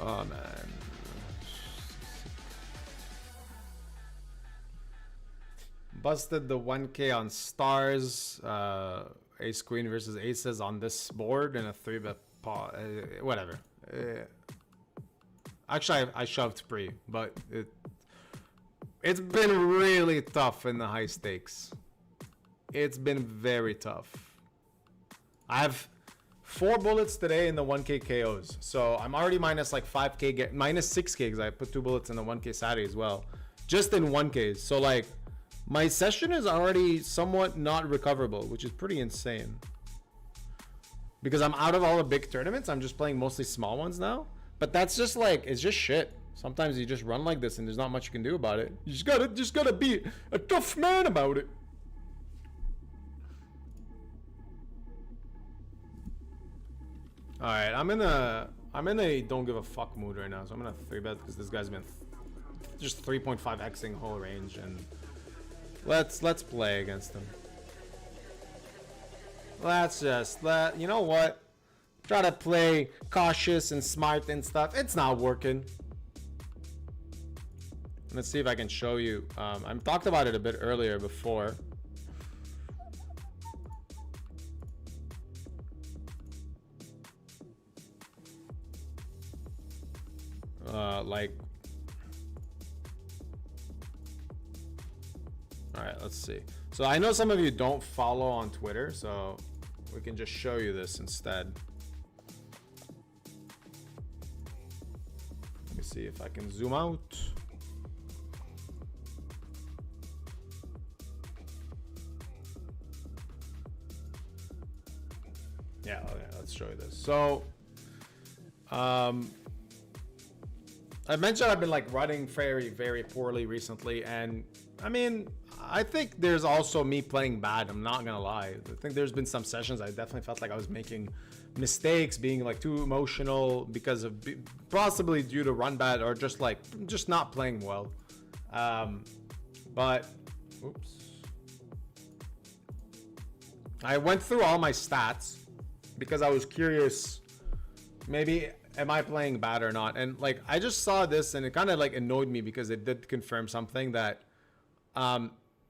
Oh man. Busted the 1K on stars. Ace queen versus aces on this board in a 3-bet pot. Whatever. Actually, I shoved pre, but it's been really tough in the high stakes. It's been very tough. I have 4 bullets today in the 1K KOs. So I'm already minus like 5K, minus 6K because I put 2 bullets in the 1K Saturday as well. Just in 1Ks. So like my session is already somewhat not recoverable, which is pretty insane. Because I'm out of all the big tournaments. I'm just playing mostly small ones now. But that's just like, it's just shit. Sometimes you just run like this and there's not much you can do about it. You just gotta be a tough man about it. All right, I'm in a don't give a fuck mood right now, so I'm gonna 3-bet because this guy's been just 3.5xing whole range, and let's play against him. Let's just you know what? Try to play cautious and smart and stuff. It's not working. Let's see if I can show you. I talked about it a bit earlier before. Like, all right, let's see. So I know some of you don't follow on Twitter, so we can just show you this instead. Let me see if I can zoom out. Yeah, okay, let's show you this. So, I mentioned I've been like running very, very poorly recently, and I mean, I think there's also me playing bad. I'm not gonna lie. I think there's been some sessions I definitely felt like I was making mistakes, being like too emotional because of possibly due to run bad or just not playing well. But oops, I went through all my stats because I was curious, maybe am I playing bad or not? And like, I just saw this and it kind of like annoyed me because it did confirm something that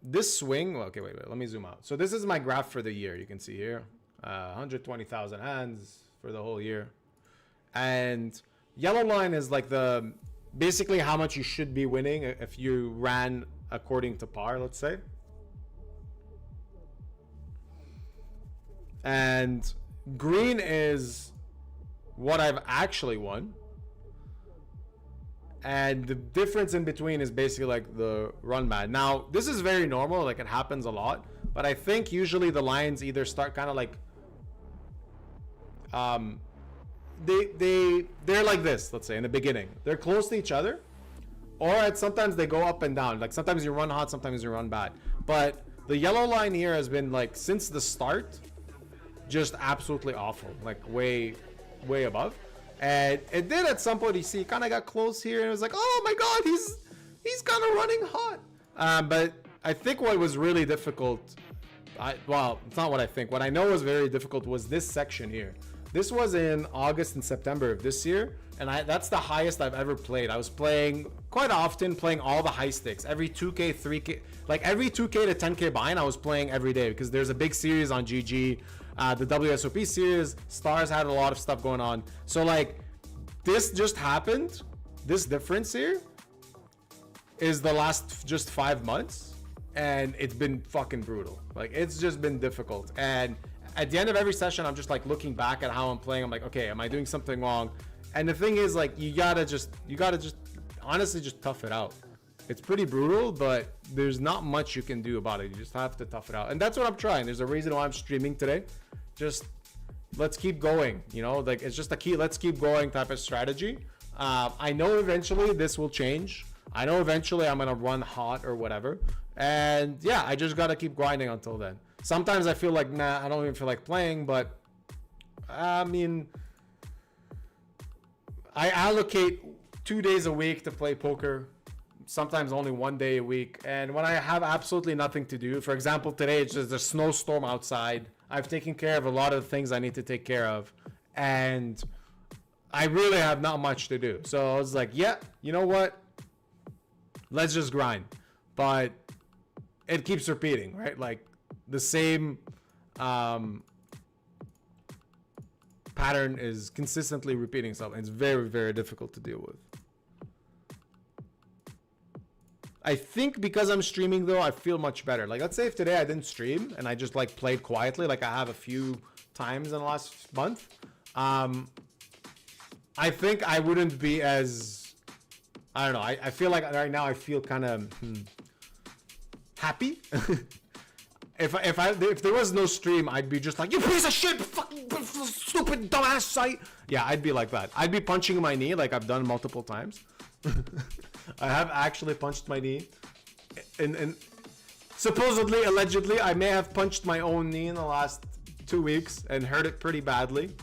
this swing, okay, wait, let me zoom out. So this is my graph for the year. You can see here, 120,000 hands for the whole year. And yellow line is like basically how much you should be winning if you ran according to par, let's say. And green is what I've actually won, and the difference in between is basically like the run bad. Now this is very normal, like it happens a lot, but I think usually the lines either start kind of like they're like this, let's say in the beginning they're close to each other, or sometimes they go up and down, like sometimes you run hot, sometimes you run bad. But the yellow line here has been like since the start just absolutely awful, like way above. And it did at some point, you see, kind of got close here and it was like, oh my god, he's kind of running hot. But I think what was really difficult, well, it's not what I think, what I know was very difficult was this section here. This was in August and September of this year, and that's the highest I've ever played. I was playing quite often, playing all the high stakes, every 2k 3k, like every 2k to 10k buy-in I was playing every day, because there's a big series on GG, the WSOP series. Stars had a lot of stuff going on. So like this just happened. This difference here is the last just 5 months, and it's been fucking brutal. Like it's just been difficult. And at the end of every session, I'm just like looking back at how I'm playing. I'm like, okay, am I doing something wrong? And the thing is, like, you gotta just honestly just tough it out. It's pretty brutal, but there's not much you can do about it. You just have to tough it out. And that's what I'm trying. There's a reason why I'm streaming today. Just let's keep going, you know, like it's just a key, let's keep going type of strategy. I know eventually this will change. I know eventually I'm gonna run hot or whatever. And yeah, I just gotta keep grinding until then. Sometimes I feel like, nah, I don't even feel like playing, but I mean, I allocate 2 days a week to play poker, sometimes only 1 day a week. And when I have absolutely nothing to do, for example, today it's just a snowstorm outside. I've taken care of a lot of the things I need to take care of, and I really have not much to do. So I was like, yeah, you know what? Let's just grind. But it keeps repeating, right? Like the same pattern is consistently repeating itself, and it's very, very difficult to deal with. I think because I'm streaming though, I feel much better. Like let's say if today I didn't stream and I just like played quietly, like I have a few times in the last month, I think I wouldn't be as, I don't know, I feel like right now I feel kind of happy. If there was no stream, I'd be just like, you piece of shit, fucking stupid dumbass site. Yeah, I'd be like that. I'd be punching my knee like I've done multiple times. I have actually punched my knee, and supposedly, allegedly, I may have punched my own knee in the last 2 weeks and hurt it pretty badly.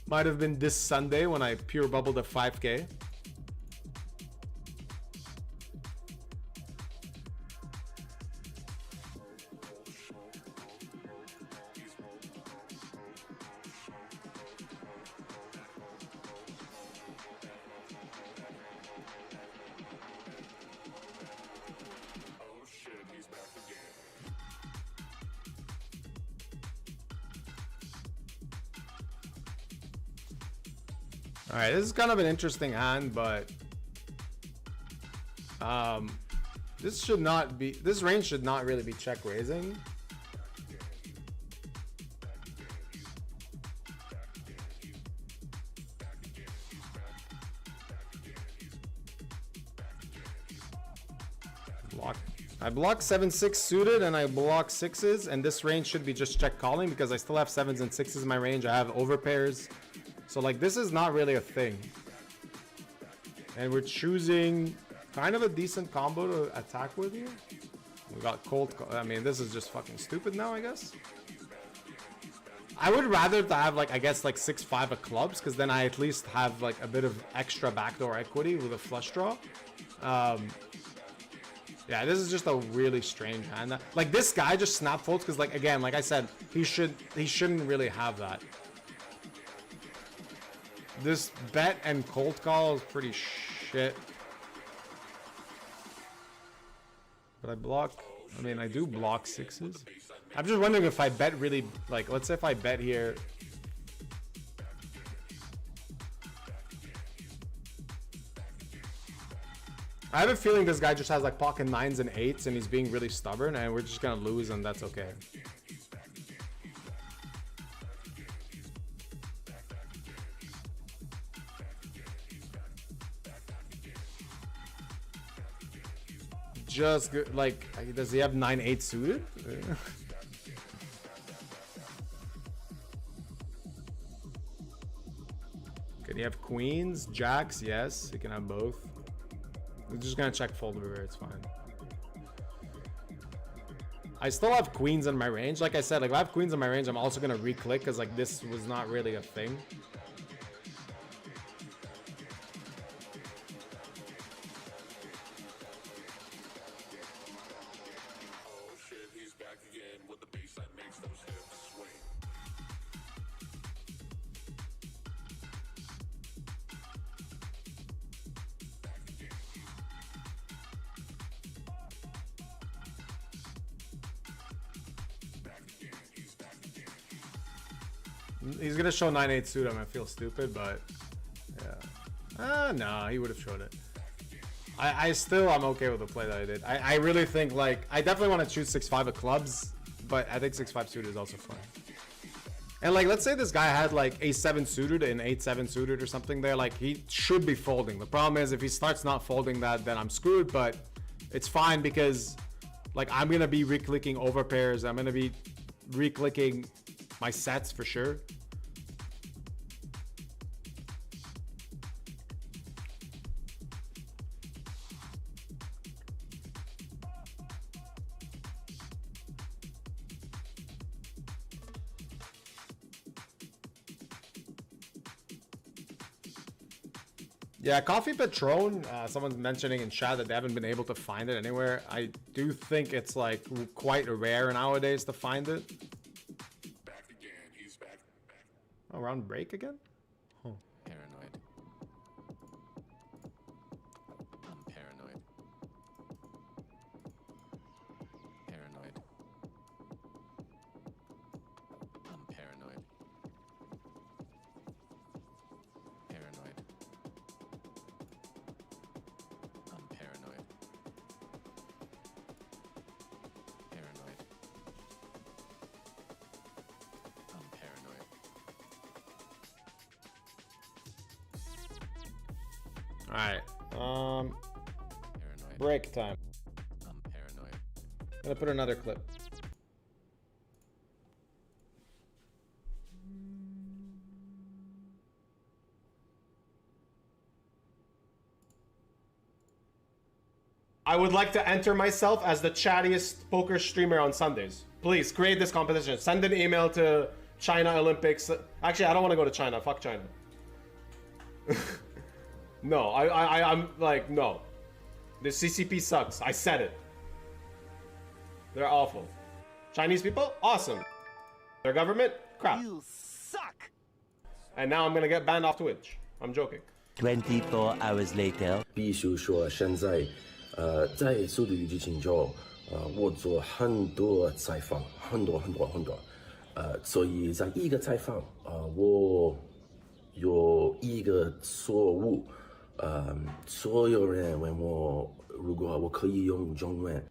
Might have been this Sunday when I pure bubbled a 5K. Alright, this is kind of an interesting hand, but this should not be, this range should not really be check raising. I block 7-6 suited and I block 6s, and this range should be just check calling because I still have 7s and 6s in my range. I have overpairs. So like this is not really a thing. And we're choosing kind of a decent combo to attack with here. We got cold, I mean this is just fucking stupid now, I guess. I would rather to have like, I guess like 6-5 of clubs, because then I at least have like a bit of extra backdoor equity with a flush draw. Yeah, this is just a really strange hand. Like this guy just snap folds because like again, like I said, he shouldn't really have that. This bet and cold call is pretty shit. But I block, I mean, I do block 6s. I'm just wondering if I bet really, like, let's say if I bet here. I have a feeling this guy just has like pocket 9s and 8s and he's being really stubborn and we're just gonna lose and that's okay. Just good, like, does he have 9-8 suited? Can he have queens, jacks? Yes, he can have both. We're just gonna check fold river, it's fine. I still have queens in my range. Like I said, like if I have queens in my range, I'm also gonna re-click because like this was not really a thing. He's gonna show 9-8 suit. I'm gonna feel stupid, but yeah. No, he would have showed it. I'm okay with the play that I did. I really think like I definitely want to choose 6-5 of clubs, but I think 6-5 suited is also fun. And like let's say this guy had like a7 suited and 8-7 suited or something there, like he should be folding. The problem is if he starts not folding that, then I'm screwed. But it's fine because like I'm gonna be re-clicking over pairs. I'm gonna be re-clicking my sets for sure. Yeah, Coffee Patron, someone's mentioning in chat that they haven't been able to find it anywhere. I do think it's like quite rare nowadays to find it. Back again, he's back. Oh, round break again? Oh. Paranoid. I'm paranoid. Paranoid. I'm paranoid. Paranoid. I'm paranoid. Paranoid. I'm paranoid. Alright. Paranoid. Break time. I'm paranoid. Gonna put another clip. I would like to enter myself as the chattiest poker streamer on Sundays. Please create this competition. Send an email to China Olympics. Actually, I don't want to go to China. Fuck China. No, I'm like, no. The CCP sucks. I said it. They're awful. Chinese people, awesome. Their government, crap. You suck. And now I'm gonna get banned off Twitch. I'm joking. 24 hours later. 必须说，现在在《速度与激情》中，我做很多采访，很多，所以在一个采访，我有一个错误，所有人问我，如果我可以用中文。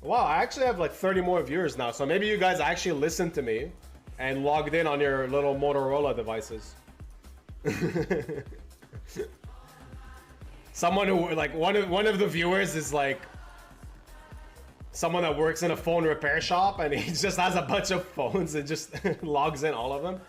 Wow, I actually have like 30 more viewers now, so maybe you guys actually listened to me and logged in on your little Motorola devices. Someone who, like, one of the viewers is like someone that works in a phone repair shop, and he just has a bunch of phones and just logs in all of them.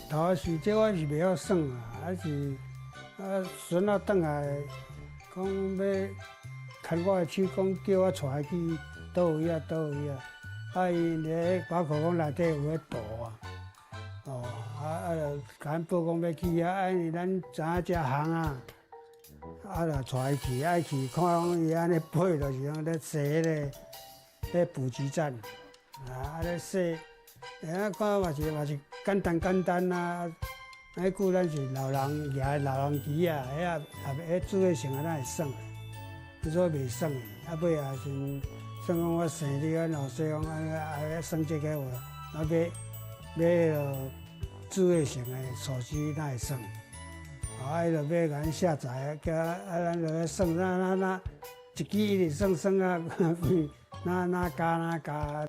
头是这我是袂晓算啊，还是孙仔转来讲要牵我的手，讲叫我带去倒位啊。因咧包括讲内底有咧赌啊，就甲报讲要去啊，因为咱知影这行啊，就带去，爱去看讲伊安尼配，就是讲咧洗咧补给站，咧洗。看嘛是简单啊！迄久咱是老人举老人机啊，迄智慧型咱会算的，迄做袂算的。尾也是算讲我生日啊，老细讲要算这个话，买迄个智慧型的手机咱会算。迄就要甲咱下载，叫咱就咧算，那一支一直算啊，那加。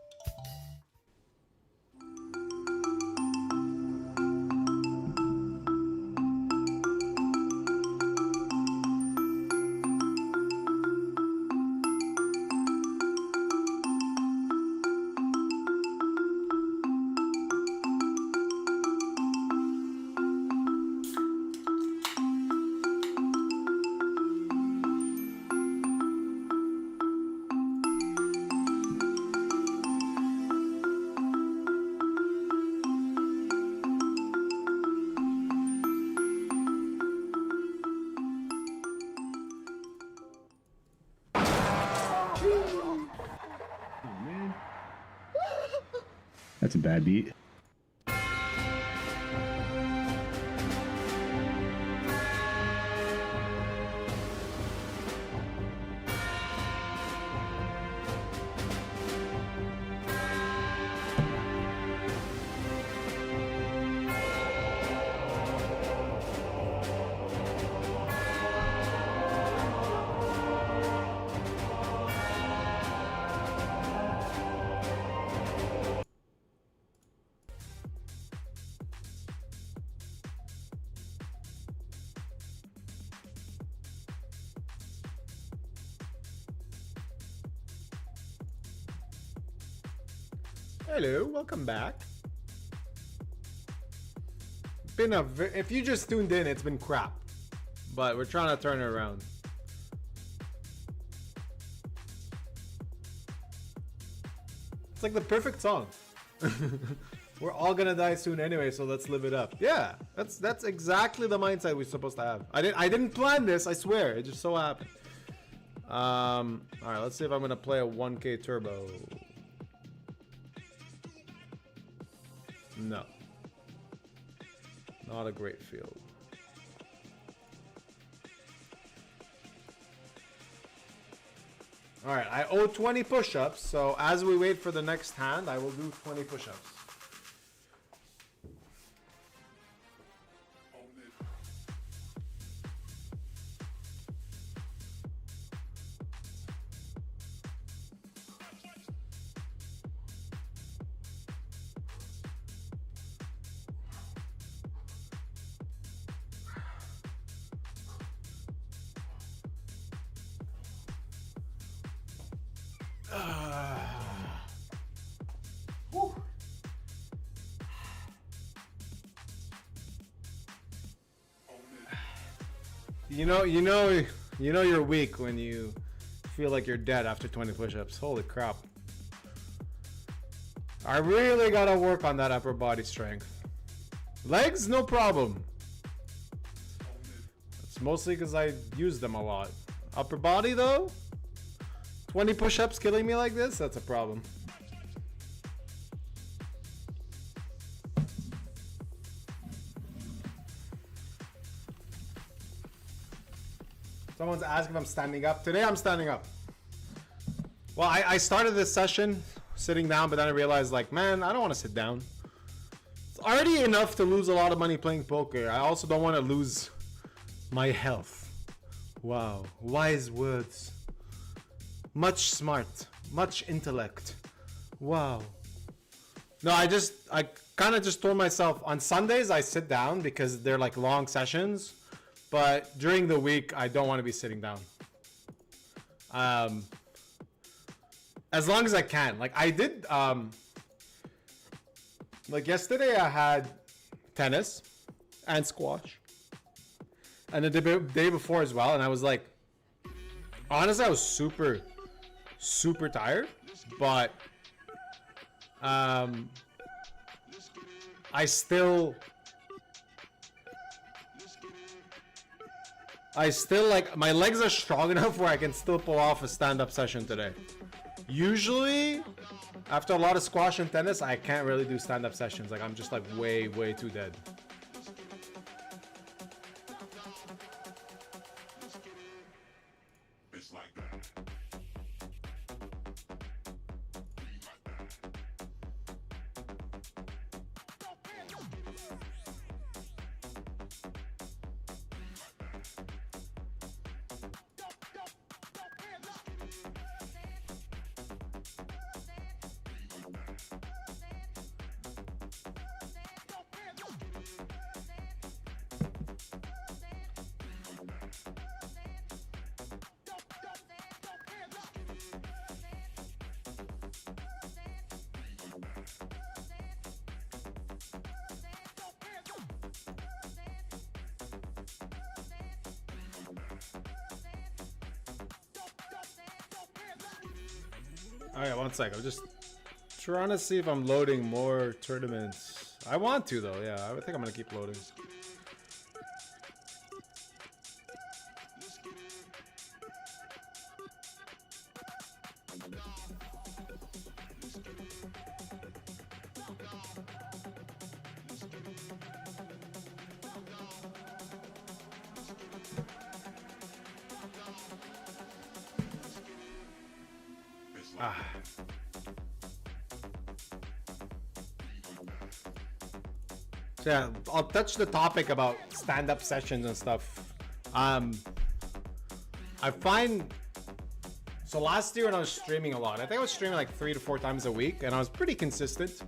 That's a bad beat. Hello, welcome back. If you just tuned in, it's been crap, but we're trying to turn it around. It's like the perfect song. We're all gonna die soon anyway, so let's live it up. Yeah, that's exactly the mindset we're supposed to have. I didn't plan this, I swear. It just so happened. Alright, let's see if I'm gonna play a 1K turbo. No. Not a great field. Alright, I owe 20 push-ups, so as we wait for the next hand, I will do 20 push-ups. You know you're weak when you feel like you're dead after 20 push-ups. Holy crap. I really gotta work on that upper body strength. Legs, no problem. It's mostly because I use them a lot. Upper body though? 20 push-ups killing me like this? That's a problem. Someone's asking if I'm standing up. Today I'm standing up. Well, I started this session sitting down, but then I realized, like, man, I don't want to sit down. It's already enough to lose a lot of money playing poker. I also don't want to lose my health. Wow, wise words. Much smart, much intellect. Wow. No, I kind of just told myself on Sundays I sit down because they're like long sessions. But during the week, I don't want to be sitting down. As long as I can. Like I did, like yesterday I had tennis and squash. And the day before as well. And I was like, honestly, I was super tired. But I still like my legs are strong enough where I can still pull off a stand-up session today. Usually after a lot of squash and tennis I can't really do stand-up sessions. Like I'm just like way too dead. Alright, one sec. I'm just trying to see if I'm loading more tournaments. I want to though, yeah. I think I'm gonna keep loading. So yeah, I'll touch the topic about stand-up sessions and stuff. I find so last year when I was streaming a lot, I think I was streaming like 3 to 4 times a week, and I was pretty consistent.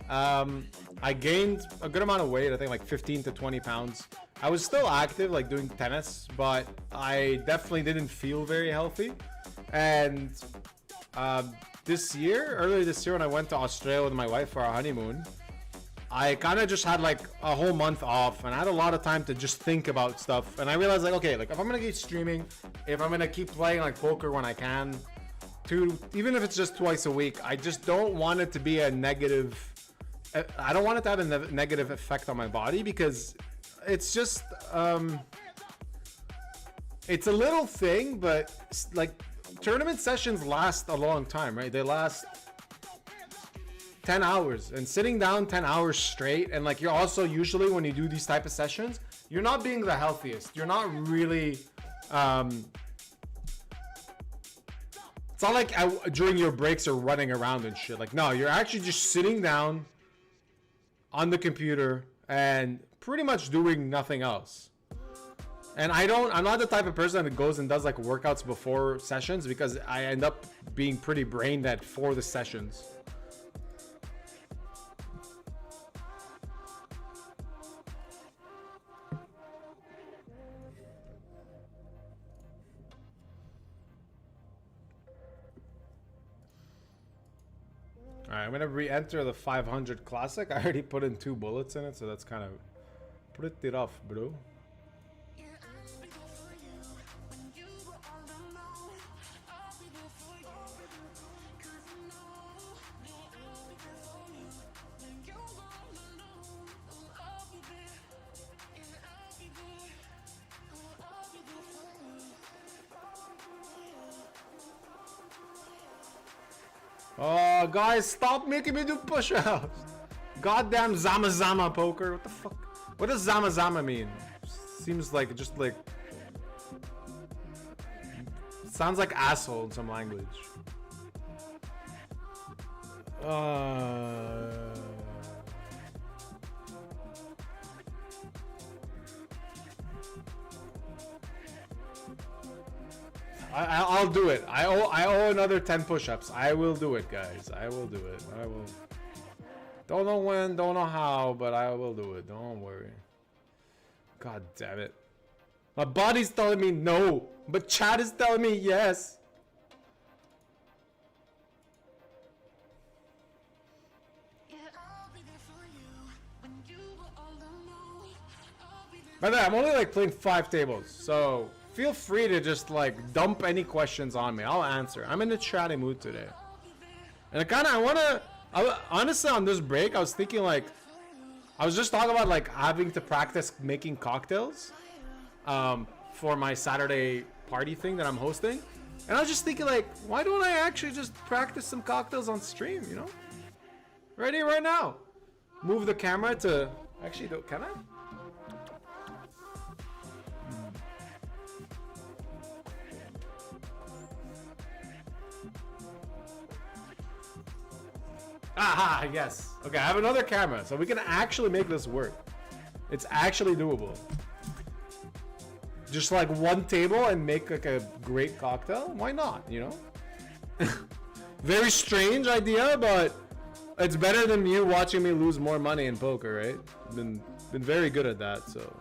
I gained a good amount of weight, I think like 15 to 20 pounds. I was still active, like doing tennis, but I definitely didn't feel very healthy. And earlier this year when I went to Australia with my wife for our honeymoon, I kind of just had like a whole month off and I had a lot of time to just think about stuff. And I realized like, okay, like if I'm gonna keep streaming, if I'm gonna keep playing like poker when I can, even if it's just twice a week, I just don't want it to be a negative I don't want it to have a negative effect on my body because it's just it's a little thing, but like tournament sessions last a long time, right? They last 10 hours, and sitting down 10 hours straight, and like you're also usually when you do these type of sessions, you're not being the healthiest. You're not really it's not like during your breaks you're running around and shit. Like, no, you're actually just sitting down on the computer and pretty much doing nothing else. And I'm not the type of person that goes and does like workouts before sessions because I end up being pretty brain dead for the sessions. Alright, I'm gonna re-enter the 500 Classic. I already put in 2 bullets in it, so that's kind of pretty rough, bro. Oh, guys, stop making me do push-ups. Goddamn Zama Zama poker. What the fuck? What does Zama Zama mean? Seems like just like... sounds like asshole in some language. I'll do it. I owe another 10 push-ups. I will do it, guys. I will do it. I will. Don't know when, don't know how, but I will do it. Don't worry. God damn it. My body's telling me no, but chat is telling me yes. By the way, I'm only like playing 5 tables, so feel free to just like dump any questions on me. I'll answer. I'm in a chatty mood today. And honestly on this break, I was thinking like, I was just talking about like having to practice making cocktails for my Saturday party thing that I'm hosting. And I was just thinking like, why don't I actually just practice some cocktails on stream, you know? Right here, right now. Move the camera to, actually, can I? Aha, yes. Okay, I have another camera, so we can actually make this work. It's actually doable. Just like one table and make like a great cocktail? Why not, you know? Very strange idea, but it's better than you watching me lose more money in poker, right? Been very good at that, so.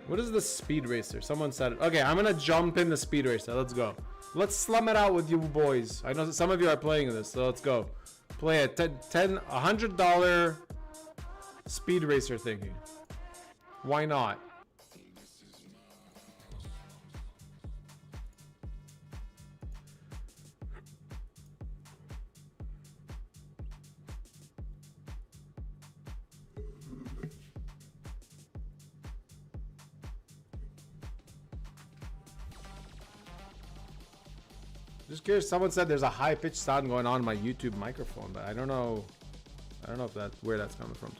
What is the speed racer? Someone said it. Okay, I'm gonna jump in the speed racer. Let's go. Let's slum it out with you boys. I know that some of you are playing this, so let's go. Play a $100 speed racer thingy. Why not? Just curious, someone said there's a high-pitched sound going on in my YouTube microphone, but I don't know if that's where that's coming from.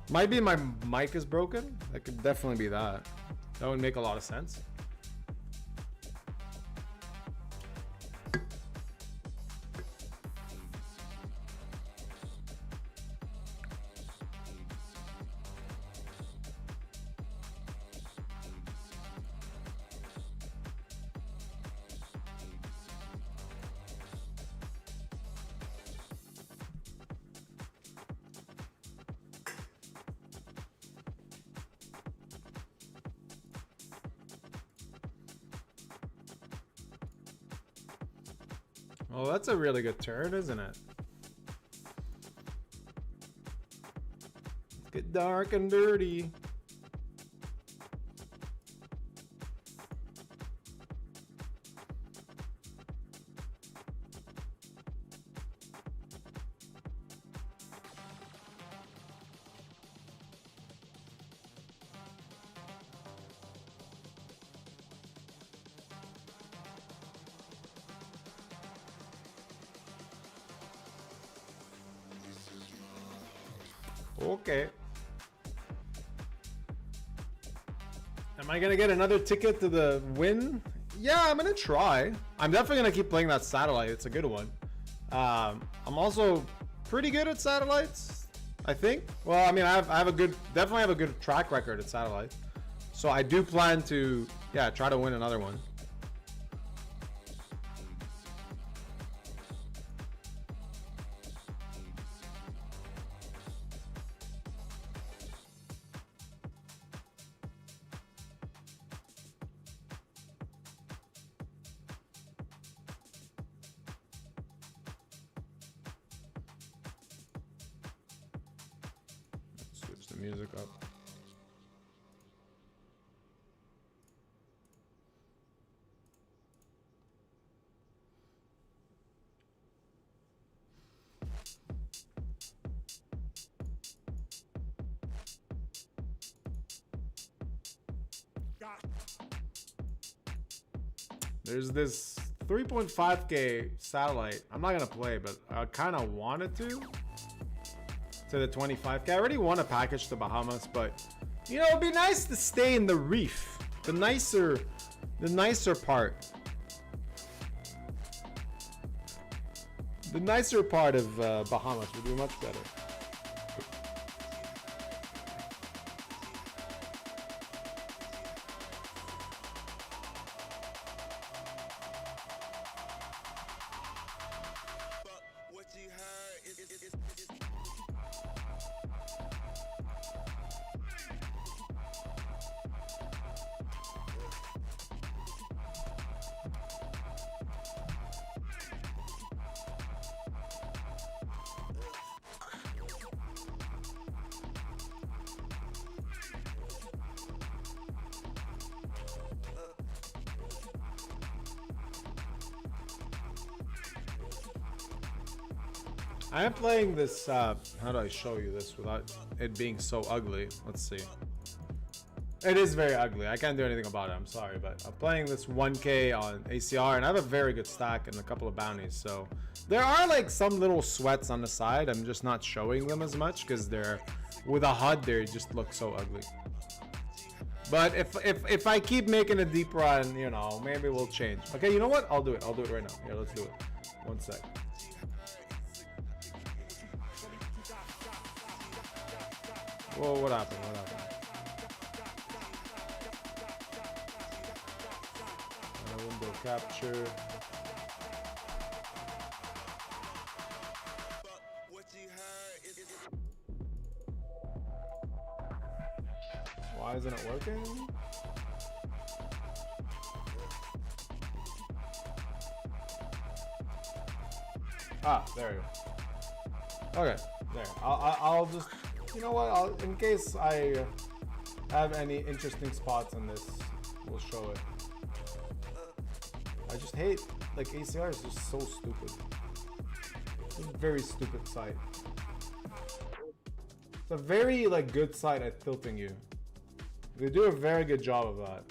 Might be my mic is broken. That could definitely be that. That would make a lot of sense. Oh, that's a really good turn, isn't it? dark and dirty. Okay. Am I gonna get another ticket to the win? Yeah, I'm gonna try. I'm definitely gonna keep playing that satellite. It's a good one. I'm also pretty good at satellites, I think. Well, I mean, I have a good, definitely have a good track record at satellites. So I do plan to, yeah, try to win another one. Switch the music up. There's this 3.5K satellite. I'm not gonna play, but I kind of wanted to the 25K. I already won a package to Bahamas, but you know, it'd be nice to stay in the reef, the nicer part. The nicer part of Bahamas would be much better. I am playing this, how do I show you this without it being so ugly? Let's see. It is very ugly. I can't do anything about it. I'm sorry, but I'm playing this 1K on ACR, and I have a very good stack and a couple of bounties. So there are like some little sweats on the side. I'm just not showing them as much because they're with a HUD. They just look so ugly. But if I keep making a deep run, you know, maybe we'll change. Okay, you know what? I'll do it. I'll do it right now. Here, let's do it. One sec. Whoa, what happened? What happened? Window capture. Why isn't it working? Ah, there you go. Okay, there. I'll just, you know what? In case I have any interesting spots on this, we'll show it. I just hate, like, ACR is just so stupid. It's a very stupid site. It's a very, like, good site at tilting you. They do a very good job of that.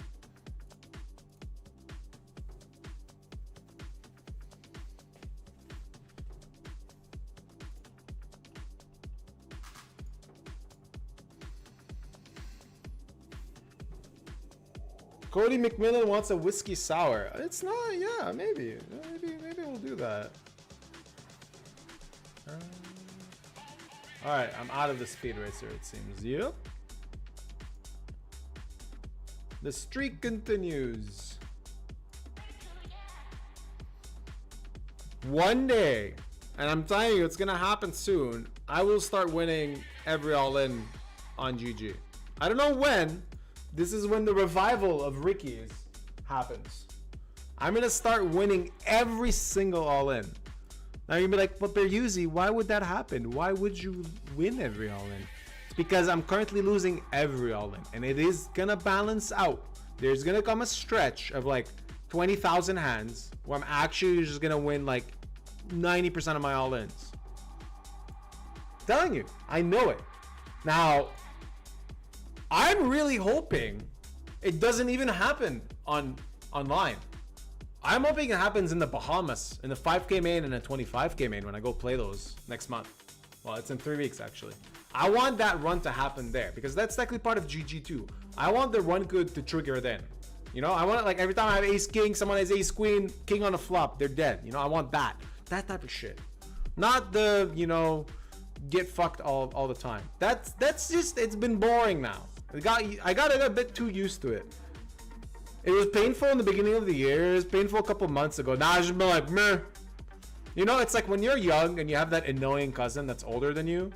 Cody McMillan wants a whiskey sour. It's not, yeah, maybe we'll do that. All right, I'm out of the speed racer, it seems. Yep. The streak continues. One day, and I'm telling you, it's gonna happen soon. I will start winning every all-in on GG. I don't know when. This is when the revival of Ricky's happens. I'm gonna start winning every single all-in. Now you're gonna be like, but Beryuzi, why would that happen? Why would you win every all-in? It's because I'm currently losing every all-in, and it is gonna balance out. There's gonna come a stretch of like 20,000 hands where I'm actually just gonna win like 90% of my all-ins. Telling you, I know it. Now, I'm really hoping it doesn't even happen online. I'm hoping it happens in the Bahamas, in the 5K main and the 25K main when I go play those next month. Well, it's in 3 weeks actually. I want that run to happen there because that's technically part of GG2. I want the run good to trigger then. You know, I want it like every time I have ace king, someone has ace queen, king on the flop, they're dead. You know, I want that type of shit. Not the, you know, get fucked all the time. That's just, it's been boring now. I got a bit too used to it. It was painful in the beginning of the year. It was painful a couple months ago. Now I just been like, meh. You know, it's like when you're young and you have that annoying cousin that's older than you,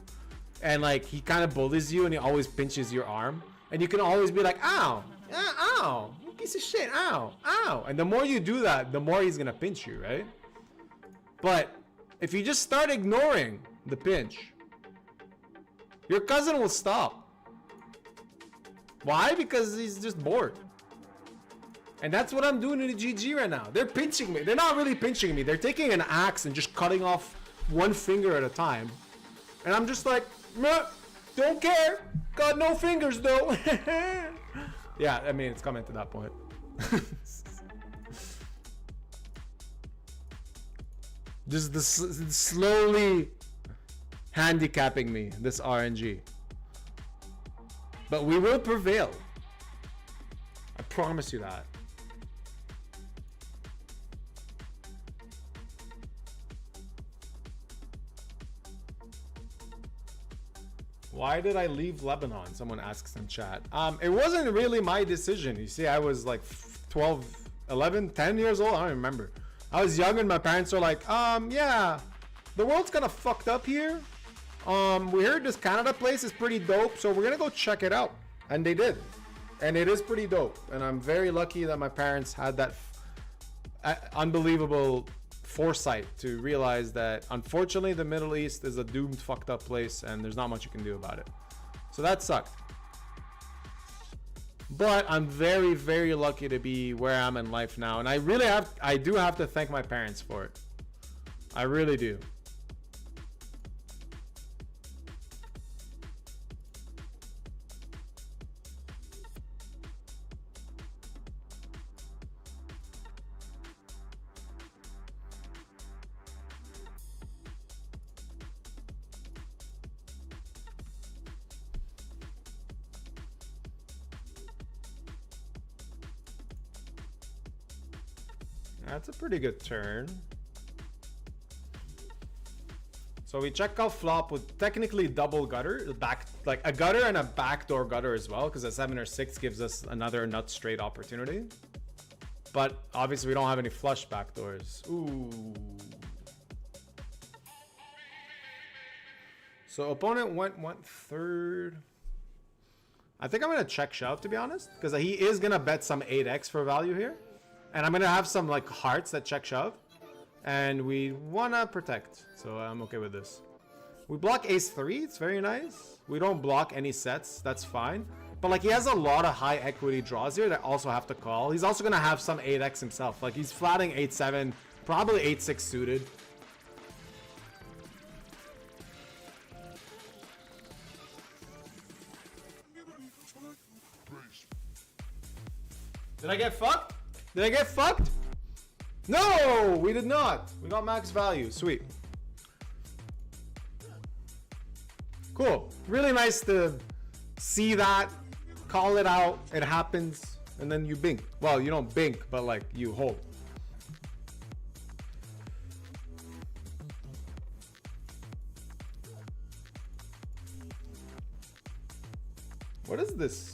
and like he kind of bullies you and he always pinches your arm, and you can always be like, ow, ow, you piece of shit, ow, ow. And the more you do that, the more he's gonna pinch you, right? But if you just start ignoring the pinch, your cousin will stop. Why? Because he's just bored. And that's what I'm doing in the GG right now. They're pinching me. They're not really pinching me. They're taking an axe and just cutting off one finger at a time. And I'm just like, meh, don't care. Got no fingers though. Yeah, I mean, it's coming to that point. Just slowly handicapping me, this RNG. But we will prevail. I promise you that. Why did I leave Lebanon? Someone asks in chat. It wasn't really my decision. You see, I was like 12, 11, 10 years old. I don't remember. I was young and my parents were like, yeah, the world's kind of fucked up here. We heard this Canada place is pretty dope, so we're gonna go check it out. And they did. And it is pretty dope. And I'm very lucky that my parents had that unbelievable foresight to realize that unfortunately the Middle East is a doomed fucked up place and there's not much you can do about it. So that sucked. But I'm very, very lucky to be where I'm in life now, and I do have to thank my parents for it. I really do. That's a pretty good turn. So we check out flop with technically double gutter, like a gutter and a backdoor gutter as well, because a 7 or 6 gives us another nut straight opportunity. But obviously we don't have any flush backdoors. Ooh. So opponent went third. I think I'm gonna check shove, to be honest, because he is gonna bet some 8x for value here. And I'm gonna have some like hearts that check shove, and we wanna protect, so I'm okay with this. We block ace 3, it's very nice. We don't block any sets, that's fine. But like he has a lot of high equity draws here that also have to call. He's also gonna have some 8x himself. Like he's flatting 8-7, probably 8-6 suited. Did I get fucked? Did I get fucked? No, we did not. We got max value. Sweet. Cool. Really nice to see that, call it out, it happens, and then you bink. Well, you don't bink, but like you hold. What is this?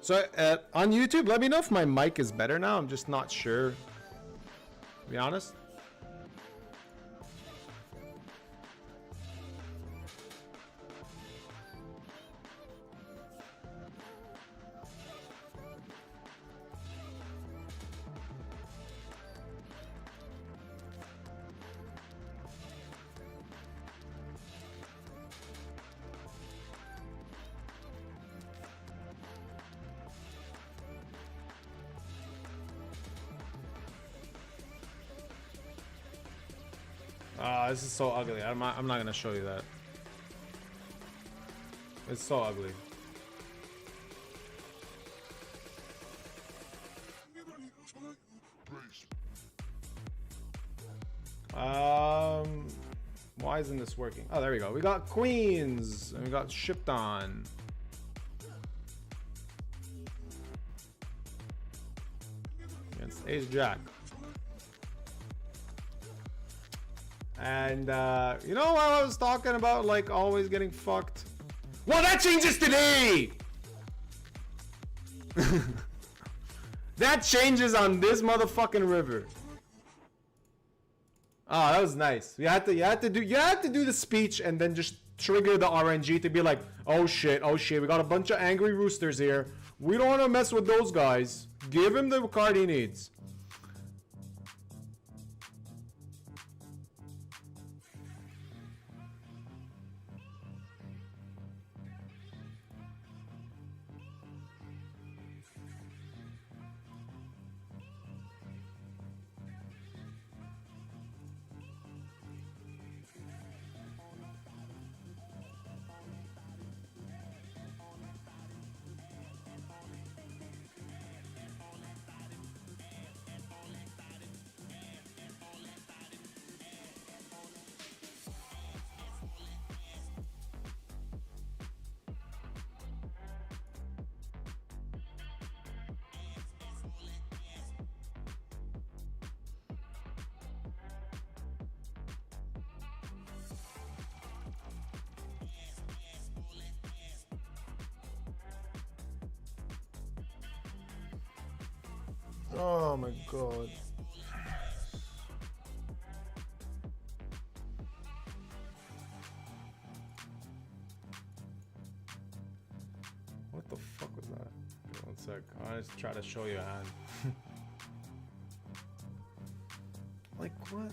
So on YouTube, let me know if my mic is better now. I'm just not sure, to be honest. This is so ugly. I'm not gonna show you that. It's so ugly. Why isn't this working? Oh, there we go. We got queens and we got shipped on. Against ace jack. And you know what I was talking about, like always getting fucked? Well, that changes today. That changes on this motherfucking river. Oh, that was nice. You had to do the speech and then just trigger the RNG to be like, oh shit, we got a bunch of angry roosters here. We don't want to mess with those guys. Give him the card he needs. Oh my god. What the fuck was that? Okay, 1 sec. I'll just try to show you a hand. Like what?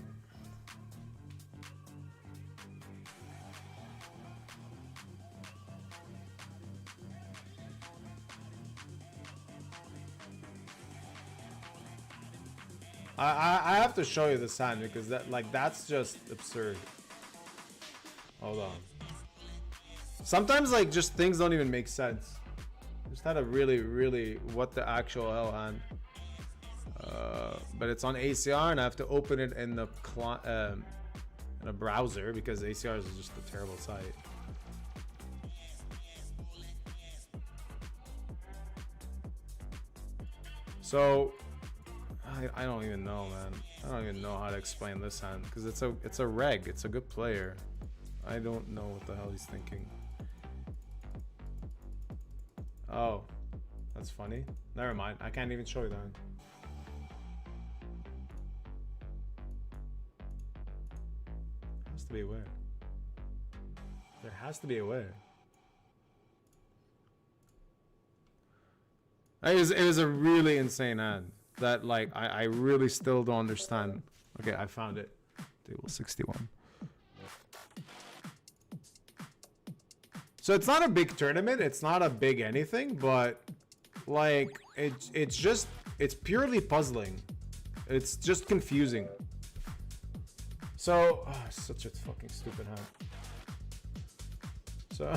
I have to show you this hand because that's just absurd. Hold on. Sometimes like just things don't even make sense. Just had a really what the actual hell hand. But it's on ACR and I have to open it in the in a browser because ACR is just a terrible site. So I don't even know, man. I don't even know how to explain this hand because it's a reg. It's a good player. I don't know what the hell he's thinking. Oh, that's funny. Never mind. I can't even show you that. Has to be aware. There has to be a way. It was a really insane hand that like I really still don't understand. Okay, I found it. Table 61. So it's not a big tournament, it's not a big anything, but like it's purely puzzling. It's just confusing. So such a fucking stupid hand. So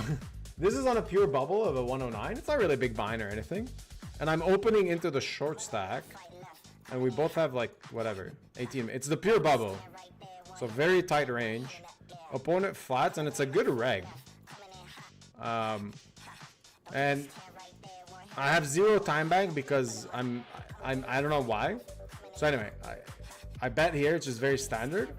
this is on a pure bubble of a 109. It's not really a big bind or anything. And I'm opening into the short stack. And we both have like whatever 18. It's the pure bubble, so very tight range. Opponent flats, and it's a good reg. And I have 0 time bank because I don't know why. So anyway, I bet here, it's just very standard.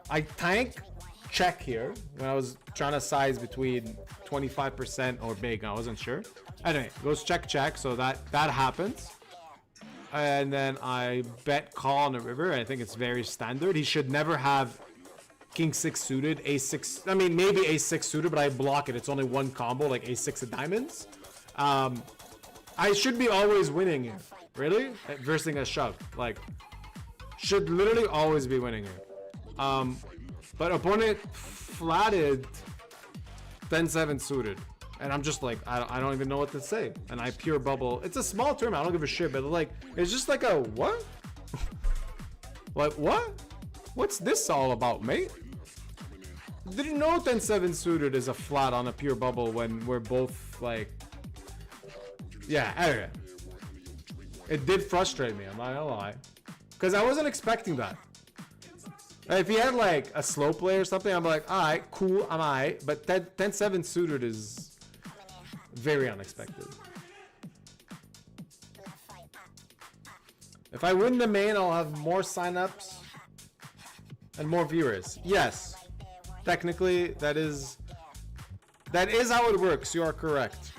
I tank check here when I was trying to size between 25% or big. I wasn't sure. Anyway, goes check, so that happens. And then I bet call on the river. I think it's very standard. He should never have king 6 suited, a6. I mean, maybe a6 suited, but I block it. It's only one combo, like a6 of diamonds. I should be always winning here. Really? Versing a shove. Like, should literally always be winning here. But opponent flatted 10-7 suited. And I'm just like, I don't even know what to say. And I pure bubble. It's a small tournament. I don't give a shit. But like, it's just like a what? Like what? What's this all about, mate? didn't know 10-7 suited is a flat on a pure bubble when we're both like, yeah, anyway. It did frustrate me, I'm not gonna lie. Because I wasn't expecting that. If he had like a slow play or something, I'm like, alright, cool, I'm alright. But 10-7 suited is very unexpected. If I win the main, I'll have more signups and more viewers. Yes. Technically, that is how it works. You are correct.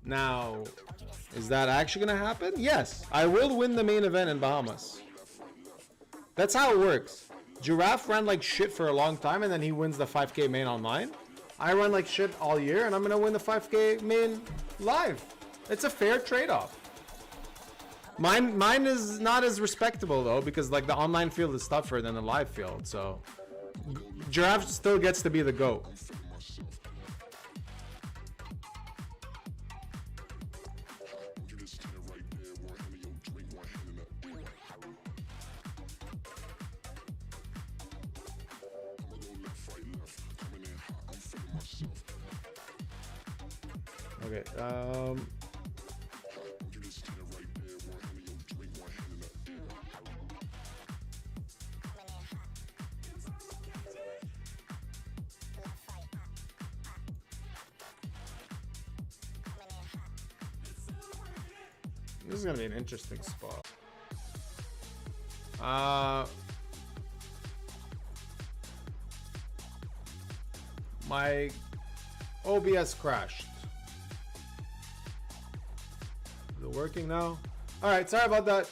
Now, is that actually gonna happen? Yes. I will win the main event in Bahamas. That's how it works. Giraffe ran like shit for a long time and then he wins the 5K main online. I run like shit all year and I'm gonna win the 5K main live. It's a fair trade-off. Mine is not as respectable though, because like the online field is tougher than the live field, so Giraffe still gets to be the GOAT. Okay, this is gonna be an interesting spot. My OBS crashed. Is it working now? Alright, sorry about that.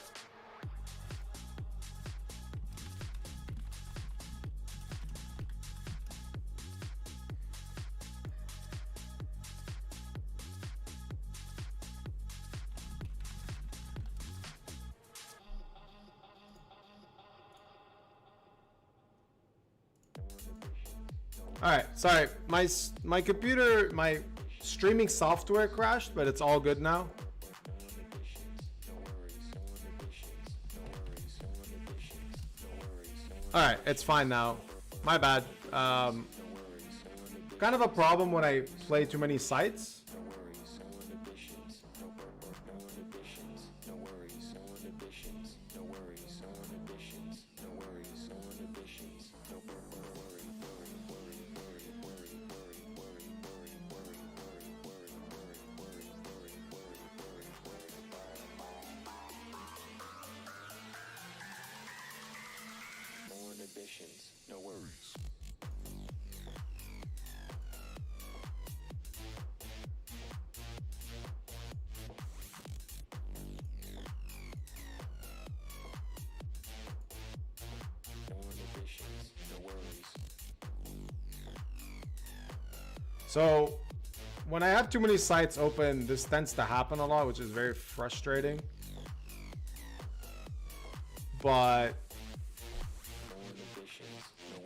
Alright, sorry. My computer, my streaming software crashed, but it's all good now. Alright, it's fine now. My bad. Kind of a problem when I play too many sites. No worries. So, when I have too many sites open, this tends to happen a lot, which is very frustrating. But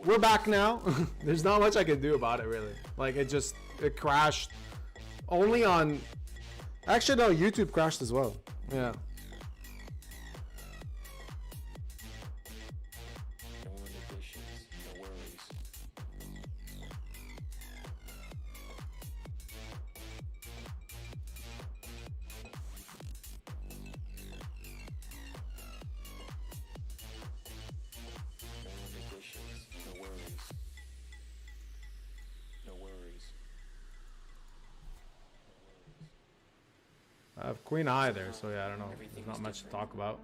we're back now. There's not much I can do about it, really. Like, it crashed only on... Actually, no, YouTube crashed as well. Yeah. I have Queen High there, so yeah, I don't know. There's not much to talk about.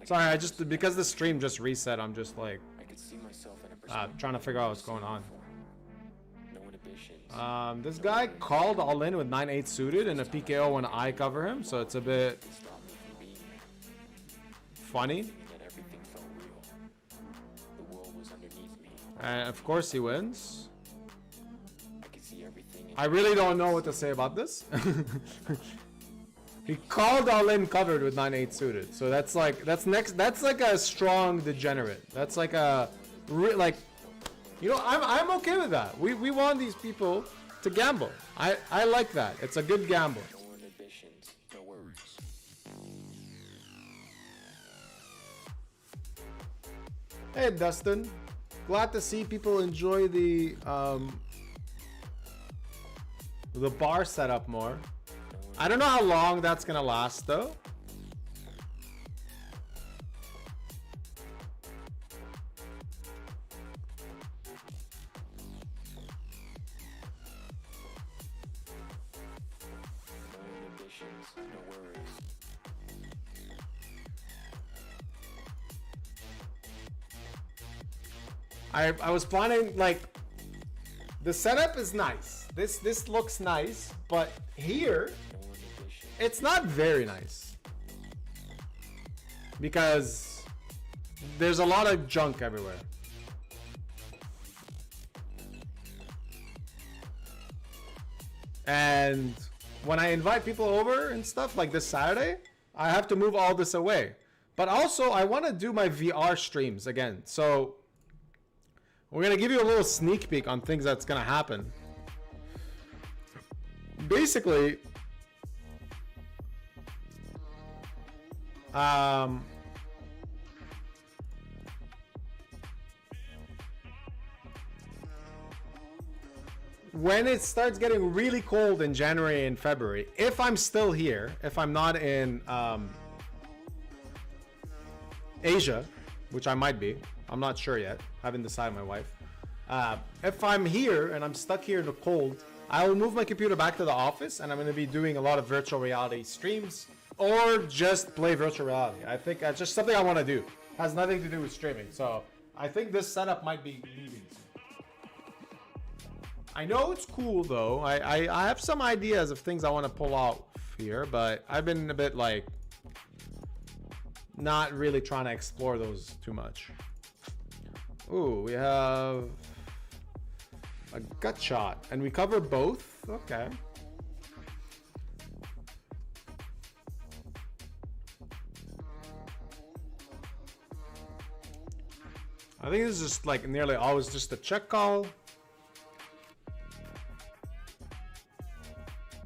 Sorry, I just, because the stream just reset, I'm just like, trying to figure out what's going on. This guy called all in with 9-8 suited and a PKO when I cover him, so it's a bit funny. And of course he wins. I really don't know what to say about this. He called all in covered with 9-8 suited, so that's like a strong degenerate. That's like a you know, I'm okay with that. We want these people to gamble. I like that. It's a good gamble. Hey Dustin. glad to see people enjoy the bar setup more. I don't know how long that's gonna last though. I was planning, like, the setup is nice. This looks nice, but here it's not very nice because there's a lot of junk everywhere. And when I invite people over and stuff like this Saturday, I have to move all this away. But also I want to do my VR streams again. So we're going to give you a little sneak peek on things that's going to happen. Basically, when it starts getting really cold in January and February, if I'm still here, if I'm not in Asia, which I might be, I'm not sure yet, haven't decided, my wife. If I'm here and I'm stuck here in the cold, I will move my computer back to the office and I'm going to be doing a lot of virtual reality streams or just play virtual reality. I think that's just something I want to do. Has nothing to do with streaming. So I think this setup might be leaving soon. I know it's cool though. I have some ideas of things I want to pull out here, but I've been a bit like not really trying to explore those too much. Ooh, we have a gut shot, and we cover both. Okay. I think this is just like nearly always just a check call.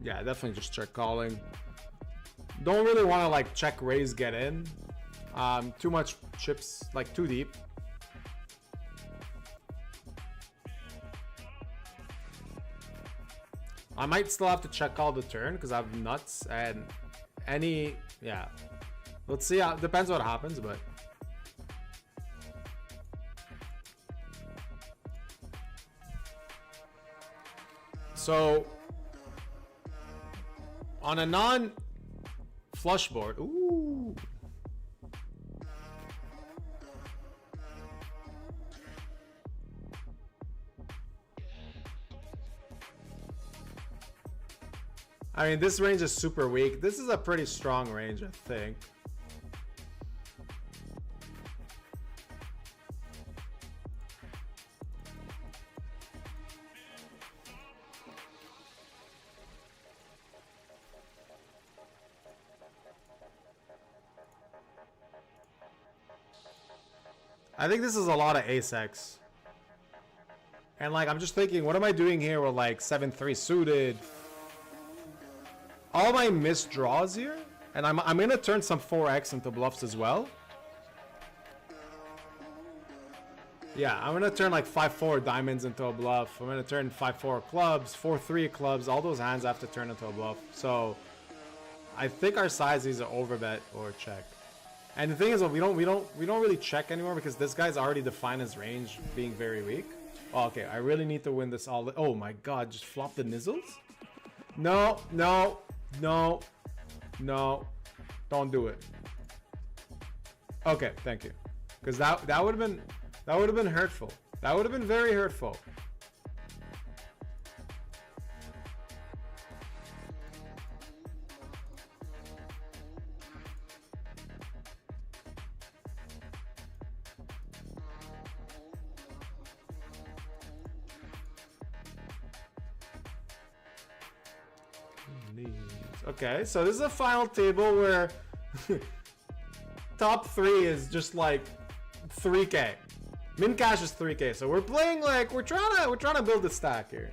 Yeah, definitely just check calling. Don't really want to like check raise get in. Too much chips, like too deep. I might still have to check call the turn because I have nuts and any, yeah. Let's see, depends what happens, but. So, on a non-flush board, ooh. I mean, this range is super weak. This is a pretty strong range, I think. I think this is a lot of ace-X. And like, I'm just thinking, what am I doing here with like 7-3 suited? All my missed draws here, and I'm gonna turn some 4x into bluffs as well. Yeah, I'm gonna turn like 5-4 diamonds into a bluff. I'm gonna turn 5-4 clubs, 4-3 clubs. All those hands have to turn into a bluff. So I think our size is an overbet or check. And the thing is, we don't really check anymore because this guy's already defined his range being very weak. Oh, okay, I really need to win this all. Oh my god, just flop the nizzles? No, no. No, no, don't do it. Okay, thank you. Because that would have been hurtful. That would have been very hurtful. Okay, so this is a final table where top 3 is just like 3k. Min cash is 3k. So we're playing like we're trying to build a stack here.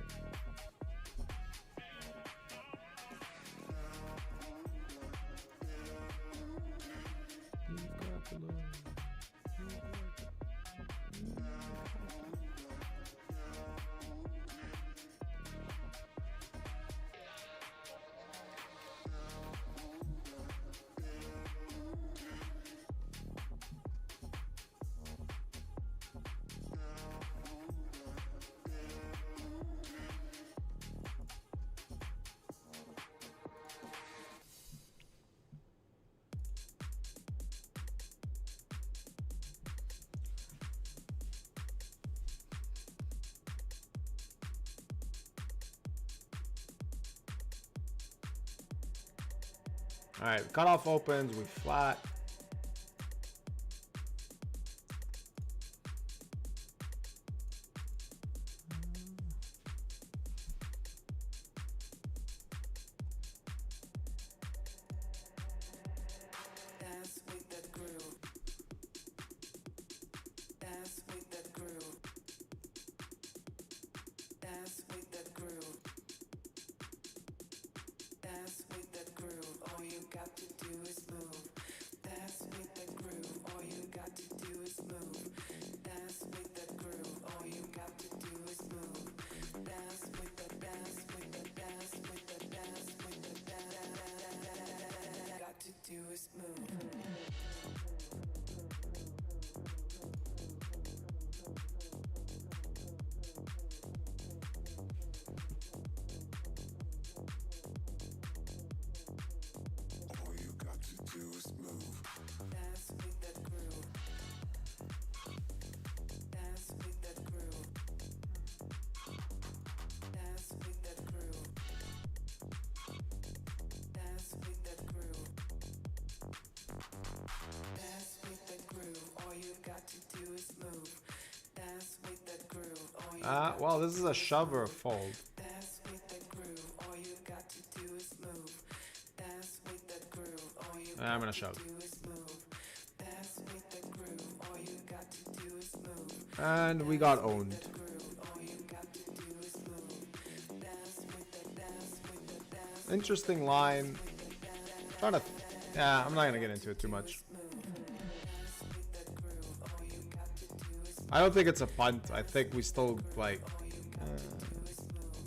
All right, cutoff opens. We flat. Well, this is a shove or a fold. I'm gonna shove. And we got owned. Interesting line. Trying to, yeah, I'm not gonna get into it too much. I don't think it's a punt. I think we still like.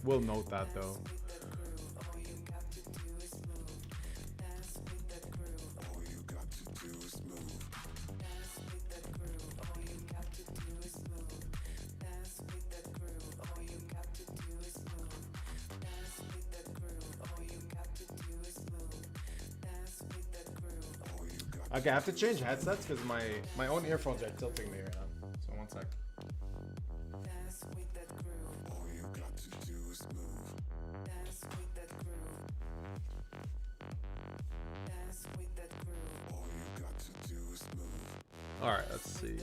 We'll note that though. Okay, I have to change headsets because my own earphones are tilting me right now. So one sec. All right, let's see.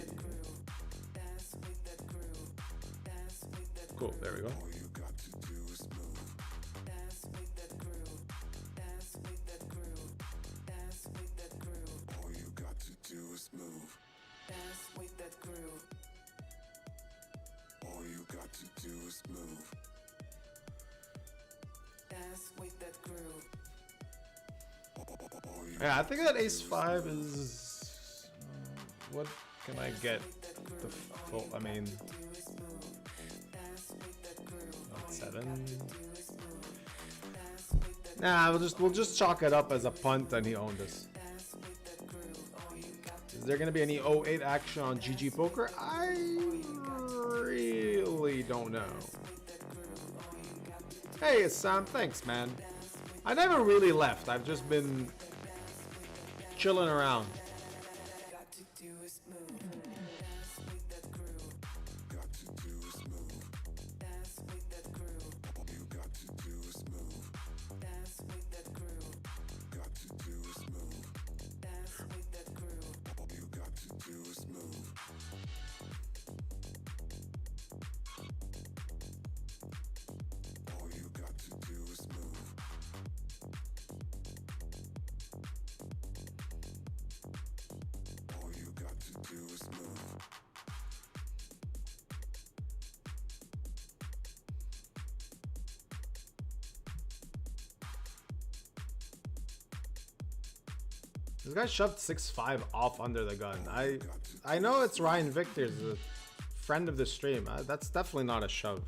Cool, there we go. Yeah, I think that ace-5 is... what can I get? The full, I mean... 7? Nah, we'll just chalk it up as a punt and he owned us. Is there gonna be any 08 action on GG Poker? I really don't know. Hey, Sam, thanks, man. I never really left. I've just been chilling around. This guy shoved 6-5 off under the gun. I know it's Ryan Victor's a friend of the stream. That's definitely not a shove.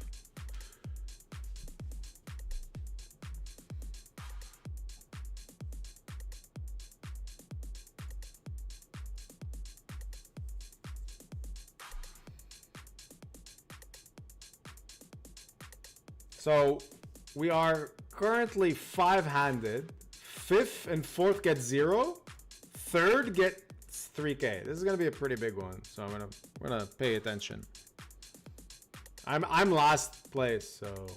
So we are currently 5-handed. 5th and 4th get 0. 3rd gets 3K. This is gonna be a pretty big one, so we're gonna pay attention. I'm last place, so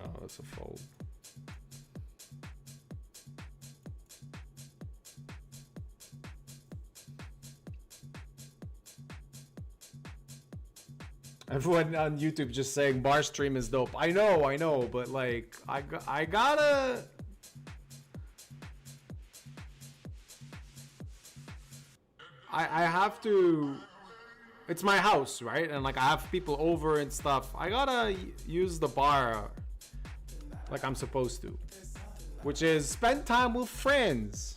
No, that's a fold. Everyone on YouTube just saying bar stream is dope. I know, but like I gotta. I have to. It's my house, right? And like I have people over and stuff. I gotta use the bar like I'm supposed to, which is spend time with friends.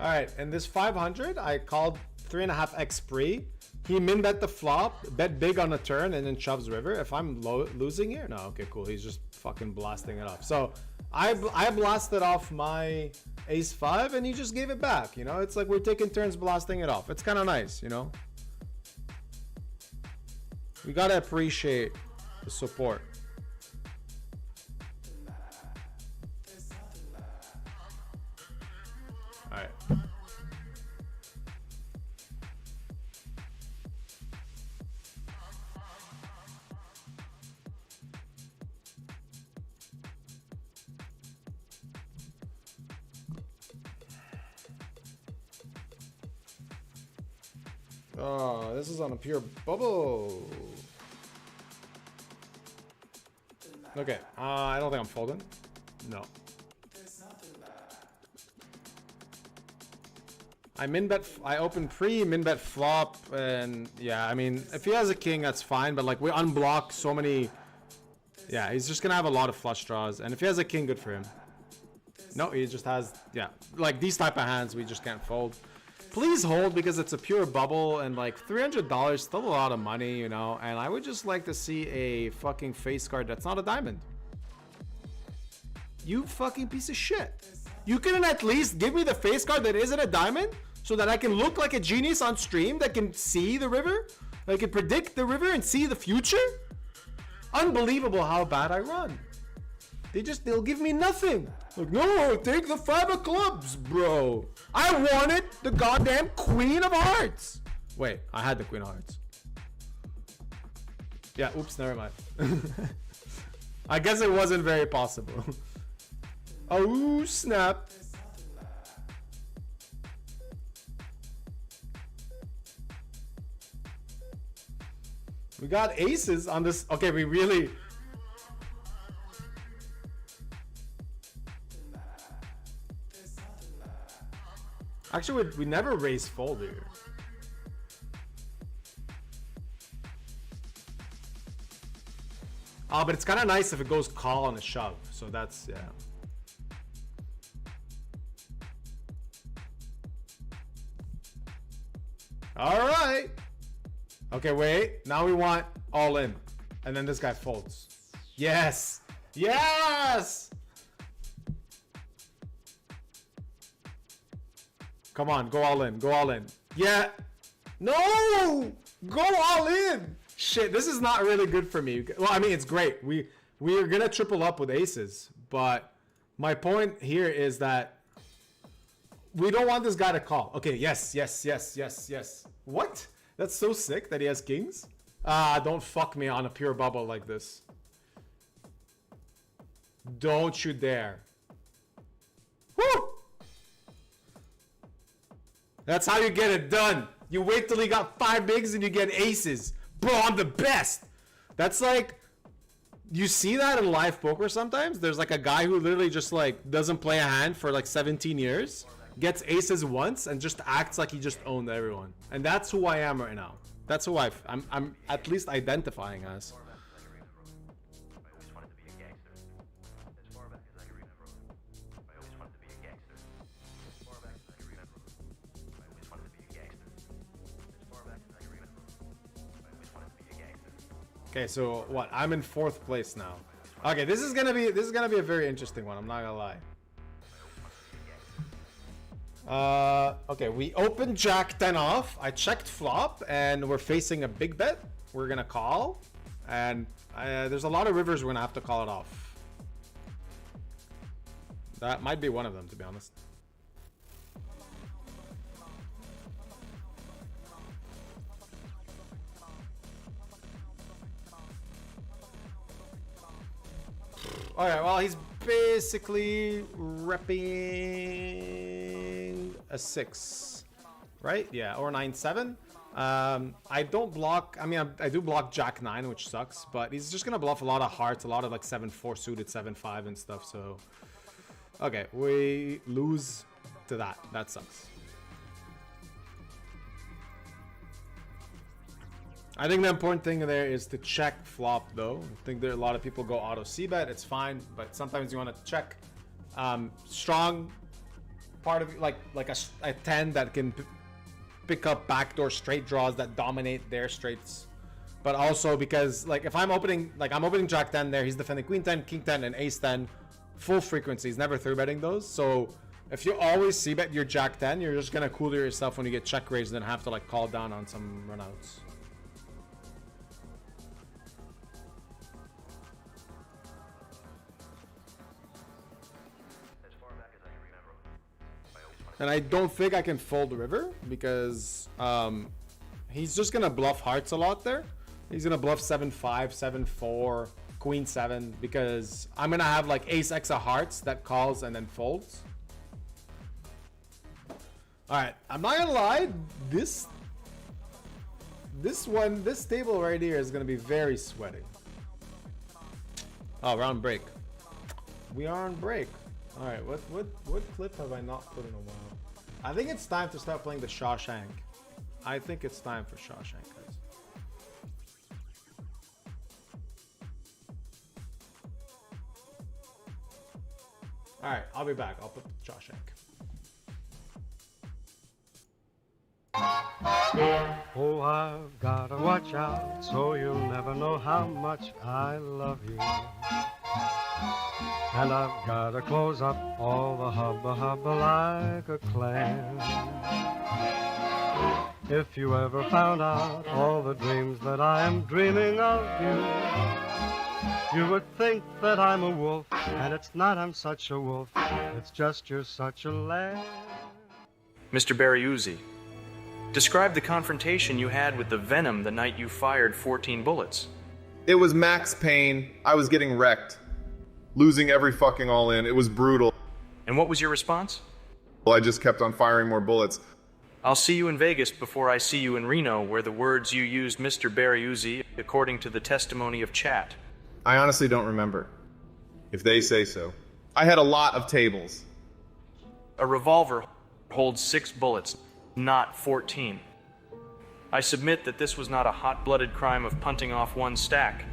All right, and this 500, I called 3.5x pre. He min bet the flop, bet big on the turn, and then shoves river. If I'm losing here, no, okay, cool. He's just fucking blasting it off. So I blasted off my ace 5, and he just gave it back. You know, it's like we're taking turns blasting it off. It's kind of nice, you know. We gotta appreciate the support. All right. Oh, this is on a pure bubble. Okay, I don't think I'm folding. No. I min bet. I open pre, min bet flop, and yeah. I mean, if he has a king, that's fine. But like we unblock so many. Yeah, he's just gonna have a lot of flush draws, and if he has a king, good for him. No, he just has. Yeah, like these type of hands, we just can't fold. Please hold because it's a pure bubble, and like $300, still a lot of money, you know. And I would just like to see a fucking face card that's not a diamond. You fucking piece of shit. You can at least give me the face card that isn't a diamond, so that I can look like a genius on stream that can see the river, that can predict the river and see the future. Unbelievable how bad I run. They'll give me nothing. Like, no, take the 5 of clubs, bro. I wanted the goddamn queen of hearts. Wait, I had the queen of hearts. Yeah, oops, never mind. I guess it wasn't very possible. Oh, snap. We got aces on this. Okay, we really... Actually, we never raise fold here. Oh, but it's kind of nice if it goes call on a shove. So that's, yeah. All right. Okay, wait. Now we want all in. And then this guy folds. Yes. Yes. Come on, go all in. Go all in. Yeah. No. Go all in. Shit, this is not really good for me. Well, I mean, it's great. We are going to triple up with aces. But my point here is that we don't want this guy to call. Okay, yes, yes, yes, yes, yes. What? That's so sick that he has kings. Don't fuck me on a pure bubble like this. Don't you dare. Woo! That's how you get it done. You wait till he got 5 bigs and you get aces. Bro, I'm the best. That's like, you see that in live poker sometimes? There's like a guy who literally just like doesn't play a hand for like 17 years. Gets aces once and just acts like he just owned everyone. And that's who I am right now. That's who I'm at least identifying as. Okay, so what? I'm in 4th place now. Okay, this is gonna be a very interesting one. I'm not gonna lie. Okay, we opened Jack 10 off. I checked flop, and we're facing a big bet. We're gonna call, And there's a lot of rivers we're gonna have to call it off. That might be one of them, to be honest. Alright, well, he's basically repping a 6, right? Yeah, or 9-7. I don't block. I mean, I do block Jack 9, which sucks, but he's just gonna bluff a lot of hearts, a lot of like 7-4 suited, 7-5 and stuff. So, okay, we lose to that. That sucks. I think the important thing there is to check flop, though. I think there are a lot of people go auto c-bet. It's fine, but sometimes you want to check strong part of like a 10 that can pick up backdoor straight draws that dominate their straights. But also because like if I'm opening Jack 10 there, he's defending Queen 10, King 10, and Ace 10, full frequency. He's never 3-betting those. So if you always c-bet your Jack 10, you're just gonna cool yourself when you get check raised and have to like call down on some runouts. And I don't think I can fold the river because he's just gonna bluff hearts a lot there. He's gonna bluff 7-5, 7-4, Queen 7 because I'm gonna have like Ace X of hearts that calls and then folds. All right, I'm not gonna lie, this table right here is gonna be very sweaty. Oh, we're on break. We are on break. All right, what clip have I not put in a while? I think it's time to start playing the Shawshank. I think it's time for Shawshank, guys. All right, I'll be back. I'll put the Shawshank. Oh, I've gotta watch out so you'll never know how much I love you. And I've gotta close up all the hubba like a clam. If you ever found out all the dreams that I am dreaming of you would think that I'm a wolf, and it's not I'm such a wolf, it's just you're such a lamb. Mr. Berriuzzi, describe the confrontation you had with the Venom the night you fired 14 bullets. It was max pain. I was getting wrecked. Losing every fucking all in. It was brutal. And what was your response? Well, I just kept on firing more bullets. I'll see you in Vegas before I see you in Reno, where the words you used, Mr. Berriuzzi, according to the testimony of chat. I honestly don't remember. If they say so. I had a lot of tables. A revolver holds 6 bullets, not 14. I submit that this was not a hot-blooded crime of punting off one stack.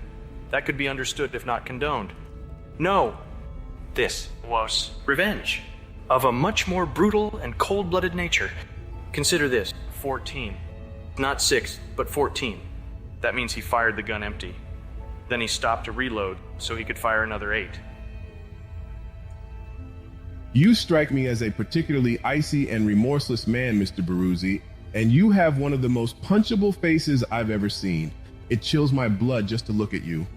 That could be understood if not condoned. No, this was revenge of a much more brutal and cold-blooded nature. Consider this, 14. Not 6, but 14. That means he fired the gun empty. Then he stopped to reload so he could fire another 8. You strike me as a particularly icy and remorseless man, Mr. Berriuzzi, and you have one of the most punchable faces I've ever seen. It chills my blood just to look at you.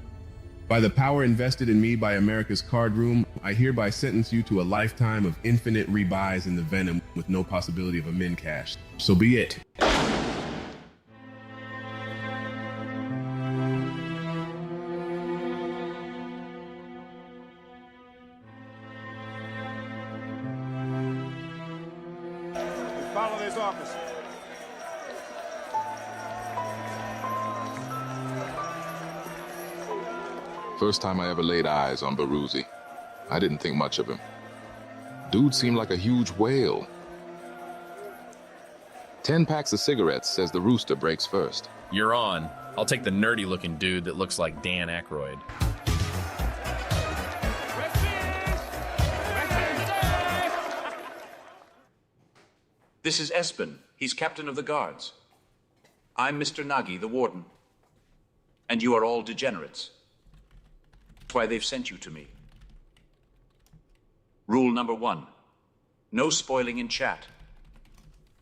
By the power invested in me by America's Card Room, I hereby sentence you to a lifetime of infinite rebuys in the Venom with no possibility of a min cash. So be it. Follow this officer. First time I ever laid eyes on Berriuzzi. I didn't think much of him. Dude seemed like a huge whale. 10 packs of cigarettes says the rooster breaks first. You're on. I'll take the nerdy-looking dude that looks like Dan Aykroyd. This is Espen. He's captain of the guards. I'm Mr. Nagy, the warden. And you are all degenerates. That's why they've sent you to me. Rule number 1. No spoiling in chat.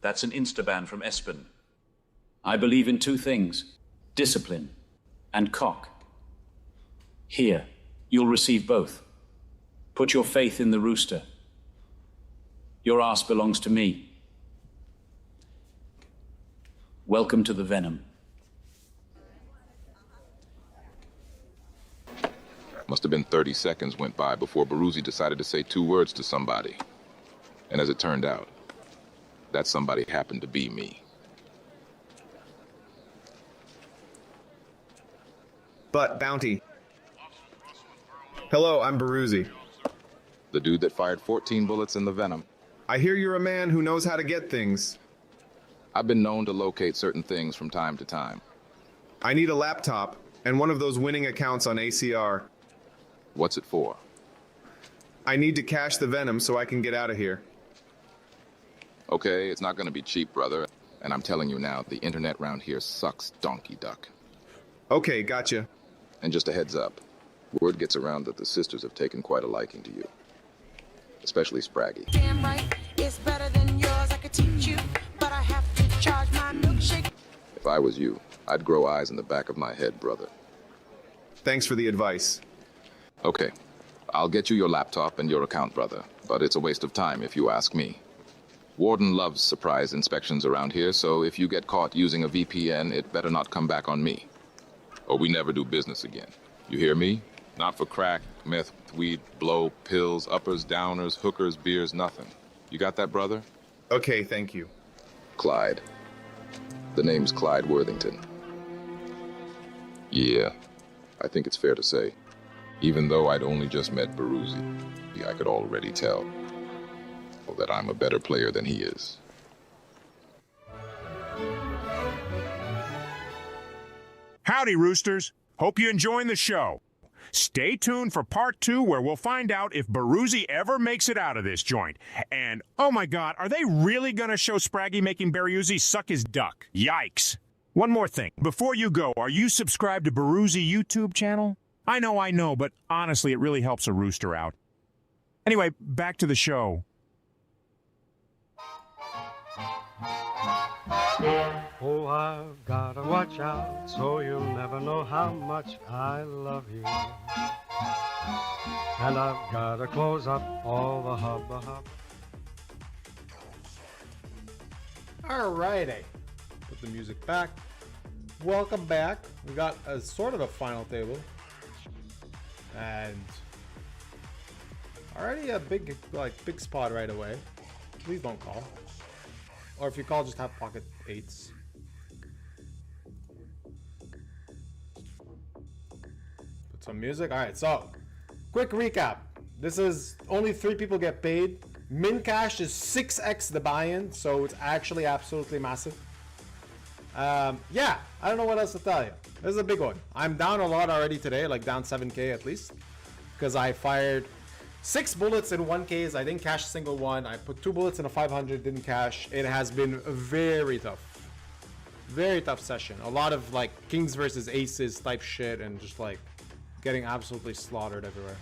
That's an insta-ban from Espen. I believe in 2 things. Discipline and cock. Here, you'll receive both. Put your faith in the rooster. Your ass belongs to me. Welcome to the venom. Must have been 30 seconds went by before Baruzzi decided to say 2 words to somebody. And as it turned out, that somebody happened to be me. But, Bounty. Hello, I'm Baruzzi. The dude that fired 14 bullets in the venom. I hear you're a man who knows how to get things. I've been known to locate certain things from time to time. I need a laptop and one of those winning accounts on ACR. What's it for? I need to cache the venom so I can get out of here. Okay, it's not gonna be cheap, brother. And I'm telling you now, the internet round here sucks donkey duck. Okay, gotcha. And just a heads up, word gets around that the sisters have taken quite a liking to you. Especially Spraggy. Damn right, it's better than yours. I could teach you, but I have to charge my milkshake. If I was you, I'd grow eyes in the back of my head, brother. Thanks for the advice. Okay, I'll get you your laptop and your account, brother, but it's a waste of time if you ask me. Warden loves surprise inspections around here, so if you get caught using a VPN, it better not come back on me. Or we never do business again. You hear me? Not for crack, meth, weed, blow, pills, uppers, downers, hookers, beers, nothing. You got that, brother? Okay, thank you. Clyde. The name's Clyde Worthington. Yeah, I think it's fair to say. Even though I'd only just met Baruzzi, I could already tell that I'm a better player than he is. Howdy, Roosters. Hope you're enjoying the show. Stay tuned for part 2, where we'll find out if Baruzzi ever makes it out of this joint. And, oh my god, are they really gonna show Spraggy making Baruzzi suck his duck? Yikes. One more thing. Before you go, are you subscribed to Baruzzi YouTube channel? I know, but honestly, it really helps a rooster out. Anyway, back to the show. Oh, I've gotta watch out, so you'll never know how much I love you. And I've gotta close up all the hubba. Alrighty. Put the music back. Welcome back. We got a sort of a final table. And already a big spot right away. Please don't call. Or if you call, just have pocket 8s. Put some music. Alright, so quick recap. This is only 3 people get paid. Min cash is 6x the buy-in, so it's actually absolutely massive. Yeah, I don't know what else to tell you. This is a big one. I'm down a lot already today, like down 7k at least, because I fired 6 bullets in 1 case. I didn't cash a single one. I put 2 bullets in a 500, didn't cash. It has been very tough session. A lot of like kings versus aces type shit, and just like getting absolutely slaughtered everywhere.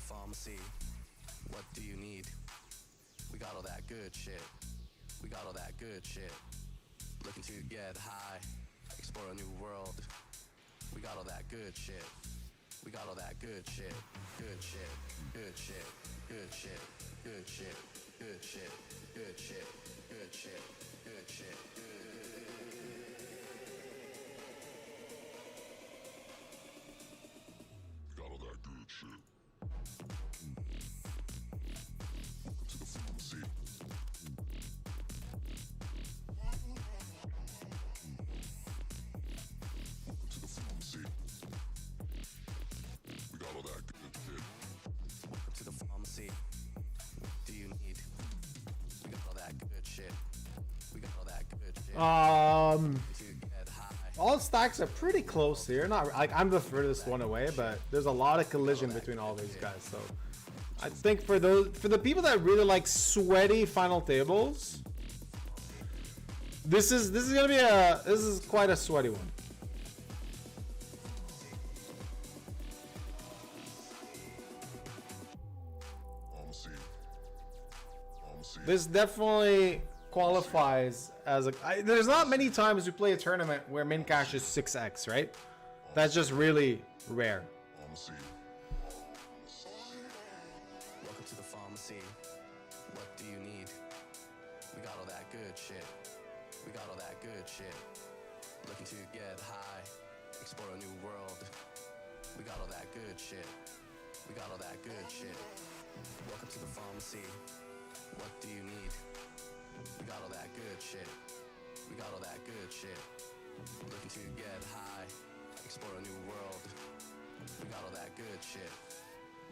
Pharmacy. What do you need? We got all that good shit. We got all that good shit. Looking to get high, explore a new world. We got all that good shit. We got all that good shit. Good shit. Good shit. Good shit. Good shit. Good shit. good shit, good shit, good shit, Got all that good shit. Welcome to the pharmacy. Welcome to the pharmacy. We got all that good shit. Welcome to the pharmacy. What do you need? We got all that good shit. We got all that good shit. All stacks are pretty close here. Not like I'm the furthest one away, but there's a lot of collision between all these guys. So I think for the people that really like sweaty final tables, this is gonna be this is quite a sweaty one. This definitely qualifies as a. There's not many times you play a tournament where min cash is 6x, right? That's just really rare. Welcome to the pharmacy. What do you need? We got all that good shit. We got all that good shit. Looking to get high, explore a new world. We got all that good shit. We got all that good shit. Welcome to the pharmacy. What do you need? We got all that good shit. We got all that good shit. Looking to get high, explore a new world. We got all that good shit.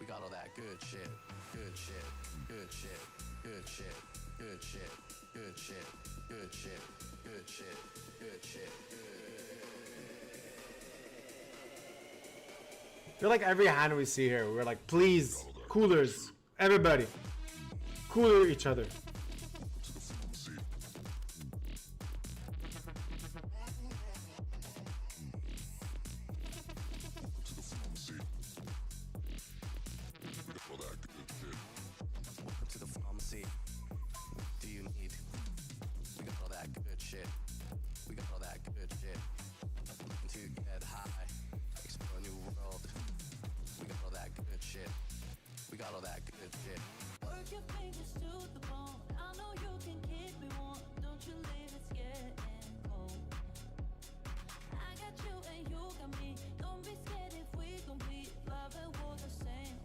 We got all that good shit. Good shit. Good shit. Good shit. Good shit. Good shit. Good shit. Good shit. Good shit. I feel like every hand we see here, we're like, please, coolers, everybody, cooler each other. Welcome to the pharmacy. What do you need? We got all that good shit. We got all that good shit. Looking to get high, explore a new world. We got all that good shit. We got all that good shit. Work your fingers to the bone. I know you can keep me warm. Don't you leave, it's getting cold. I got you and you got me. Don't be scared if we compete. Love and war the same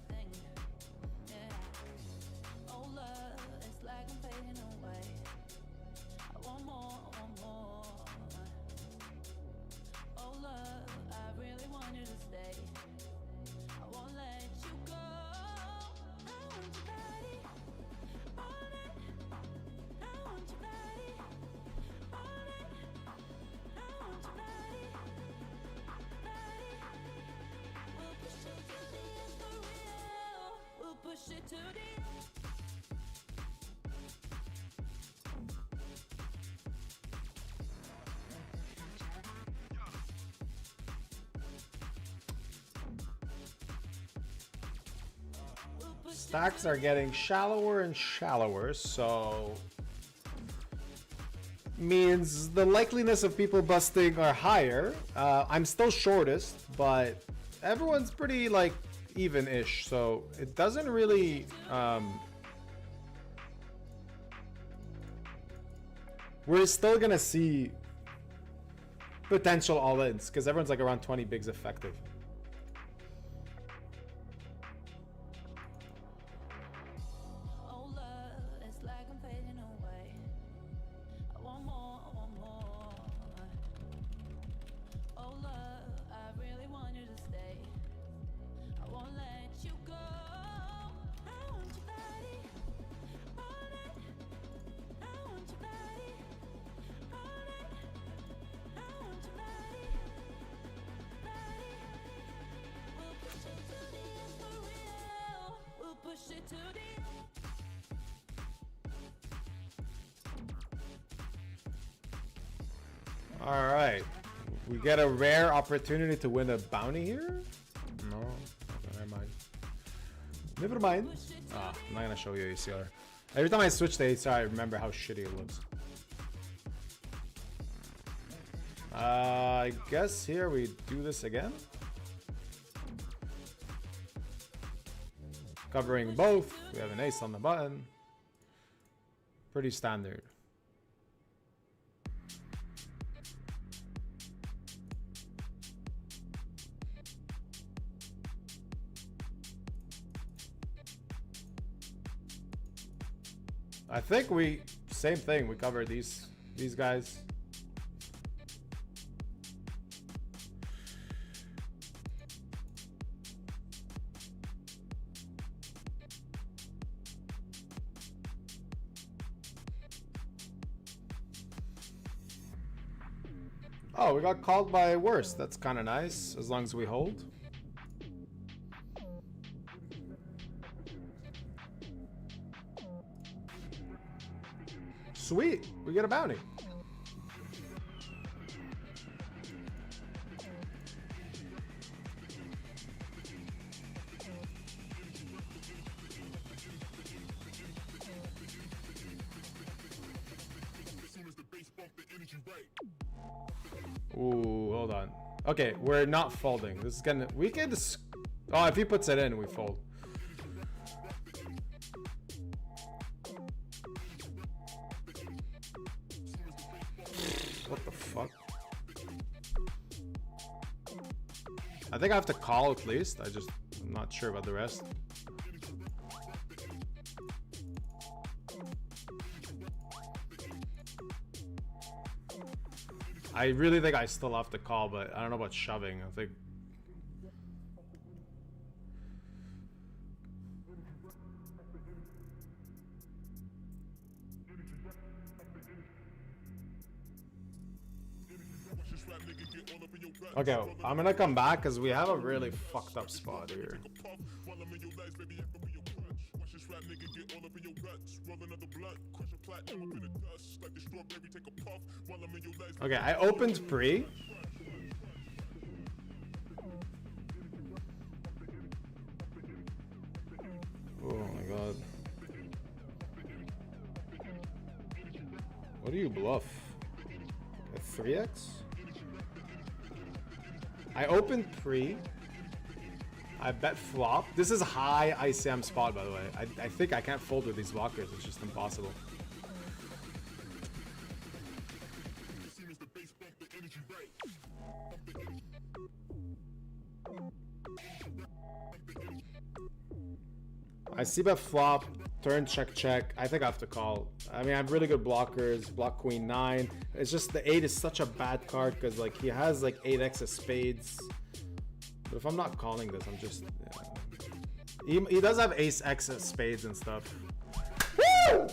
thing. Yeah. Oh love, it's like I'm fading away. I want more, I want more. Oh love, I really want you to stay. I won't let you go. I want your body all night. I want your body all night. I want your body, body. We'll push it to the end for real. We'll push it to the end. Stacks are getting shallower and shallower, so means the likeliness of people busting are higher. I'm still shortest, but everyone's pretty like even-ish, so it doesn't really we're still gonna see potential all-ins because everyone's like around 20 bigs effective. Push it to the All right, we get a rare opportunity to win a bounty here. No, never mind. Never mind. Ah, I'm not gonna show you ACR. Every time I switch to ACR, I remember how shitty it looks. I guess here we do this again. Covering both. We have an ace on the button. Pretty standard. I think we same thing. We covered these guys. Oh, we got called by worse. That's kind of nice, as long as we hold. Sweet, we get a bounty. Ooh, hold on. Okay, we're not folding. This is gonna. We can. Oh, if he puts it in, we fold. What the fuck? I think I have to call at least. I'm not sure about the rest. I really think I still have to call, but I don't know about shoving. I think. Okay, I'm gonna come back because we have a really fucked up spot here. Okay, I opened pre. Oh my god. What do you bluff? A 3x? I opened pre. I bet flop. This is high ICM spot, by the way. I think I can't fold with these blockers. It's just impossible. I see bet flop, turn check check. I think I have to call. I mean, I have really good blockers. Block queen 9. It's just the 8 is such a bad card because like he has like 8x of spades. But if I'm not calling this, I'm just. Yeah. He does have ace x of spades and stuff. Woo!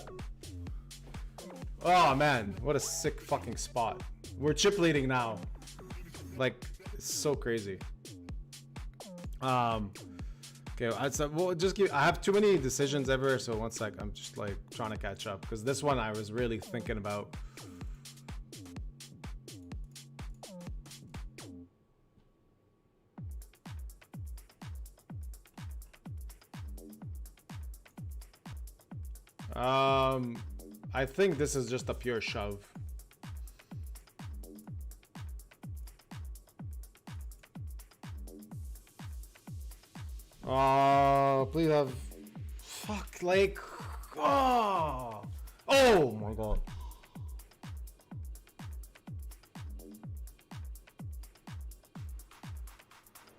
Oh man, what a sick fucking spot. We're chip leading now. Like, it's so crazy. Okay, we'll just give. I have too many decisions ever, so one sec. I'm just like trying to catch up because this one I was really thinking about. I think this is just a pure shove. Oh, please have. Fuck, like. Oh. Oh my god.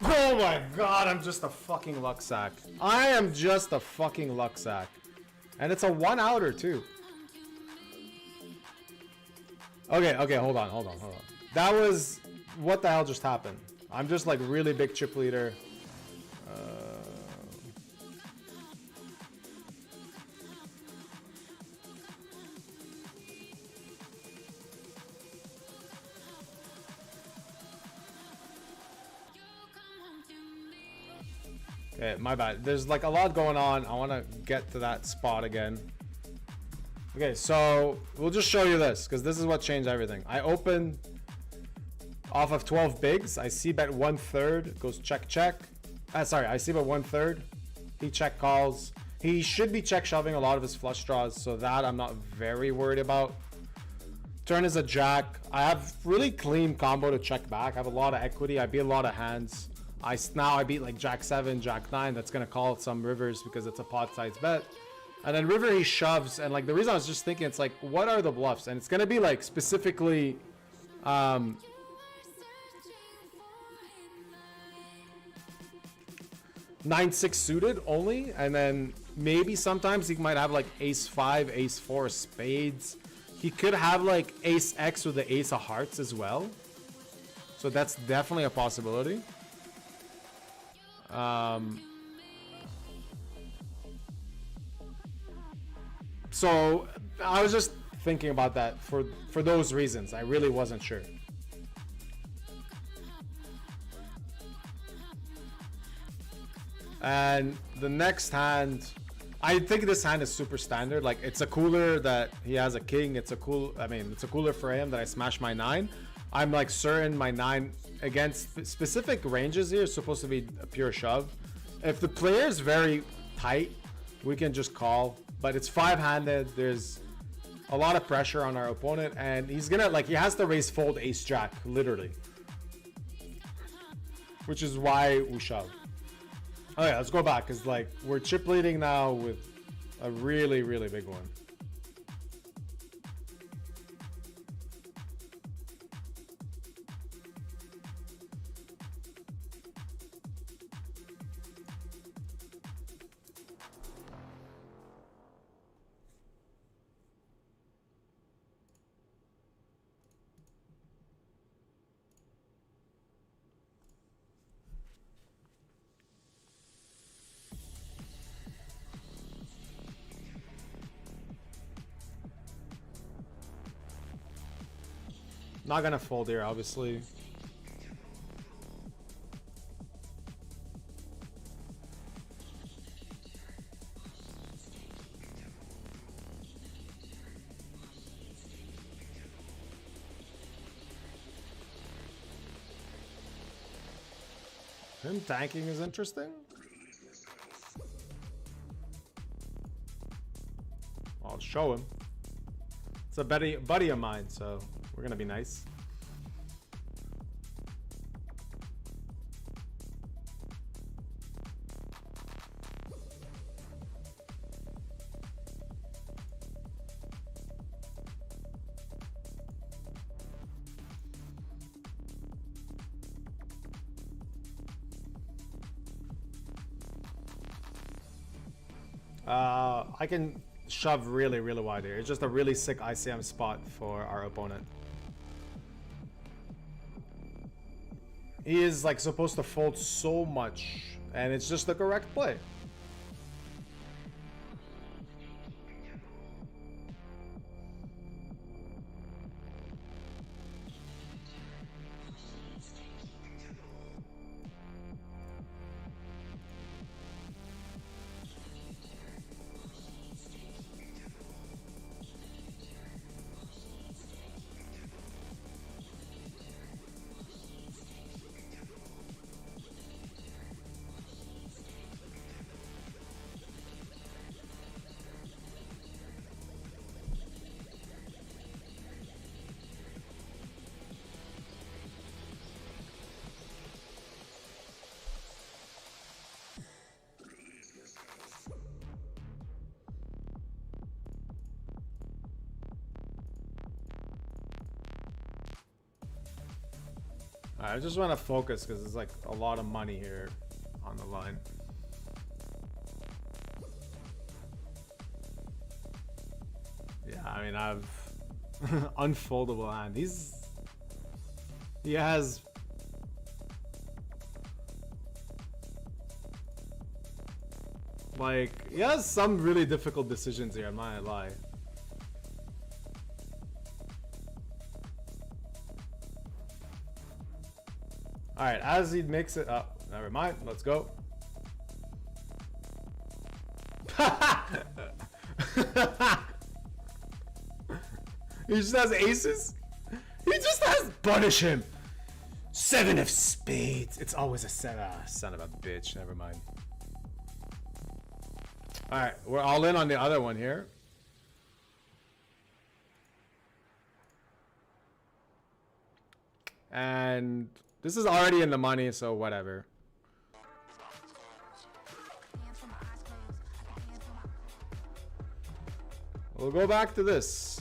Oh my god, I'm just a fucking luck sack. I am just a fucking luck sack. And it's a 1-outer too. Okay, hold on. That was. What the hell just happened? I'm just like really big chip leader. Okay, my bad. There's like a lot going on. I want to get to that spot again. Okay, so we'll just show you this because this is what changed everything. I open off of 12 bigs. I see bet 1/3 goes check check. Sorry, I see bet 1/3. He check calls. He should be check shoving a lot of his flush draws, so that I'm not very worried about. Turn is a jack. I have really clean combo to check back. I have a lot of equity. I beat a lot of hands. Now I beat like jack 7, jack 9. That's gonna call some rivers because it's a pot size bet. And then river he shoves, and like the reason I was just thinking, it's like, what are the bluffs? And it's gonna be like specifically 9-6 suited only, and then maybe sometimes he might have like ace-5, ace-4 spades. He could have like ace-x with the ace of hearts as well. So that's definitely a possibility. So I was just thinking about that for those reasons. I really wasn't sure. And the next hand, I think this hand is super standard. Like, it's a cooler that he has a king. It's a cooler for him that I smash my 9. I'm like certain my 9 against specific ranges here is supposed to be a pure shove. If the player is very tight, we can just call. But it's 5-handed. There's a lot of pressure on our opponent, and he's gonna, like, he has to raise fold ace jack, literally. Which is why we shove. Oh yeah, let's go back, because like we're chip leading now with a really, really big one. Not gonna fold here, obviously. Him tanking is interesting. I'll show him. It's a buddy of mine, so we're gonna be nice. I can shove really, really wide here. It's just a really sick ICM spot for our opponent. He is like supposed to fold so much, and it's just the correct play. I just want to focus because there's like a lot of money here on the line. Yeah, I mean, I've unfoldable hand. He has like, he has some really difficult decisions here, I'm not gonna lie. Alright, as he makes it up, never mind, let's go. He just has aces? He just has punish him! 7 of spades! It's always a 7. Ah, son of a bitch, never mind. Alright, we're all in on the other one here. And this is already in the money, so whatever. We'll go back to this.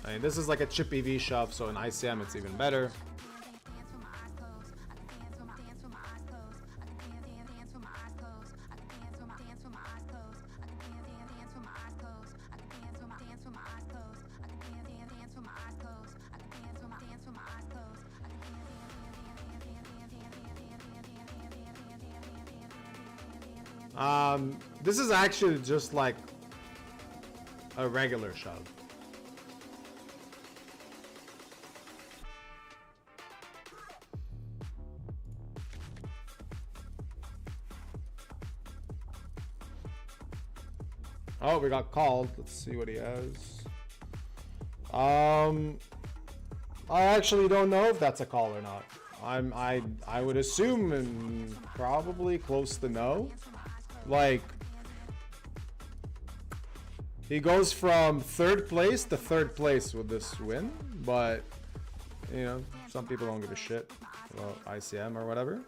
I mean, this is like a chippy V shove, so in ICM it's even better. This is actually just like a regular shove. Oh, we got called. Let's see what he has. I actually don't know if that's a call or not. I would assume probably close to no. Like, he goes from third place to third place with this win, but you know, some people don't give a shit about ICM or whatever.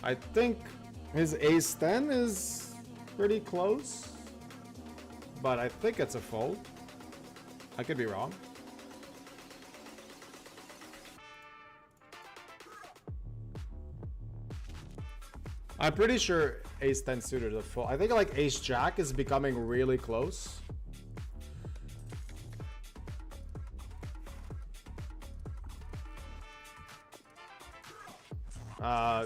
I think his ace 10 is pretty close, but I think it's a fold. I could be wrong. I'm pretty sure ace 10 suited is a fold. I think like ace jack is becoming really close.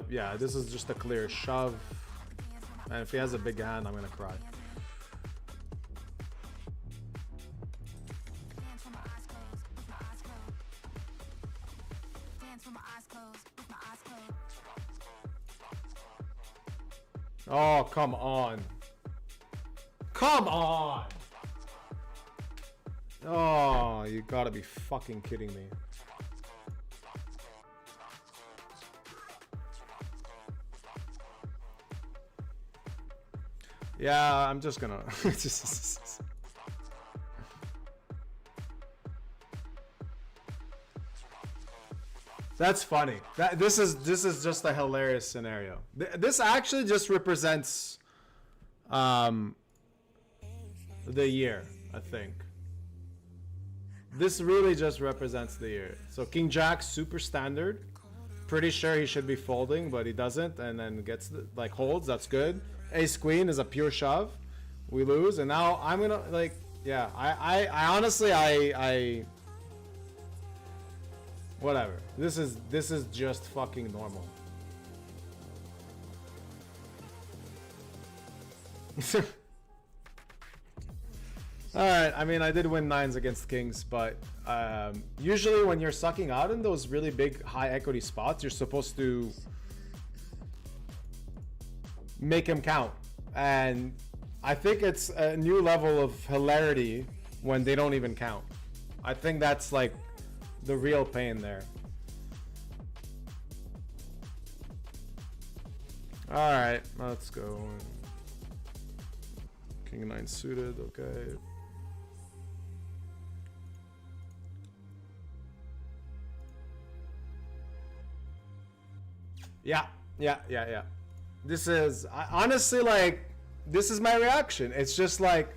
Yeah, this is just a clear shove. And if he has a big hand, I'm gonna cry. Oh, come on. Come on! Oh, you gotta be fucking kidding me. Yeah, I'm just gonna That's funny. This is just a hilarious scenario. This actually just represents the year, I think. This really just represents the year. So King Jack, super standard. Pretty sure he should be folding, but he doesn't, and then gets like holds. That's good. Ace Queen is a pure shove. We lose, and now I'm gonna like, yeah. I honestly, whatever. This is just fucking normal. Alright, I mean, I did win 9s against kings, but usually when you're sucking out in those really big high equity spots, you're supposed to make him count. And I think it's a new level of hilarity when they don't even count. I think that's like the real pain there. Alright, let's go. King 9 suited, okay. Yeah. This is, honestly, like, this is my reaction. It's just like,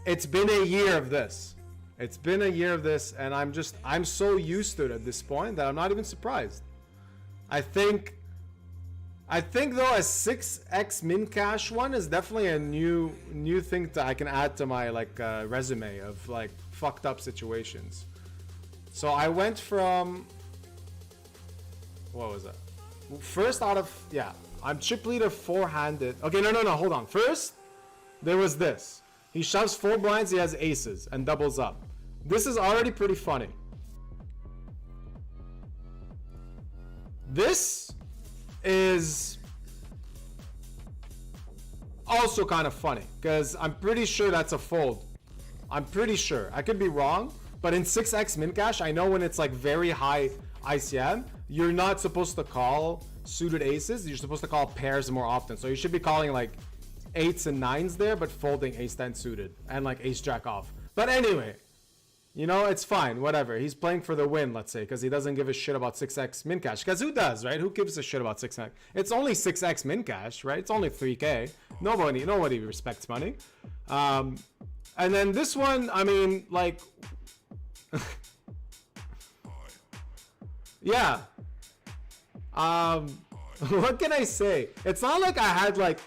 it's been a year of this. It's been a year of this, and I'm so used to it at this point that I'm not even surprised. I think though a 6x min cash one is definitely a new thing that I can add to my like resume of like fucked up situations. So I went from, what was that? First out of, yeah, I'm chip leader four-handed. Okay, no, hold on. First, there was this. He shoves 4 blinds, he has aces, and doubles up. This is already pretty funny. This is also kind of funny, because I'm pretty sure that's a fold. I'm pretty sure. I could be wrong, but in 6x min cash, I know when it's like very high ICM, you're not supposed to call suited aces. You're supposed to call pairs more often. So you should be calling like 8s and 9s there, but folding ace 10 suited and like ace jack off. But anyway, you know, it's fine, whatever. He's playing for the win, let's say, because he doesn't give a shit about 6x min cash. Because who does, right? Who gives a shit about 6x? It's only 6x min cash, right? It's only 3k. Nobody respects money. And then this one, I mean, like, yeah. What can I say? It's not like I had like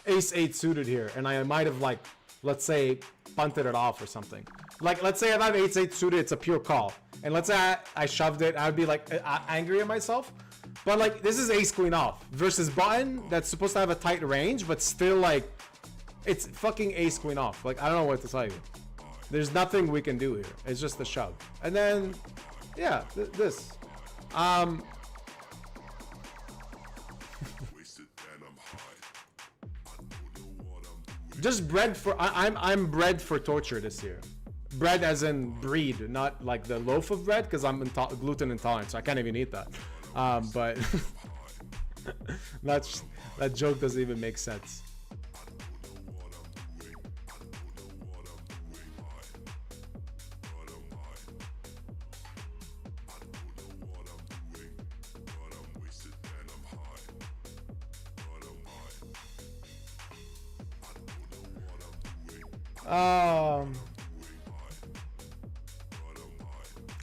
ace 8 suited here, and I might have like, let's say, punted it off or something. Like, let's say if I have ace 8 suited, it's a pure call. And let's say I shoved it, I'd be like angry at myself. But like, this is ace queen off versus button that's supposed to have a tight range, but still like, it's fucking ace queen off. Like, I don't know what to tell you. There's nothing we can do here. It's just a shove. And then, yeah, this. Just bred for, I'm bred for torture this year. Bread as in breed, not like the loaf of bread, because I'm gluten intolerant, so I can't even eat that. But that joke doesn't even make sense.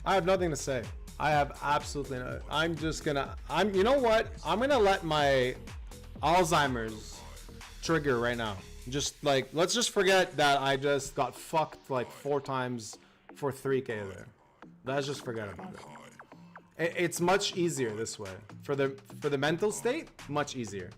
I have nothing to say. I have absolutely no. I'm just gonna. You know what? I'm gonna let my Alzheimer's trigger right now. Just like, let's just forget that I just got fucked like 4 times for 3k there. Let's just forget about it. It's much easier this way for the mental state. Much easier.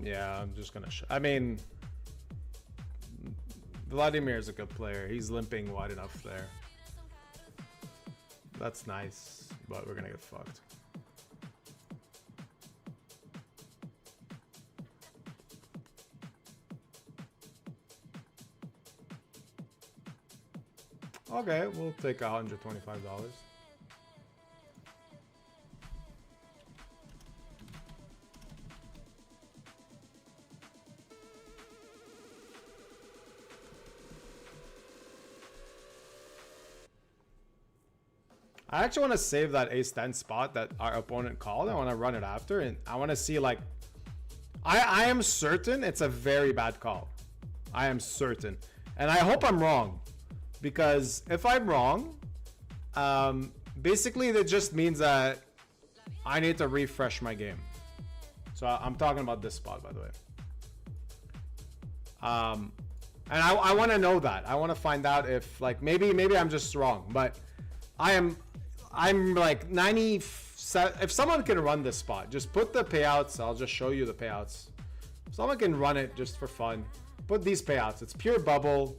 Yeah, I'm just gonna. I mean, Vladimir is a good player. He's limping wide enough there. That's nice, but we're gonna get fucked. Okay, we'll take $125. I actually want to save that ace-10 spot that our opponent called. I want to run it after, and I want to see, like, I am certain it's a very bad call. I am certain. And I hope I'm wrong, because if I'm wrong, basically that just means that I need to refresh my game. So I'm talking about this spot, by the way. And I want to know that. I want to find out if, like, maybe I'm just wrong, but I'm like 97. If someone can run this spot, just put the payouts. I'll just show you the payouts. If someone can run it just for fun, put these payouts. It's pure bubble.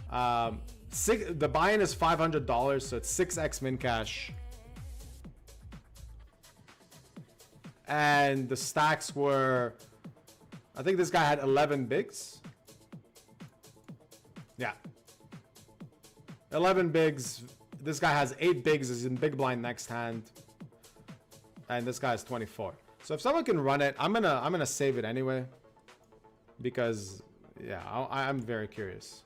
The buy-in is $500, so it's 6x min cash. And the stacks were I think this guy had 11 bigs. Yeah. 11 bigs. This guy has 8 bigs. He's in big blind next hand. And this guy has 24. So if someone can run it, I'm gonna save it anyway. Because yeah, I'm very curious.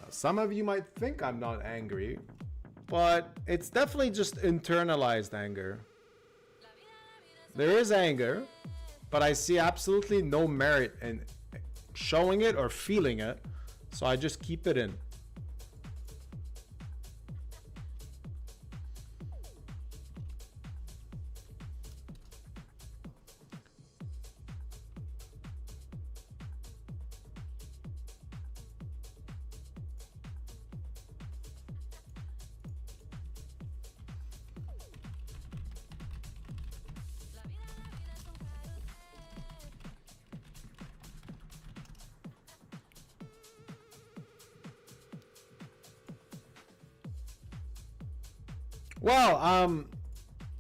Some of you might think I'm not angry, but it's definitely just internalized anger. There is anger, but I see absolutely no merit in showing it or feeling it, so I just keep it in. Well,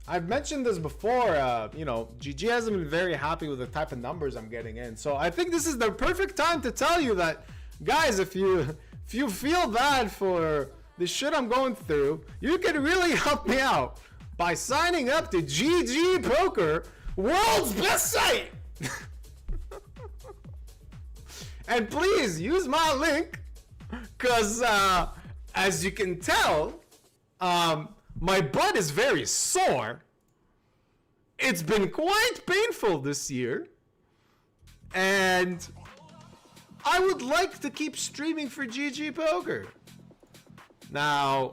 I've mentioned this before, you know, GG hasn't been very happy with the type of numbers I'm getting in. So I think this is the perfect time to tell you that, guys, if you feel bad for the shit I'm going through, you can really help me out by signing up to GG Poker, world's best site. And please use my link, because as you can tell, my butt is very sore. It's been quite painful this year. And I would like to keep streaming for GG Poker. Now...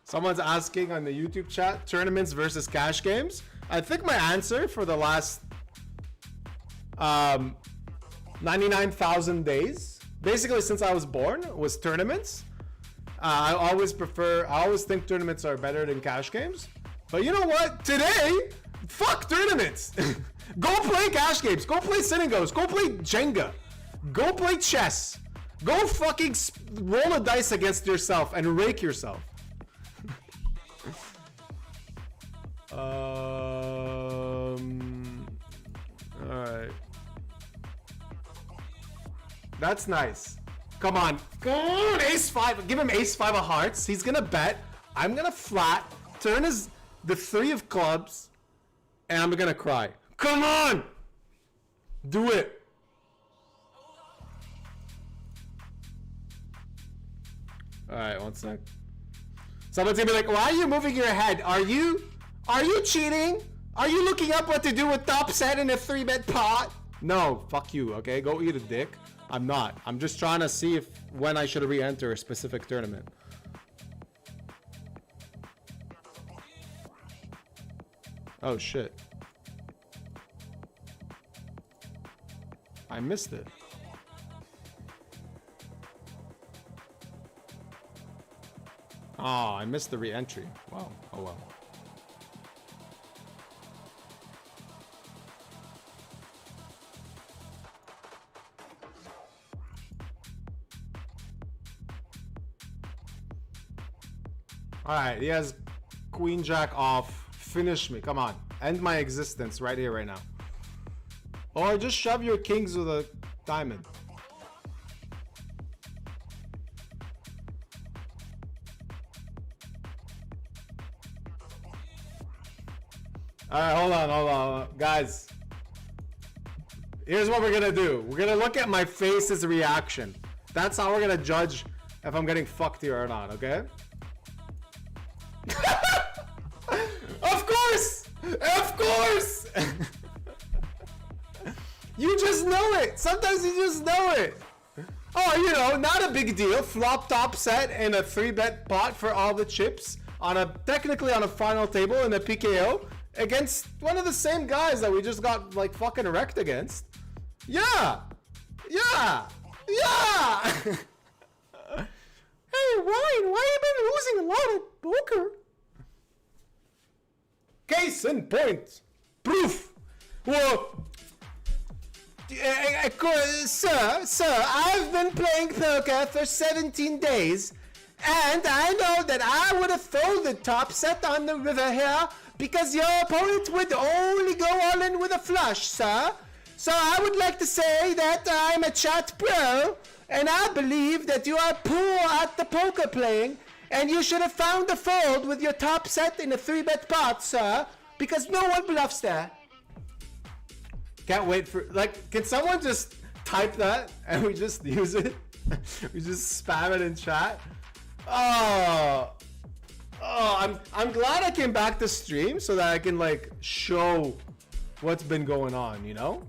Someone's asking on the YouTube chat, tournaments versus cash games. I think my answer for the last 99,000 days, basically since I was born, was tournaments. I always think tournaments are better than cash games. But you know what? Today, fuck tournaments. Go play cash games. Go play Sin and Goes. Go play Jenga. Go play chess. Go fucking roll a dice against yourself and rake yourself. Alright. That's nice. Come on. Go on, ace 5. Give him ace 5 of hearts. He's gonna bet. I'm gonna flat. Turn the 3 of clubs. And I'm gonna cry. Come on! Do it. Alright, one sec. Someone's gonna be like, why are you moving your head? Are you cheating? Are you looking up what to do with top set in a 3-bet pot? No, fuck you, okay? Go eat a dick. I'm not. I'm just trying to see when I should re-enter a specific tournament. Oh shit. I missed it. Oh, I missed the re-entry. Wow. Oh well. Alright, he has Queen Jack off. Finish me. Come on. End my existence right here, right now. Or just shove your kings with a diamond. Alright, hold on. Guys. Here's what we're gonna do. We're gonna look at my face's reaction. That's how we're gonna judge if I'm getting fucked here or not, okay? Of course! Of course! You just know it! Sometimes you just know it! Oh, you know, not a big deal. Flop top set in a 3-bet pot for all the chips. technically on a final table in a PKO against one of the same guys that we just got like fucking wrecked against. Yeah. Hey Ryan, why you been losing a lot at poker? Case in point. Proof. Well, sir, I've been playing poker for 17 days, and I know that I would have thrown the top set on the river here because your opponent would only go all in with a flush, sir. So I would like to say that I'm a chat pro, and I believe that you are poor at the poker playing, and you should have found the fold with your top set in a 3-bet pot, sir, because no one bluffs there. Can't wait for, like, can someone just type that and we just use it? We just spam it in chat. I'm glad I came back to stream so that I can like show what's been going on, you know?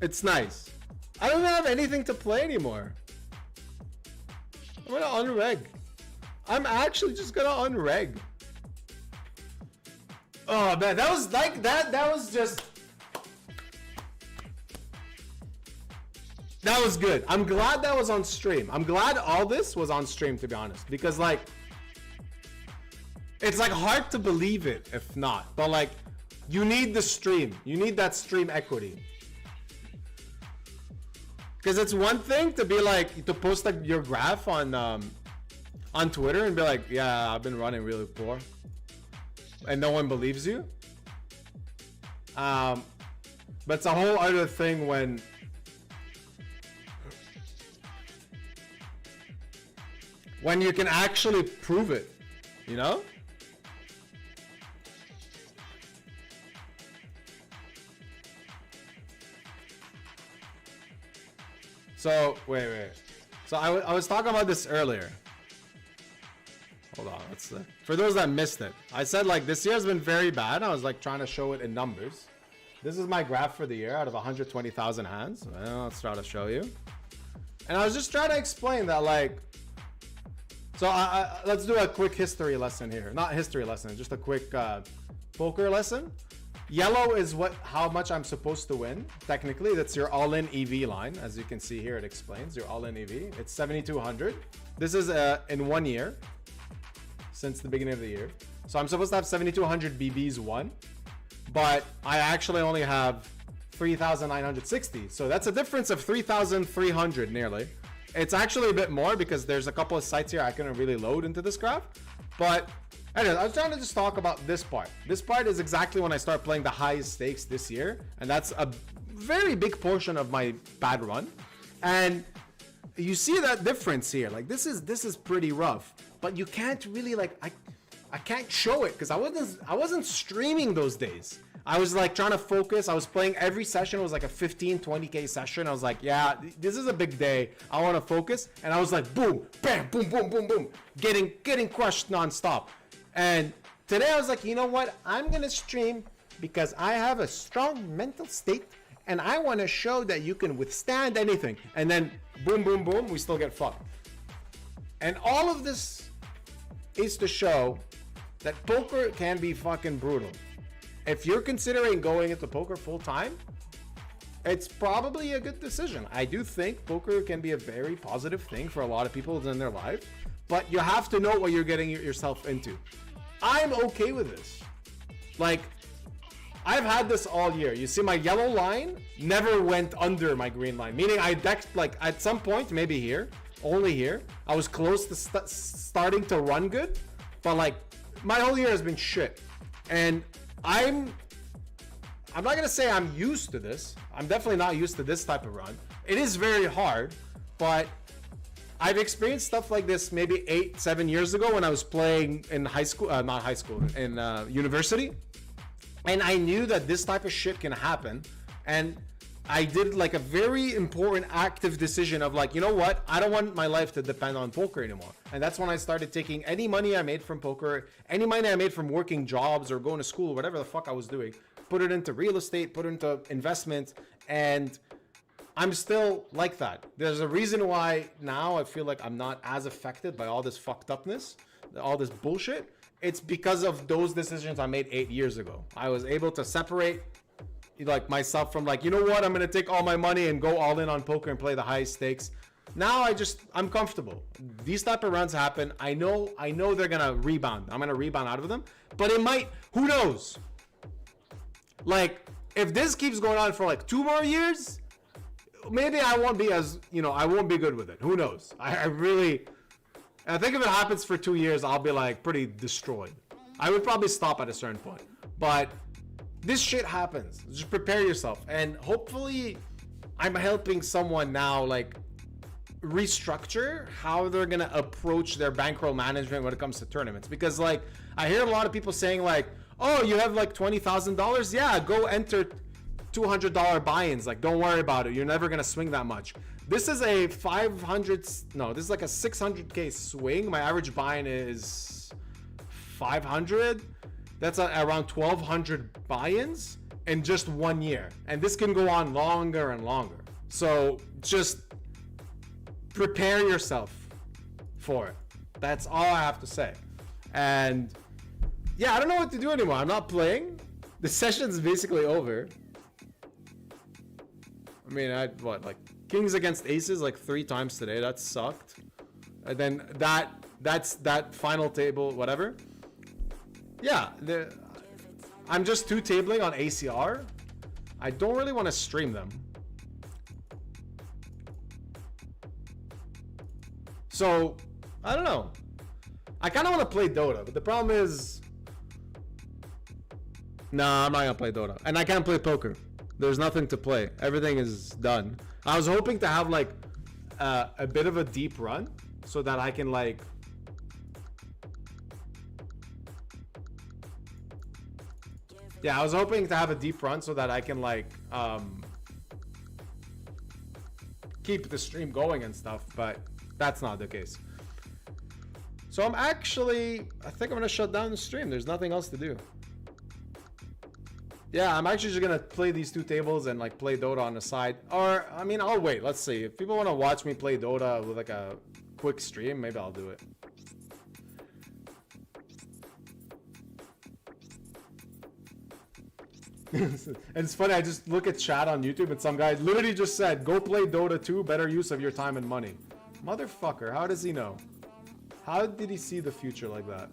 It's nice. I don't have anything to play anymore. I'm gonna unreg. I'm actually just gonna unreg. Oh man, that was like that was just, that was good. I'm glad that was on stream. I'm glad all this was on stream, to be honest, because like it's like hard to believe it if not, but like you need the stream. You need that stream equity. Because it's one thing to be like, to post like your graph on Twitter and be like, yeah, I've been running really poor, and no one believes you. But it's a whole other thing when you can actually prove it, you know? So, wait. So I was talking about this earlier. Hold on, for those that missed it. I said like this year has been very bad. I was like trying to show it in numbers. This is my graph for the year out of 120,000 hands. Well, let's try to show you. And I was just trying to explain that like, so let's do a quick history lesson here. Not history lesson, just a quick poker lesson. Yellow is how much I'm supposed to win. Technically, that's your all-in EV line. As you can see here, it explains your all-in EV. It's 7,200. This is in 1 year, since the beginning of the year. So I'm supposed to have 7,200 BBs won, but I actually only have 3,960. So that's a difference of 3,300 nearly. It's actually a bit more because there's a couple of sites here I couldn't really load into this graph. But anyways, I was trying to just talk about this part. This part is exactly when I start playing the highest stakes this year. And that's a very big portion of my bad run. And you see that difference here. Like this is pretty rough. But you can't really like, I can't show it because I wasn't streaming those days. I was like trying to focus. I was playing every session. It was like a 15-20k session. I was like, yeah, this is a big day. I want to focus. And I was like, boom, bam, boom, boom, boom, boom, getting crushed nonstop. And today I was like, you know what? I'm gonna stream because I have a strong mental state, and I want to show that you can withstand anything. And then boom, boom, boom, we still get fucked. And all of this is to show that poker can be fucking brutal. If you're considering going into poker full time, it's probably a good decision. I do think poker can be a very positive thing for a lot of people in their life, but you have to know what you're getting yourself into. I'm okay with this. Like, I've had this all year. You see my yellow line never went under my green line, meaning I decked like at some point, maybe here, only here, I was close to starting to run good, but like my whole year has been shit. And I'm not gonna say I'm used to this. I'm definitely not used to this type of run. It is very hard, but I've experienced stuff like this maybe 8-7 years ago when I was playing in high school, not high school, in university. And I knew that this type of shit can happen. And I did like a very important active decision of like, you know what? I don't want my life to depend on poker anymore. And that's when I started taking any money I made from poker, any money I made from working jobs or going to school, whatever the fuck I was doing, put it into real estate, put it into investment. And I'm still like that. There's a reason why now I feel like I'm not as affected by all this fucked upness, all this bullshit. it's because of those decisions I made 8 years ago. I was able to separate like myself from like, you know what, I'm gonna take all my money and go all in on poker and play the high stakes. Now I'm comfortable. These type of runs happen. I know they're gonna rebound. I'm gonna rebound out of them, but it might. Who knows? Like if this keeps going on for like 2 more years, maybe I won't be as I won't be good with it. Who knows? I really. I think if it happens for 2 years, I'll be like pretty destroyed. I would probably stop at a certain point, but this shit happens. Just prepare yourself, and hopefully, I'm helping someone now like restructure how they're gonna approach their bankroll management when it comes to tournaments. Because like I hear a lot of people saying like, oh, you have like $20,000, yeah, go enter $200 buy-ins, like don't worry about it, you're never gonna swing that much. This is a 500, no, this is like a 600k swing. My average buy-in is 500. That's around 1200 buy-ins in just 1 year, and this can go on longer and longer. So just prepare yourself for it. That's all I have to say. And yeah, I don't know what to do anymore. I'm not playing. The session's basically over. I mean, like kings against aces like 3 times today. That sucked. And then that's that final table, whatever. Yeah, I'm just 2-tabling on ACR. I don't really want to stream them. So, I don't know. I kind of want to play Dota, but the problem is... Nah, I'm not going to play Dota. And I can't play poker. There's nothing to play. Everything is done. I was hoping to have, like, a bit of a deep run so that I can, like... Yeah, I was hoping to have a deep run so that I can, like, keep the stream going and stuff, but... That's not the case. So I think I'm gonna shut down the stream. There's nothing else to do. Yeah, I'm actually just gonna play these 2 tables and like play Dota on the side. Or, I mean, I'll wait. Let's see. If people want to watch me play Dota with like a quick stream, maybe I'll do it. And it's funny, I just look at chat on YouTube and some guy literally just said, go play Dota 2, better use of your time and money. Motherfucker, how does he know? How did he see the future like that?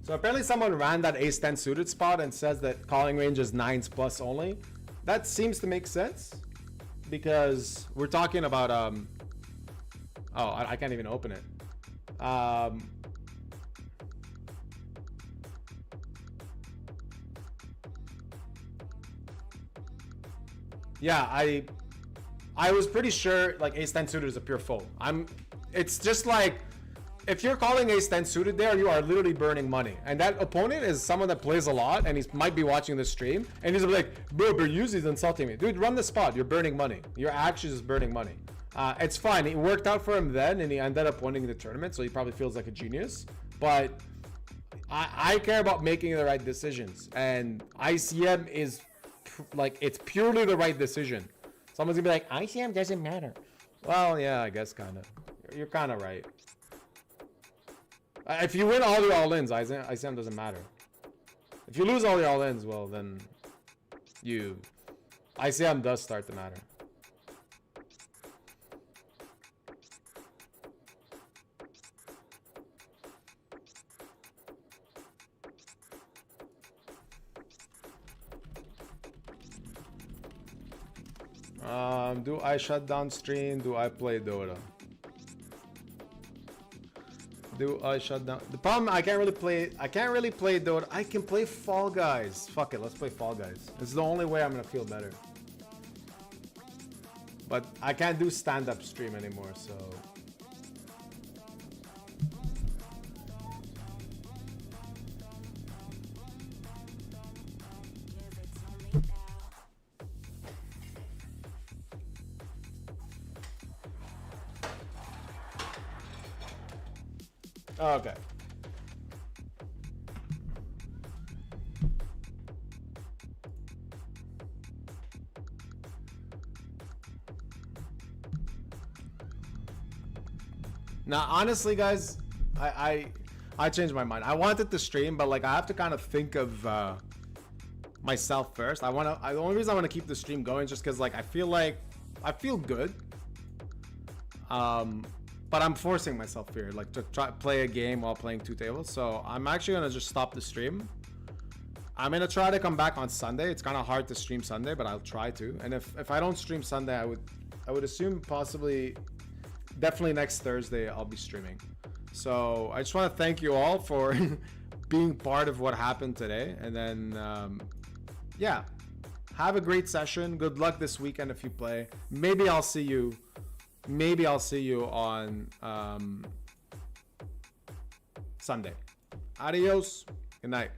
So apparently someone ran that ace-10 suited spot and says that calling range is 9s plus only. That seems to make sense. Because we're talking about oh, I can't even open it. Yeah, I was pretty sure like ace-10 suited is a pure fold. It's just like if you're calling ace-10 suited there, you are literally burning money. And that opponent is someone that plays a lot, and he might be watching the stream, and he's like, bro, Beruzzi's insulting me. Dude, run the spot. You're burning money. You're actually just burning money. It's fine. It worked out for him then, and he ended up winning the tournament, so he probably feels like a genius. But I care about making the right decisions. And ICM is, like, it's purely the right decision. Someone's going to be like, ICM doesn't matter. Well, yeah, I guess kind of. You're kind of right. If you win all your all-ins, ICM doesn't matter. If you lose all your all-ins, well, then ICM does start to matter. Do I shut down stream? Do I play Dota? Do I shut down? The problem, I can't really play Dota. I can play Fall Guys. Fuck it, let's play Fall Guys. It's the only way I'm gonna feel better. But I can't do stand-up stream anymore, so... Okay. Now, honestly, guys, I changed my mind. I wanted to stream, but like I have to kind of think of myself first. The only reason I want to keep the stream going is just because like I feel good. But I'm forcing myself here, like to try play a game while playing 2 tables. So I'm actually gonna just stop the stream. I'm gonna try to come back on Sunday. It's kind of hard to stream Sunday, but I'll try to. And if I don't stream Sunday, I would assume possibly, definitely next Thursday I'll be streaming. So I just want to thank you all for being part of what happened today. And then yeah, have a great session. Good luck this weekend if you play. Maybe I'll see you on Sunday. Adios. Good night.